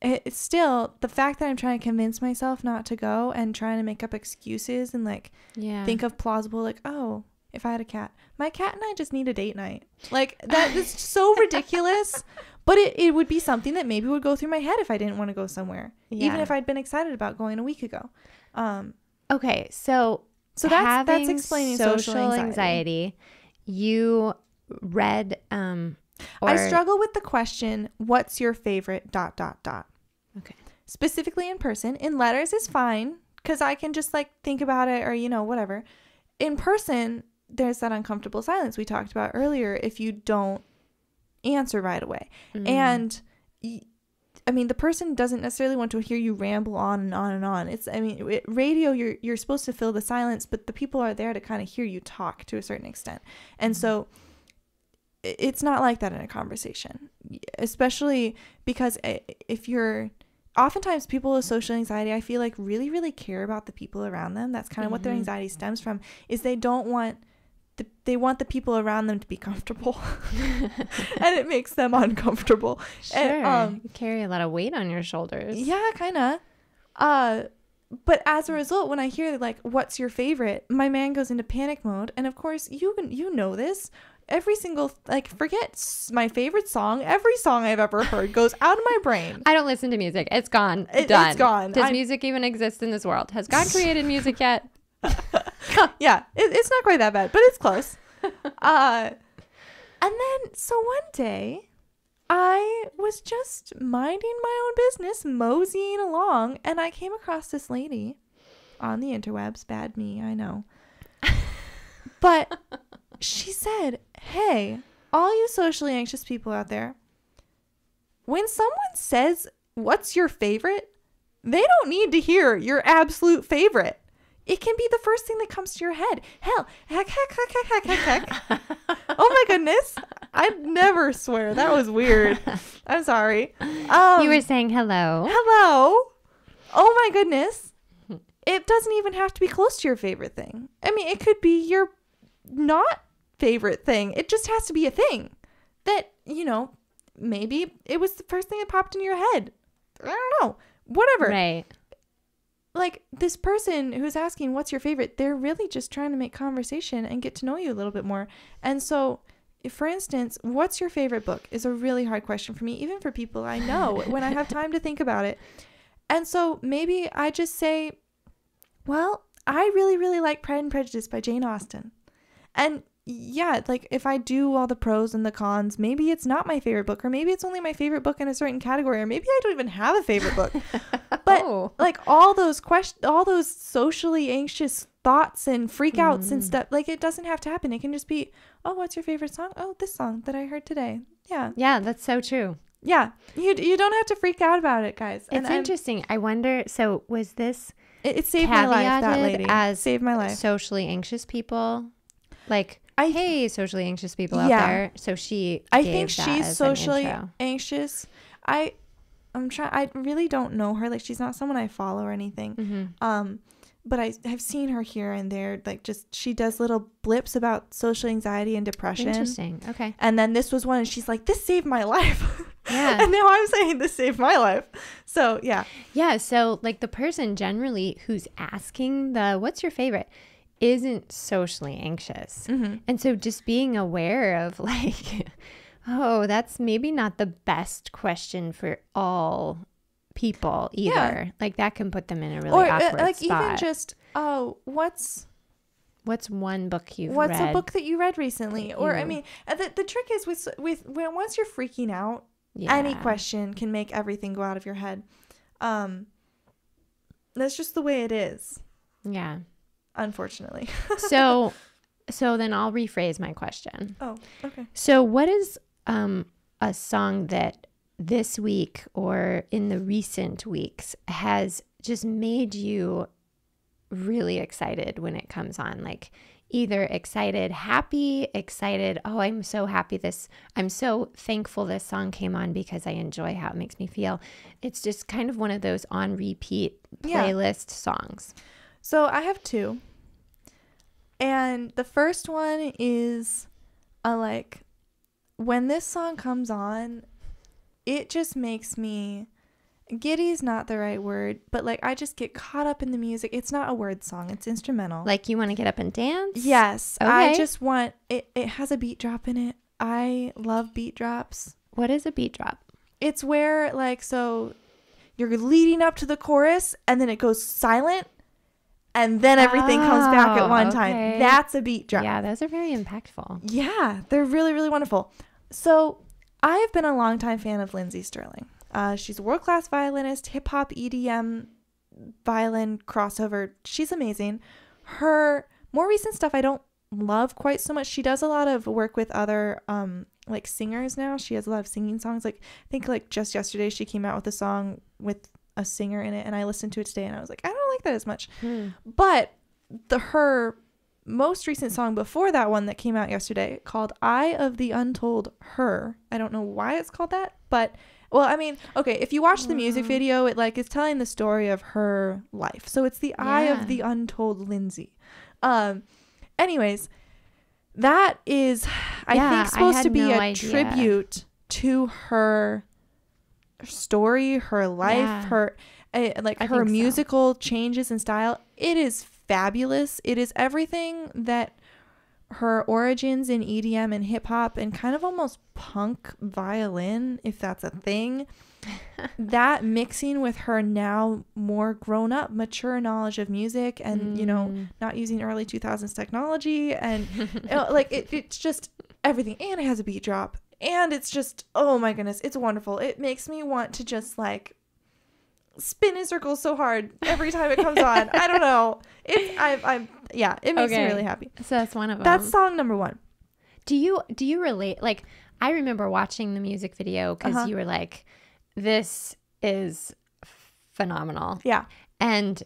it's still the fact that I'm trying to convince myself not to go and trying to make up excuses and like think of plausible, like, oh, if I had a cat, my cat and I just need a date night. Like that is so ridiculous. But it would be something that maybe would go through my head if I didn't want to go somewhere, even if I'd been excited about going a week ago. Okay, so that's explaining social anxiety. You read I struggle with the question, what's your favorite ... Okay. Specifically in person. In letters is fine because I can just like think about it or, you know, whatever. In person, there's that uncomfortable silence we talked about earlier if you don't answer right away. And I mean, the person doesn't necessarily want to hear you ramble on and on and on. It's, I mean, radio, you're supposed to fill the silence, but the people are there to kind of hear you talk to a certain extent. And so it's not like that in a conversation, especially because if you're, oftentimes people with social anxiety, I feel like really, really care about the people around them. That's kind of what their anxiety stems from, is they don't want they want the people around them to be comfortable and it makes them uncomfortable. Sure. And, you carry a lot of weight on your shoulders. Yeah, kind of. But as a result, when I hear like, what's your favorite? My man goes into panic mode. And of course, you know this. Every single, like, forget my favorite song. Every song I've ever heard goes out of my brain. I don't listen to music. It's gone. Done. It's gone. Does music even exist in this world? Has God created music yet? Yeah, it's not quite that bad, but it's close. And then, so one day, I was just minding my own business, moseying along, and I came across this lady on the interwebs. Bad me, I know. But she said, hey, all you socially anxious people out there, when someone says, what's your favorite? They don't need to hear your absolute favorite. It can be the first thing that comes to your head. Hell, heck. Oh my goodness. I'd never swear. That was weird. I'm sorry. You were saying hello. Hello. Oh my goodness. It doesn't even have to be close to your favorite thing. I mean, it could be your not favorite thing. It just has to be a thing that, you know, maybe it was the first thing that popped into your head. I don't know. Whatever. Right. Like, this person who's asking what's your favorite, they're really just trying to make conversation and get to know you a little bit more. And so, if, for instance, what's your favorite book is a really hard question for me, even for people I know when I have time to think about it. And so maybe I just say, well, I really, really like Pride and Prejudice by Jane Austen. And yeah, like if I do all the pros and the cons, maybe it's not my favorite book, or maybe it's only my favorite book in a certain category, or maybe I don't even have a favorite book. But like all those socially anxious thoughts and freakouts and stuff, like it doesn't have to happen. It can just be, oh, what's your favorite song? Oh, this song that I heard today. Yeah. Yeah, that's so true. Yeah. You don't have to freak out about it, guys. It's interesting. I wonder, so was this it saved my life, that lady. As saved my life. Socially anxious people? Like, hey, socially anxious people out there. So I think she's socially anxious. I really don't know her. Like, she's not someone I follow or anything. But I've seen her here and there. Like, just she does little blips about social anxiety and depression. Interesting. Okay. And then this was one, and she's like, "This saved my life." Yeah. And now I'm saying this saved my life. So yeah. Yeah. So like the person generally who's asking what's your favorite isn't socially anxious. And so just being aware of like, oh, that's maybe not the best question for all people either. Like that can put them in a really awkward like spot. Even just, oh, what's What's one book you've What's read? a book that you read recently? Or, I mean, the trick is with when once you're freaking out, any question can make everything go out of your head. That's just the way it is. Yeah. Unfortunately. So then I'll rephrase my question. Oh, okay. So what is a song that this week or in the recent weeks has just made you really excited when it comes on? Like either excited, happy, excited, oh, I'm so happy I'm so thankful this song came on because I enjoy how it makes me feel. It's just kind of one of those on repeat playlist songs. So I have two. And the first one is when this song comes on, it just makes me giddy's not the right word, but like I just get caught up in the music. It's not a word song, it's instrumental. Like you want to get up and dance? Yes. Okay. I just want it has a beat drop in it. I love beat drops. What is a beat drop? It's where so you're leading up to the chorus and then it goes silent and then everything comes back at one time. That's a beat drop. Yeah, those are very impactful. Yeah, they're really, really wonderful. So I have been a longtime fan of Lindsey Stirling. She's a world-class violinist, hip-hop, EDM, violin crossover. She's amazing. Her more recent stuff I don't love quite so much. She does a lot of work with other singers now. She has a lot of singing songs. I think just yesterday she came out with a song with a singer in it, and I listened to it today and I was like, I don't like that as much. But her most recent song before that one that came out yesterday, called Eye of the Untold Her. I don't know why it's called that, but well, I mean, okay, if you watch the music video, it is telling the story of her life. So it's the Eye of the Untold Lindsey. Anyways, that is, I think, supposed to be a tribute to her story, her life, her her musical changes in style. It is fabulous. It is everything that her origins in EDM and hip hop and kind of almost punk violin, if that's a thing, that mixing with her now more grown up, mature knowledge of music and, not using early 2000s technology and it's just everything. And it has a beat drop and it's just, oh my goodness, it's wonderful. It makes me want to just spin in circles so hard every time it comes on. I don't know. It makes me really happy. So that's one of them. That's song number one. Do you relate? I remember watching the music video because you were like, this is phenomenal. Yeah. And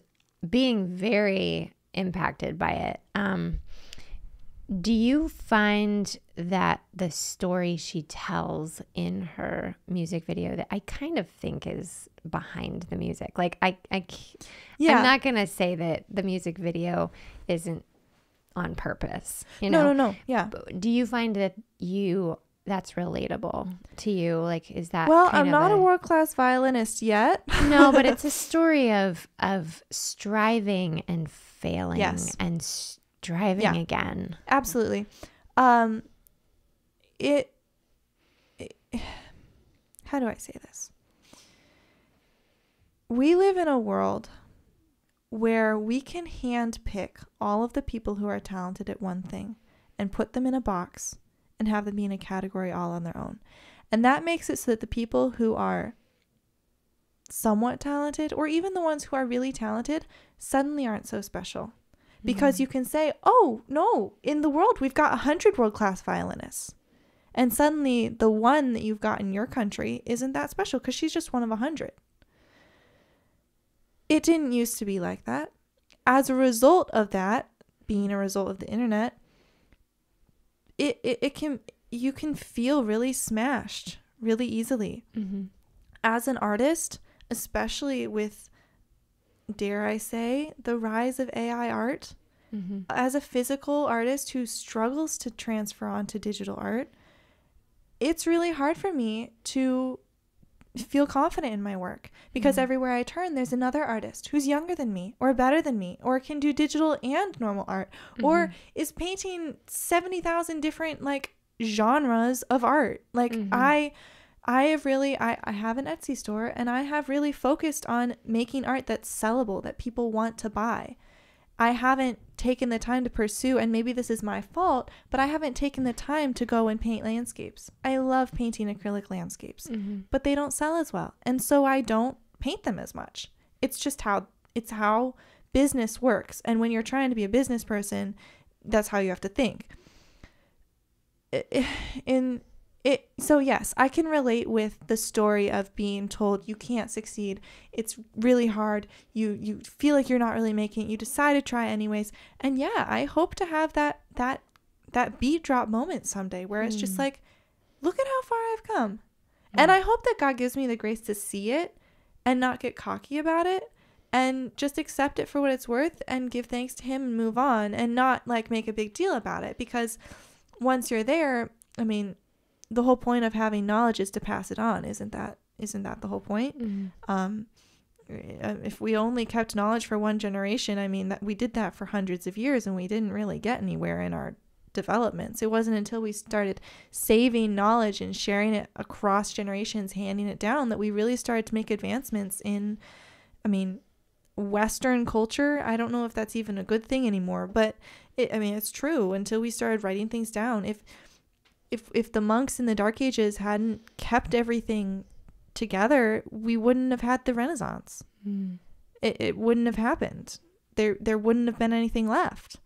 being very impacted by it. Do you find that the story she tells in her music video that I kind of think is behind the music? I'm not going to say that the music video isn't on purpose. No. Yeah. But do you find that that's relatable to you? Is that I'm not a world-class violinist yet. No, but it's a story of striving and failing and striving again. Absolutely. How do I say this? We live in a world where we can handpick all of the people who are talented at one thing and put them in a box and have them be in a category all on their own. And that makes it so that the people who are somewhat talented, or even the ones who are really talented, suddenly aren't so special. Because you can say, oh, no, in the world, we've got 100 world-class violinists. And suddenly the one that you've got in your country isn't that special because she's just one of 100. It didn't used to be like that. As a result of that, being a result of the internet, you can feel really smashed really easily. Mm-hmm. As an artist, especially with, dare I say, the rise of AI art, as a physical artist who struggles to transfer onto digital art, it's really hard for me to feel confident in my work because everywhere I turn, there's another artist who's younger than me or better than me or can do digital and normal art or is painting 70,000 different genres of art. I have an Etsy store and I have really focused on making art that's sellable, that people want to buy. I haven't taken the time to pursue, and maybe this is my fault, but I haven't taken the time to go and paint landscapes. I love painting acrylic landscapes, but they don't sell as well. And so I don't paint them as much. It's just how business works. And when you're trying to be a business person, that's how you have to think. So yes, I can relate with the story of being told you can't succeed. It's really hard. You feel like you're not really making it. You decide to try anyways. And yeah, I hope to have that beat drop moment someday where it's just like, look at how far I've come. And I hope that God gives me the grace to see it and not get cocky about it and just accept it for what it's worth and give thanks to him and move on and not like make a big deal about it, because once you're there, I mean, the whole point of having knowledge is to pass it on. Isn't that the whole point? If we only kept knowledge for one generation, I mean, that we did that for hundreds of years and we didn't really get anywhere in our developments. It wasn't until we started saving knowledge and sharing it across generations, handing it down, that we really started to make advancements in, I mean, Western culture. I don't know if that's even a good thing anymore, but it's true. Until we started writing things down, if the monks in the Dark Ages hadn't kept everything together, we wouldn't have had the Renaissance. It wouldn't have happened. There wouldn't have been anything left.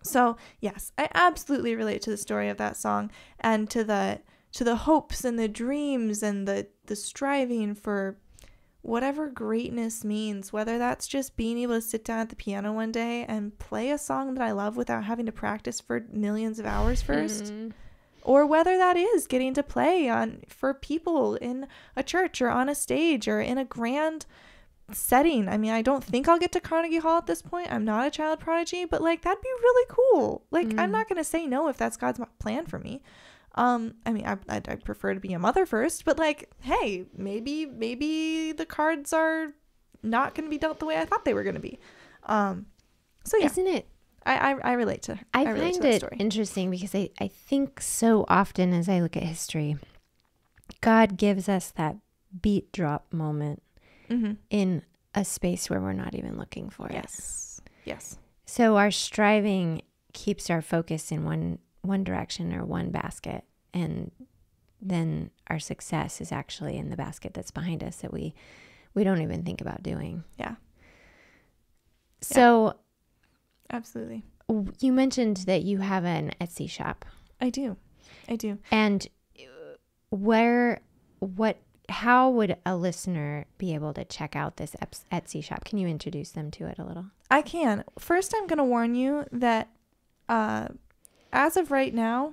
So yes, I absolutely relate to the story of that song and to the hopes and the dreams and the striving for whatever greatness means, whether that's just being able to sit down at the piano one day and play a song that I love without having to practice for millions of hours first. Or whether that is getting to play for people in a church or on a stage or in a grand setting. I mean, I don't think I'll get to Carnegie Hall at this point. I'm not a child prodigy, but like that'd be really cool. Like I'm not gonna say no if that's God's plan for me. I mean, I'd prefer to be a mother first, but like, hey, maybe the cards are not gonna be dealt the way I thought they were gonna be. So yeah, isn't it? I relate to. I relate find to that it story. interesting because I think so often as I look at history, God gives us that beat drop moment in a space where we're not even looking for it. Yes. So our striving keeps our focus in one direction or one basket, and then our success is actually in the basket that's behind us that we don't even think about doing. Yeah. So. Absolutely. You mentioned that you have an Etsy shop. I do. And how would a listener be able to check out this Etsy shop? Can you introduce them to it a little? I can. First, I'm going to warn you that as of right now,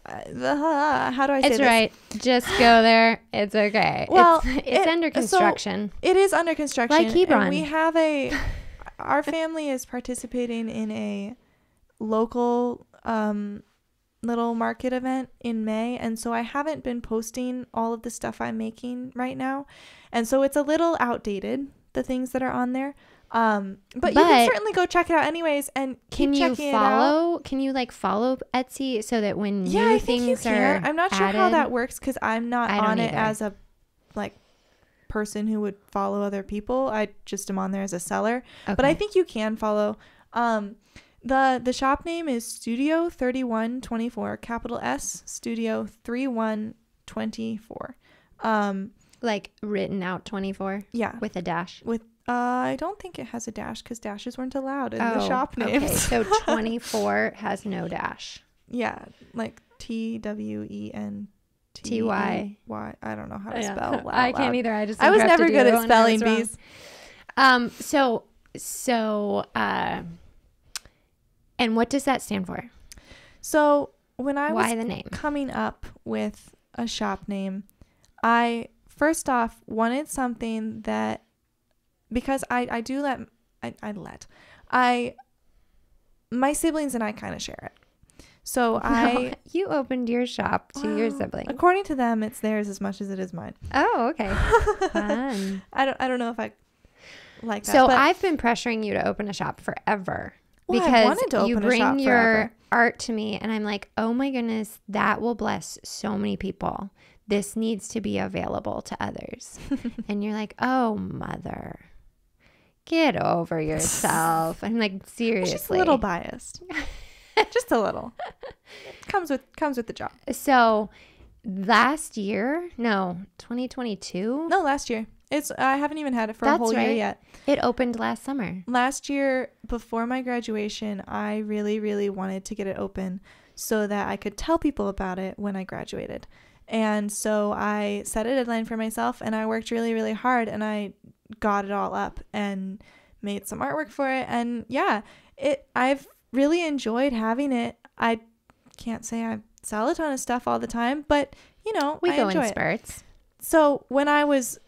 how do I say it's this? right. Just go there. It's okay. Well, it's under construction. So it is under construction. Like Hebron. And we have our family is participating in a local little market event in May, and so I haven't been posting all of the stuff I'm making right now, and so it's a little outdated, the things that are on there. But you can certainly go check it out anyways, and keep checking it out. Can you like follow Etsy so that when I new think things you are can. I'm not sure added, how that works because I'm not on it either. as a person who would follow other people. I just am on there as a seller. Okay. But I think you can follow. The shop name is Studio 3124, capital S, Studio 3124. Like written out 24? Yeah. With a dash? With I don't think it has a dash because dashes weren't allowed in the shop names. Okay, so 24 has no dash. Yeah, like TWEN. TY. I don't know how to spell. I can't either. I was never good at spelling bees. And what does that stand for? So when I was the name? Coming up with a shop name, I first off wanted something that, because my siblings and I kind of share it. So you opened your shop to your siblings. According to them, it's theirs as much as it is mine. Oh, okay. Fun. I don't know if I like that. So I've been pressuring you to open a shop forever. Well, because I wanted to you open a bring shop your forever. art to me and I'm like, oh my goodness, that will bless so many people. This needs to be available to others. And you're like, oh, mother, Get over yourself. I'm like, seriously. She's a little biased. Just a little. Comes with the job. So last year, no, 2022. No, last year. I haven't even had it for a whole year yet. It opened last summer. Last year, before my graduation, I really, really wanted to get it open so that I could tell people about it when I graduated. And so I set a deadline for myself, and I worked really, really hard, and I got it all up and made some artwork for it. And yeah, I've really enjoyed having it. I can't say I sell a ton of stuff all the time, but you know, we I go enjoy in spurts. it. So when I was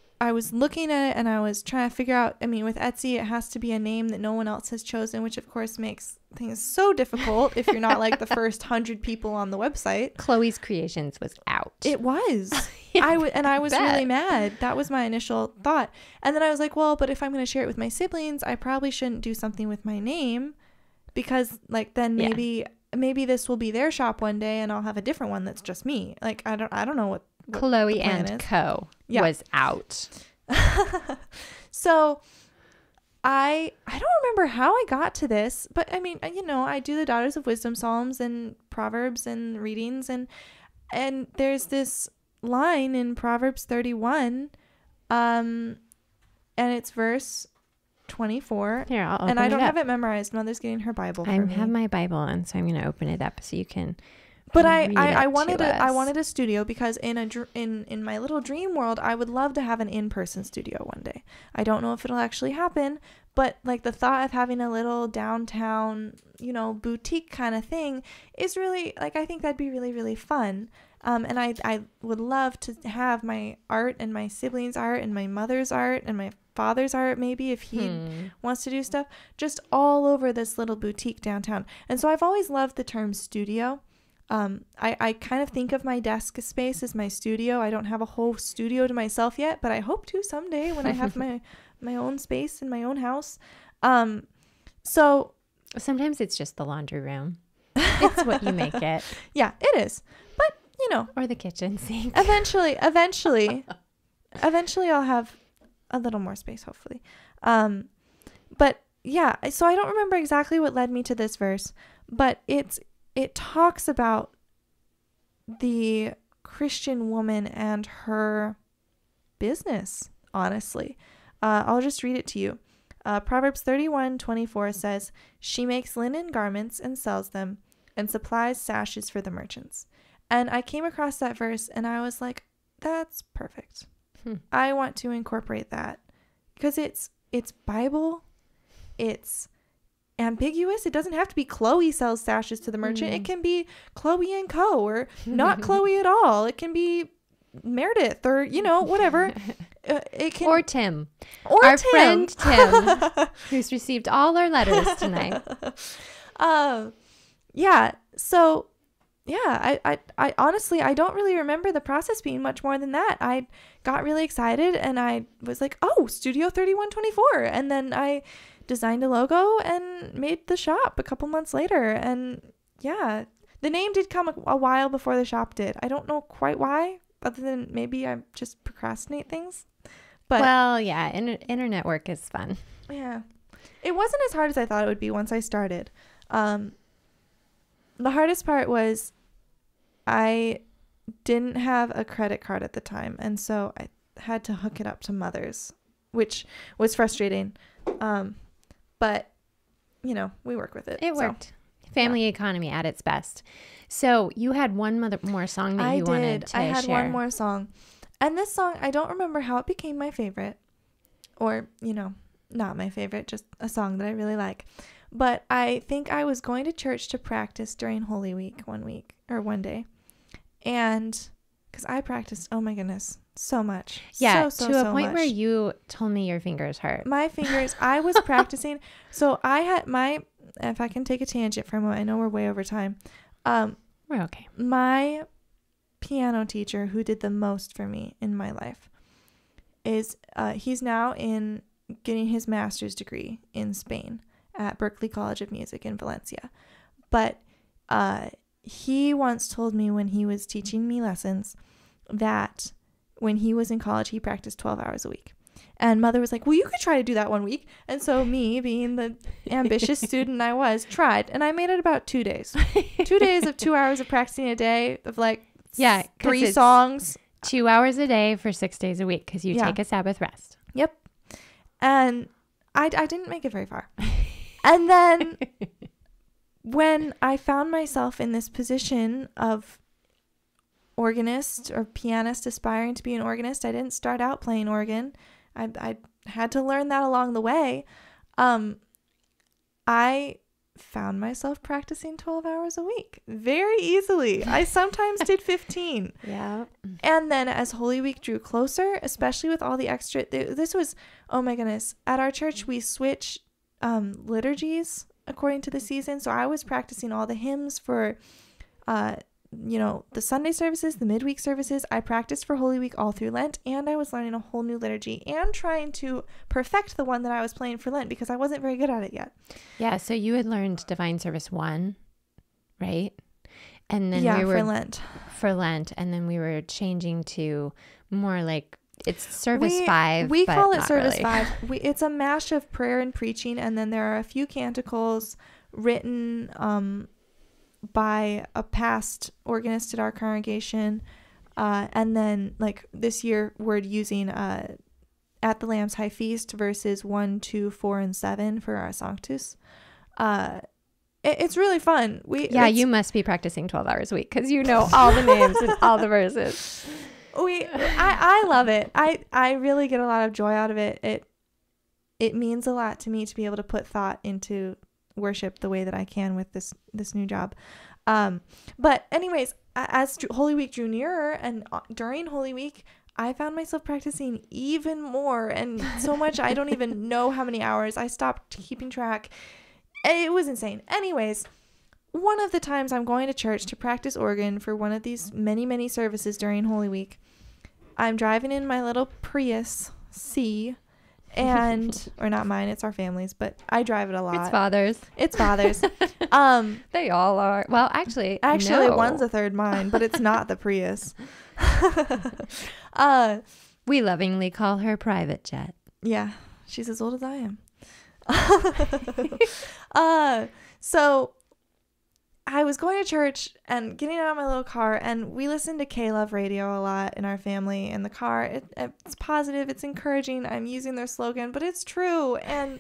looking at it, and I was trying to figure out, I mean, with Etsy, it has to be a name that no one else has chosen, which of course makes things so difficult if you're not like the first 100 people on the website. Chloe's Creations was out. It was. I was really mad. That was my initial thought. And then I was like, well, but if I'm going to share it with my siblings, I probably shouldn't do something with my name, because like then maybe this will be their shop one day and I'll have a different one that's just me. Like I don't know what Chloe and Co. was out. So I don't remember how I got to this, but I mean, you know, I do the Daughters of Wisdom Psalms and Proverbs and readings, and there's this line in Proverbs 31, and it's verse 24. Here, I'll open and I don't it up. have it memorized. Mother's getting her Bible for me. I have my Bible, and so I'm going to open it up so you can. But I wanted a studio, because in my little dream world, I would love to have an in-person studio one day. I don't know if it'll actually happen, but like the thought of having a little downtown, you know, boutique kind of thing is really, like, I think that'd be really, really fun. And I would love to have my art and my siblings' art and my mother's art and my father's art, maybe, if he wants to do stuff, just all over this little boutique downtown. And so I've always loved the term studio. I kind of think of my desk space as my studio. I don't have a whole studio to myself yet, but I hope to someday when I have my own space in my own house. So sometimes it's just the laundry room. It's what you make it. Yeah, it is. But, you know, or the kitchen sink. Eventually I'll have a little more space, hopefully. But yeah, so I don't remember exactly what led me to this verse, but it talks about the Christian woman and her business, honestly. I'll just read it to you. Proverbs 31:24 says, "She makes linen garments and sells them, and supplies sashes for the merchants." And I came across that verse and I was like, that's perfect. I want to incorporate that, because it's Bible. It's ambiguous. It doesn't have to be Chloe sells sashes to the merchant. It can be Chloe and Co. or not Chloe at all. It can be Meridith, or, you know, whatever. It can, or Tim, or our Tim. friend Tim, who's received all our letters tonight. Yeah. So yeah, I honestly, I don't really remember the process being much more than that. I got really excited and I was like, oh, Studio 3124. And then I designed a logo and made the shop a couple months later. And yeah, the name did come a while before the shop did. I don't know quite why, other than maybe I just procrastinate things. But well, yeah, internet work is fun. Yeah. It wasn't as hard as I thought it would be once I started. The hardest part was I didn't have a credit card at the time, and so I had to hook it up to Mother's, which was frustrating. But, you know, we work with it. It worked. Family economy at its best. So you had one more song that you wanted to share. I had one more song. And this song, I don't remember how it became my favorite. Or, you know, not my favorite, just a song that I really like. But I think I was going to church to practice during Holy Week one day. And because I practiced, oh my goodness, so much. Yeah, so to a point much. where you told me your fingers hurt. My fingers, I was practicing. So I had if I can take a tangent for a moment, I know we're way over time. We're okay. My piano teacher, who did the most for me in my life, is he's now getting his master's degree in Spain at Berklee College of Music in Valencia. But he once told me when he was teaching me lessons that when he was in college, he practiced 12 hours a week. And Mother was like, well, you could try to do that one week. And so me, being the ambitious student I was, tried. And I made it about 2 days. 2 days of 2 hours of practicing a day of like 3 songs. 2 hours a day for 6 days a week because you take a Sabbath rest. Yep. And I didn't make it very far. And then when I found myself in this position of organist or pianist aspiring to be an organist, I didn't start out playing organ. I had to learn that along the way. I found myself practicing 12 hours a week very easily. I sometimes did 15. Yeah. And then as Holy Week drew closer, especially with all the extra, this was, oh my goodness, at our church we switch liturgies according to the season. So I was practicing all the hymns for the Sunday services, the midweek services. I practiced for Holy Week all through Lent, and I was learning a whole new liturgy and trying to perfect the one that I was playing for Lent because I wasn't very good at it yet. Yeah, so you had learned Divine Service 1, right? And then for Lent, and then we were changing to more like it's Service 5. We call it Service really. 5. It's a mash of prayer and preaching, and then there are a few canticles written by a past organist at our congregation, and then like this year we're using At the Lamb's High Feast verses 1, 2, 4, and 7 for our Sanctus. It's really fun. You must be practicing 12 hours a week because you know all the names and all the verses. I love it. I really get a lot of joy out of it. It means a lot to me to be able to put thought into worship the way that I can with this new job. But anyways, as Holy Week drew nearer and during Holy Week, I found myself practicing even more, and so much I don't even know how many hours. I stopped keeping track. It was insane. Anyways, one of the times I'm going to church to practice organ for one of these many, many services during Holy Week, I'm driving in my little Prius C, or not mine, it's our family's, but I drive it a lot. It's father's. They all are. Well, actually no. One's a third mine, but it's not the Prius. We lovingly call her private jet. Yeah, she's as old as I am. So I was going to church and getting out of my little car, and we listen to K-Love radio a lot in our family in the car. It's positive, it's encouraging. I'm using their slogan, but it's true. And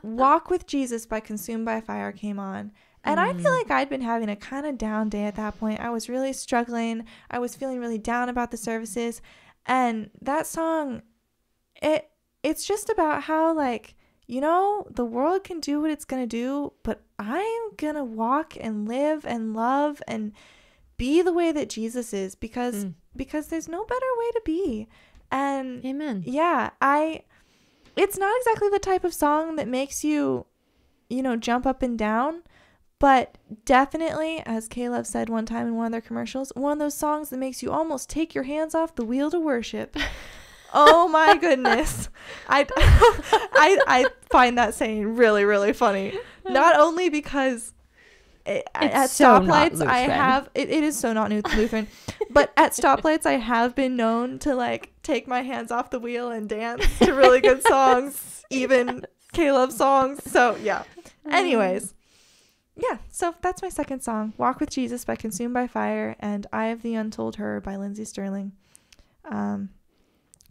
Walk with Jesus by Consumed by Fire came on. And I feel like I'd been having a kind of down day at that point. I was really struggling. I was feeling really down about the services. And that song, it's just about how, like, you know, the world can do what it's going to do, but I'm going to walk and live and love and be the way that Jesus is because there's no better way to be. And amen. Yeah, it's not exactly the type of song that makes you, jump up and down, but definitely, as Caleb said one time in one of their commercials, one of those songs that makes you almost take your hands off the wheel to worship. Oh my goodness. I find that saying really, really funny. Not only because at so stoplights I have, it is so not Lutheran, but at stoplights I have been known to like take my hands off the wheel and dance to really good songs, even Caleb songs. So yeah. Anyways. Yeah, so that's my second song, Walk with Jesus by Consumed by Fire and Eye of the Untold Her by Lindsey Sterling.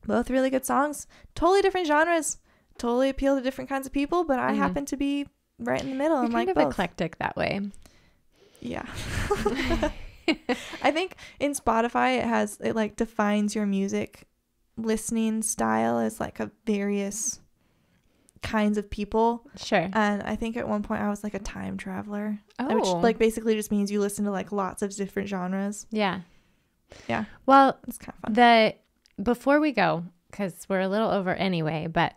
Both really good songs, totally different genres, totally appeal to different kinds of people, but I happen to be right in the middle. You're and kind like of both. Eclectic that way. Yeah. I think in Spotify it like defines your music listening style as like a various kinds of people. Sure. And I think at one point I was like a time traveler. Oh. Which like basically just means you listen to like lots of different genres. Yeah. Yeah. Well, it's kind of fun. Before we go, because we're a little over anyway, but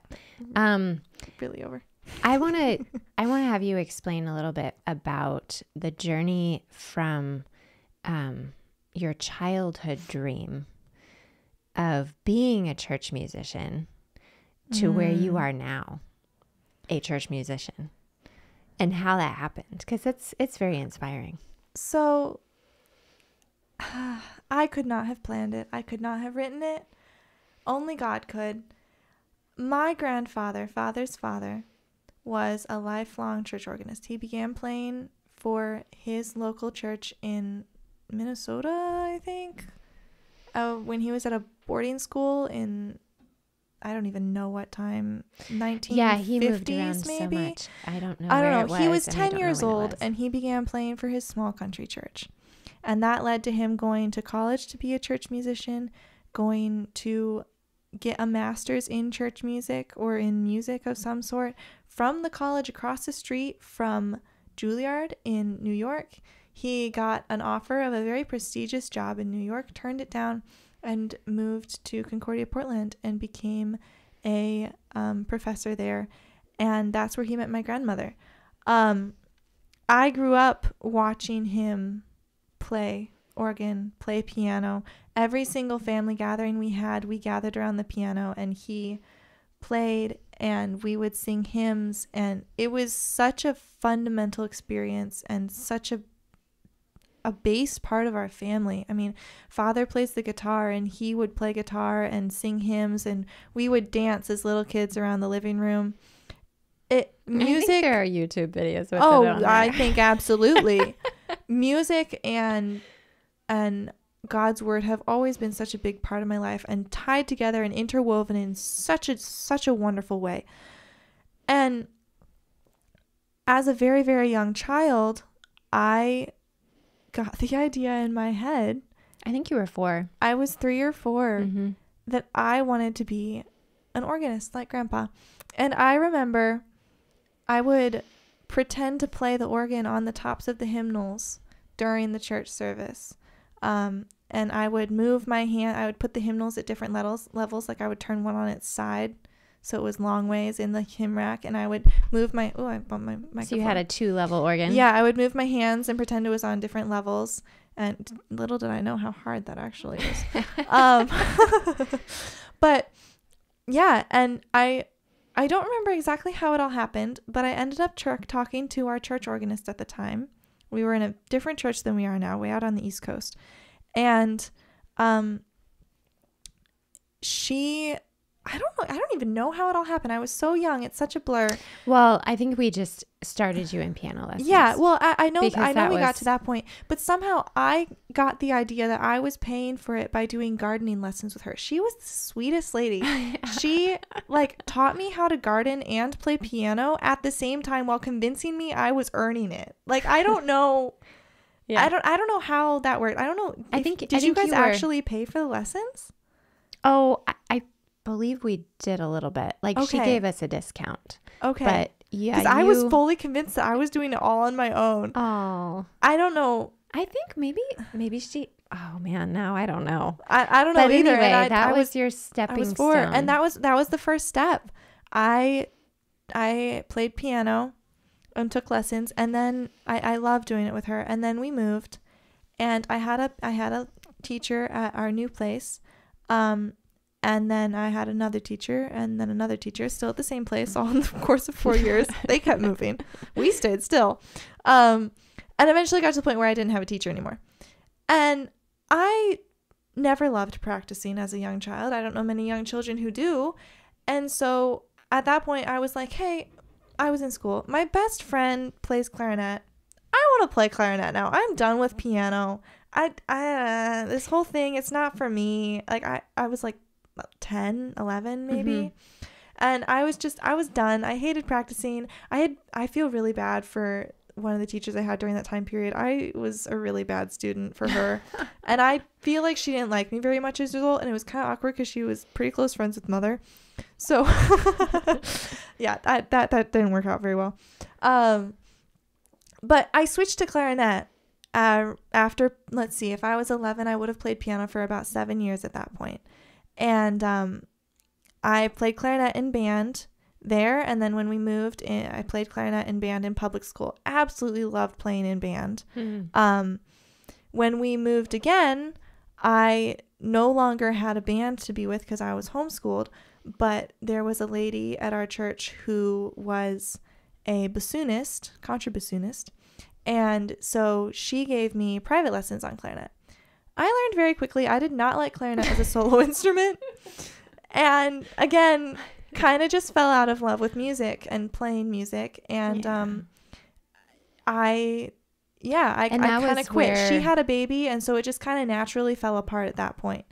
really over. I want to have you explain a little bit about the journey from your childhood dream of being a church musician to where you are now, a church musician, and how that happened, because it's very inspiring. So I could not have planned it. I could not have written it. Only God could. my father's father, was a lifelong church organist. He began playing for his local church in Minnesota, I think, when he was at a boarding school in, I don't even know what time, 1950s, Yeah, he moved around maybe? so much. I don't know. He was 10 years old, and he began playing for his small country church. And that led to him going to college to be a church musician, going to get a master's in church music or in music of some sort from the college across the street from Juilliard in New York. He got an offer of a very prestigious job in New York, turned it down, and moved to Concordia, Portland, and became a professor there. And that's where he met my grandmother. I grew up watching him play organ, play piano. Every single family gathering we gathered around the piano, and he played, and we would sing hymns, and it was such a fundamental experience and such a base part of our family. I mean, Father plays the guitar, and he would play guitar and sing hymns, and we would dance as little kids around the living room. Music. I think there are YouTube videos with it on there. I think absolutely. Music and God's word have always been such a big part of my life, and tied together and interwoven in such a wonderful way. And as a very, very young child, I got the idea in my head. I think you were 4. I was 3 or 4 that I wanted to be an organist like Grandpa. And I remember I would pretend to play the organ on the tops of the hymnals during the church service. And I would move my hand. I would put the hymnals at different levels. Like I would turn one on its side, so it was long ways in the hymn rack. And I would move my, I bumped my microphone. So you had a 2-level organ? Yeah, I would move my hands and pretend it was on different levels. And little did I know how hard that actually is. But yeah, and I don't remember exactly how it all happened, but I ended up talking to our church organist at the time. We were in a different church than we are now, way out on the East Coast. And I don't even know how it all happened. I was so young. It's such a blur. Well, I think we just started you in piano lessons. Yeah, well, I know we got to that point, but somehow I got the idea that I was paying for it by doing gardening lessons with her. She was the sweetest lady. She taught me how to garden and play piano at the same time while convincing me I was earning it. I don't know. Yeah. I don't know how that worked. I don't know. Did you guys actually pay for the lessons? Oh, I believe we did a little bit. She gave us a discount. Okay. But yeah, because I was fully convinced that I was doing it all on my own. Oh, I don't know. I think maybe she. Oh man, now I don't know. I don't know but either. Anyway, that was your stepping stone. And that was the first step. I played piano and took lessons, and then I loved doing it with her. And then we moved, and I had a teacher at our new place. And then I had another teacher, and then another teacher, still at the same place, all in the course of 4 years. They kept moving. We stayed still. And eventually got to the point where I didn't have a teacher anymore. And I never loved practicing as a young child. I don't know many young children who do. And so at that point, I was like, hey, I was in school. My best friend plays clarinet. I want to play clarinet now. I'm done with piano. This whole thing, it's not for me. I was 10, 11 maybe. And I was done. I hated practicing. I feel really bad for one of the teachers I had during that time period. I was a really bad student for her. And I feel like she didn't like me very much as a result. And it was kind of awkward because she was pretty close friends with Mother. So yeah, that didn't work out very well. But I switched to clarinet after, let's see, if I was 11, I would have played piano for about 7 years at that point. And I played clarinet in band there. And then when we moved in, I played clarinet in band in public school. Absolutely loved playing in band. When we moved again, I no longer had a band to be with because I was homeschooled. But there was a lady at our church who was a bassoonist, contrabassoonist. And so she gave me private lessons on clarinet. I learned very quickly I did not like clarinet as a solo instrument. And again, kind of just fell out of love with music and playing music. And I kind of quit. She had a baby, and so it just kind of naturally fell apart at that point.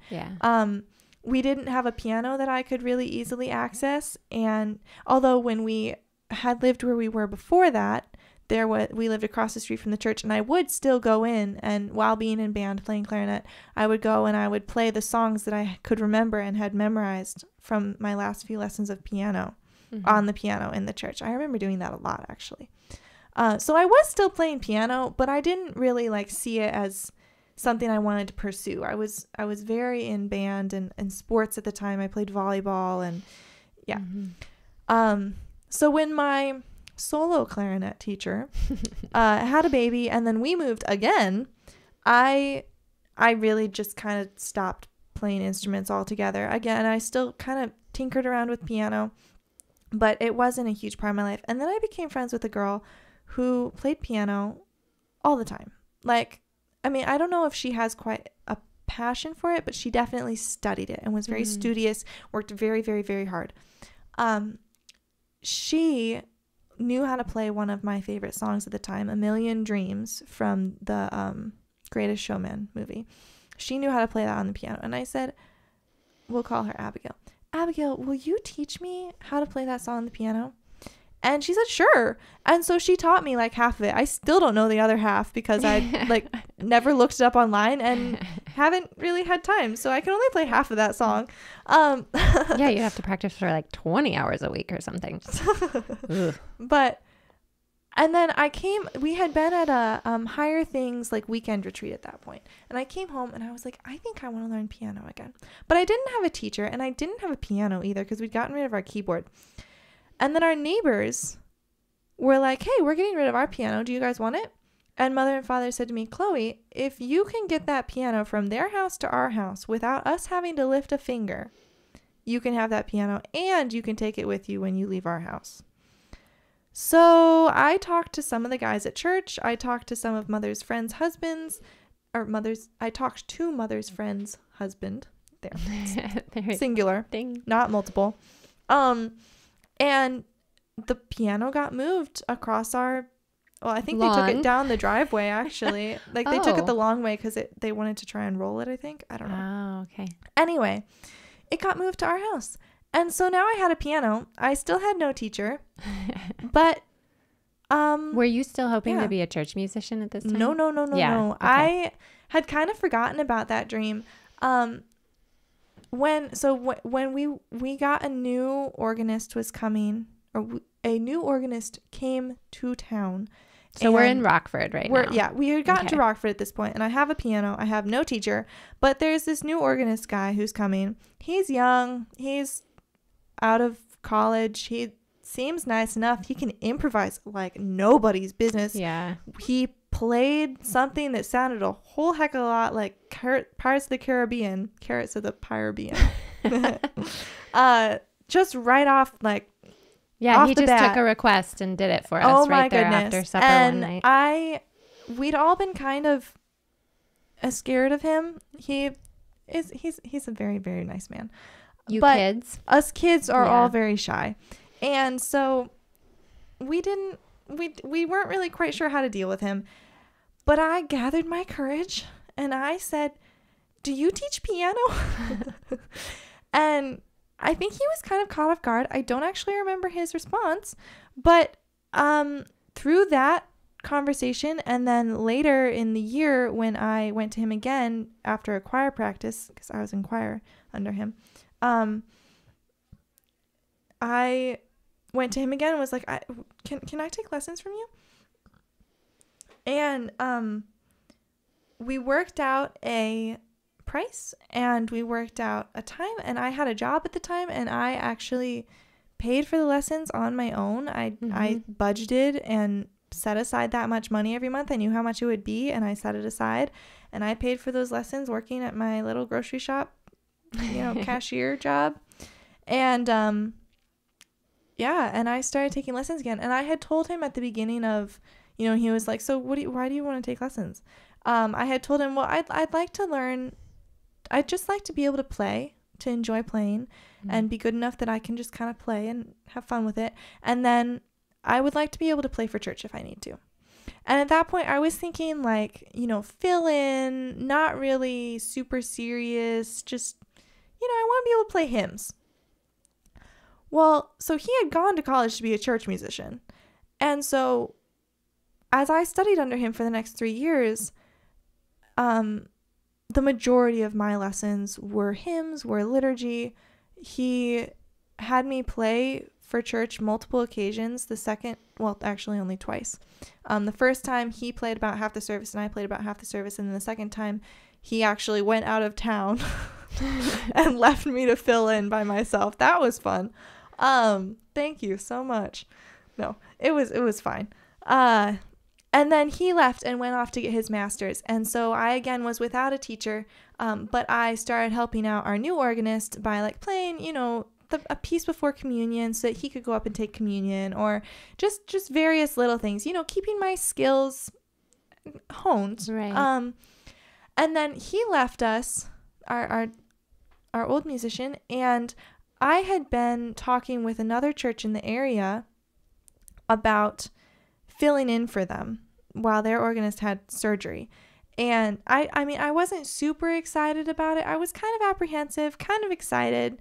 We didn't have a piano that I could really easily access, and although when we had lived where we were before that, we lived across the street from the church, and I would still go in, and while being in band playing clarinet, I would go and I would play the songs that I could remember and had memorized from my last few lessons of piano on the piano in the church. I remember doing that a lot, actually. So I was still playing piano, but I didn't really like see it as something I wanted to pursue. I was very in band and sports at the time. I played volleyball and so when my solo clarinet teacher had a baby and then we moved again, I really just kind of stopped playing instruments altogether. Again, I still kind of tinkered around with piano, but it wasn't a huge part of my life. And then I became friends with a girl who played piano all the time. Like, I mean, I don't know if she has quite a passion for it, but she definitely studied it and was very studious, worked very, very, very hard. She knew how to play one of my favorite songs at the time, A Million Dreams from the Greatest Showman movie. She knew how to play that on the piano. And I said, we'll call her Abigail. Abigail, will you teach me how to play that song on the piano? And she said, sure. And so she taught me like half of it. I still don't know the other half because I like never looked it up online and haven't really had time. So I can only play half of that song. Yeah, you have to practice for like 20 hours a week or something. But, and then we had been at a Higher Things like weekend retreat at that point. And I came home and I was like, I think I want to learn piano again. But I didn't have a teacher and I didn't have a piano either because we'd gotten rid of our keyboard. And then our neighbors were like, hey, we're getting rid of our piano. Do you guys want it? And Mother and Father said to me, Chloe, if you can get that piano from their house to our house without us having to lift a finger, you can have that piano and you can take it with you when you leave our house. So I talked to some of the guys at church. I talked to some of Mother's friends' husbands. I talked to Mother's friend's husband. There. Singular. Ding. Not multiple. And the piano got moved across I think they took it down the driveway, actually. Like, they took it the long way because they wanted to try and roll it, I think. I don't know. Oh, okay. Anyway, it got moved to our house. And so now I had a piano. I still had no teacher. But, were you still hoping to be a church musician at this time? No. Okay. I had kind of forgotten about that dream. When we got a new organist was coming, or a new organist came to town. So we're in Rockford now. Yeah, we had gotten to Rockford at this point, and I have a piano. I have no teacher, but there's this new organist guy who's coming. He's young. He's out of college. He seems nice enough. He can improvise like nobody's business. Yeah. He played something that sounded a whole heck of a lot like Pirates of the Caribbean. Carrots of the Pyrenean. Just right off, like, yeah, he just took a request and did it for us right there after supper one night. We'd all been kind of scared of him. He's a very, very nice man. Kids? Us kids are all very shy. And so we weren't really quite sure how to deal with him. But I gathered my courage and I said, do you teach piano? And I think he was kind of caught off guard. I don't actually remember his response, but through that conversation and then later in the year when I went to him again after a choir practice, because I was in choir under him, I went to him again and was like, can I take lessons from you? And we worked out a price and we worked out a time, and I had a job at the time and I actually paid for the lessons on my own. I budgeted and set aside that much money every month. I knew how much it would be and I set it aside, and I paid for those lessons working at my little grocery shop, cashier job. And and I started taking lessons again. And I had told him at the beginning of, he was like, so why do you want to take lessons? I had told him, well, I'd like to learn. I'd just like to be able to play, to enjoy playing and be good enough that I can just kind of play and have fun with it. And then I would like to be able to play for church if I need to. And at that point, I was thinking like, fill in, not really super serious, just, I want to be able to play hymns. Well, so he had gone to college to be a church musician. And so as I studied under him for the next 3 years, the majority of my lessons were hymns, were liturgy. He had me play for church multiple occasions. Actually only twice. The first time he played about half the service and I played about half the service. And then the second time he actually went out of town and left me to fill in by myself. That was fun. Thank you so much. No, it was fine. And then he left and went off to get his master's. And so I, again, was without a teacher. But I started helping out our new organist by like playing, a piece before communion so that he could go up and take communion, or just various little things, keeping my skills honed. Right. And then he left us, our old musician, and I had been talking with another church in the area about filling in for them while their organist had surgery. And I wasn't super excited about it. I was kind of apprehensive, kind of excited.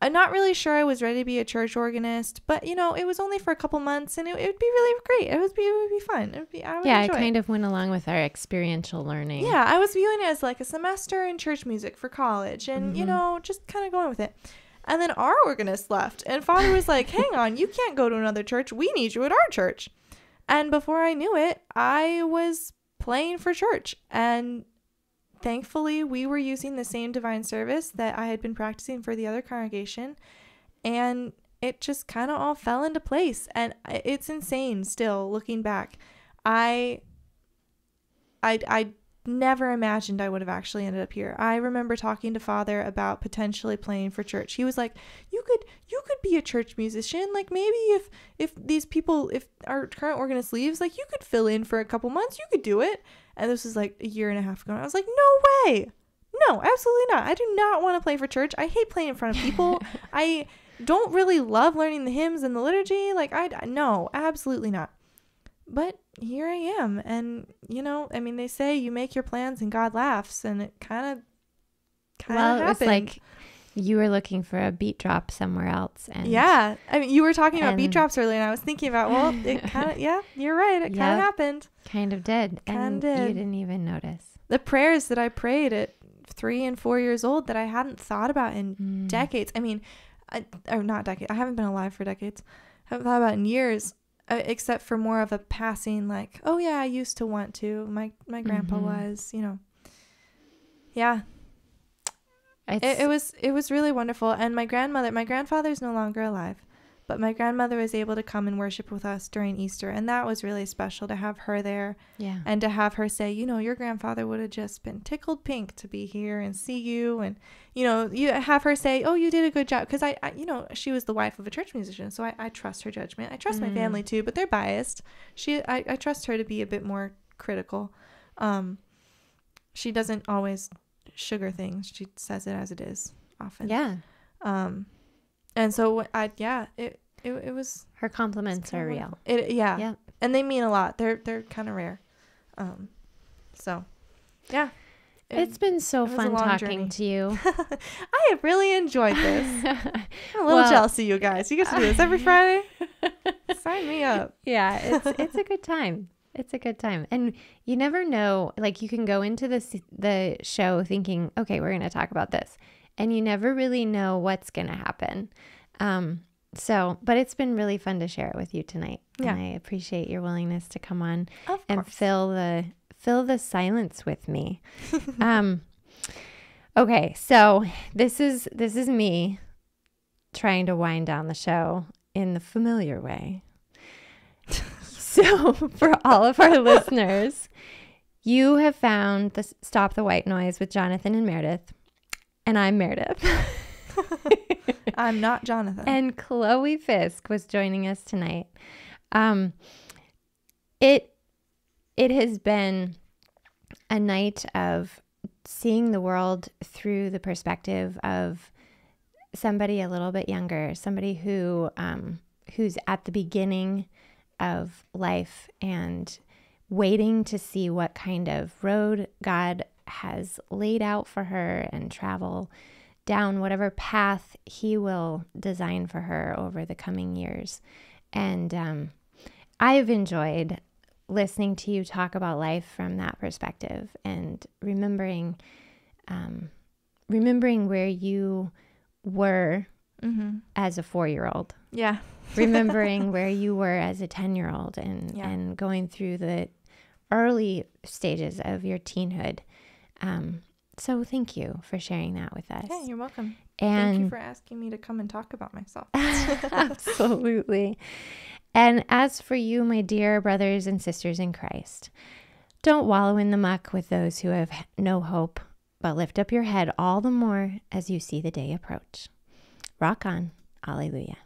I'm not really sure I was ready to be a church organist, but it was only for a couple months, and it would be really great. It would be fun. I kind of went along with our experiential learning. Yeah, I was viewing it as like a semester in church music for college, and just kind of going with it. And then our organist left, and Father was like, "Hang on, you can't go to another church. We need you at our church." And before I knew it, I was playing for church, and thankfully, we were using the same divine service that I had been practicing for the other congregation, and it just kind of all fell into place. And it's insane still looking back. I never imagined I would have actually ended up here. I remember talking to Father about potentially playing for church. He was like, you could be a church musician. Like maybe if our current organist leaves, like you could fill in for a couple months, you could do it. And this was like a year and a half ago. And I was like, no way. No, absolutely not. I do not want to play for church. I hate playing in front of people. I don't really love learning the hymns and the liturgy. Like no, absolutely not. But here I am. And, they say you make your plans and God laughs. And it kind of happened. It was like you were looking for a beat drop somewhere else. And yeah. You were talking about beat drops earlier, and I was thinking about, well, it kind of, yeah, you're right. It kind of happened. Kind of did. And you didn't even notice. The prayers that I prayed at 3 and 4 years old that I hadn't thought about in decades. Or not decades. I haven't been alive for decades. I haven't thought about it in years. Except for more of a passing, like, oh yeah, I used to want to. My grandpa was, yeah. It was really wonderful. And my grandfather's no longer alive, but my grandmother was able to come and worship with us during Easter, and that was really special to have her there. Yeah. And to have her say, your grandfather would have just been tickled pink to be here and see you, and you have her say, oh, you did a good job, because I she was the wife of a church musician, so I trust her judgment. I trust my family too, but they're biased. I trust her to be a bit more critical. She doesn't always sugar things. She says it as it is often. Yeah. And so it was, her compliments are real. Yeah. And they mean a lot. They're kind of rare. So yeah. It's been so fun talking to you. I have really enjoyed this. I'm a little jealous of you guys. You get to do this every Friday. Sign me up. Yeah, it's a good time. It's a good time. And you never know, like you can go into the show thinking, okay, we're going to talk about this. And you never really know what's going to happen. But it's been really fun to share it with you tonight. Yeah. And I appreciate your willingness to come on and fill the silence with me. Okay, so this is me trying to wind down the show in the familiar way. So for all of our listeners, you have found the Stop the White Noise with Jonathan and Meridith, and I'm Meridith. I'm not Jonathan. And Chloe Fisk was joining us tonight. It has been a night of seeing the world through the perspective of somebody a little bit younger, somebody who's at the beginning of life and waiting to see what kind of road God has laid out for her and travel down whatever path he will design for her over the coming years. And I've enjoyed listening to you talk about life from that perspective and remembering where you were as a 4-year-old. Yeah. Remembering where you were as a 10-year-old and going through the early stages of your teenhood. So thank you for sharing that with us. Yeah, you're welcome. And thank you for asking me to come and talk about myself. Absolutely. And as for you, my dear brothers and sisters in Christ, don't wallow in the muck with those who have no hope, but lift up your head all the more as you see the day approach. Rock on. Alleluia.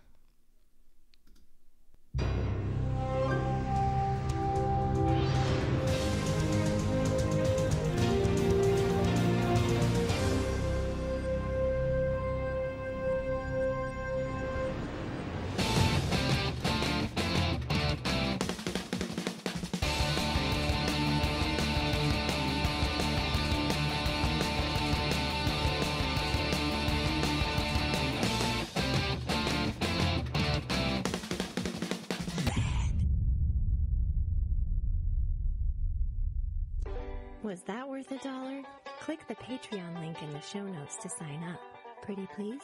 Was that worth $1? Click the Patreon link in the show notes to sign up. Pretty please?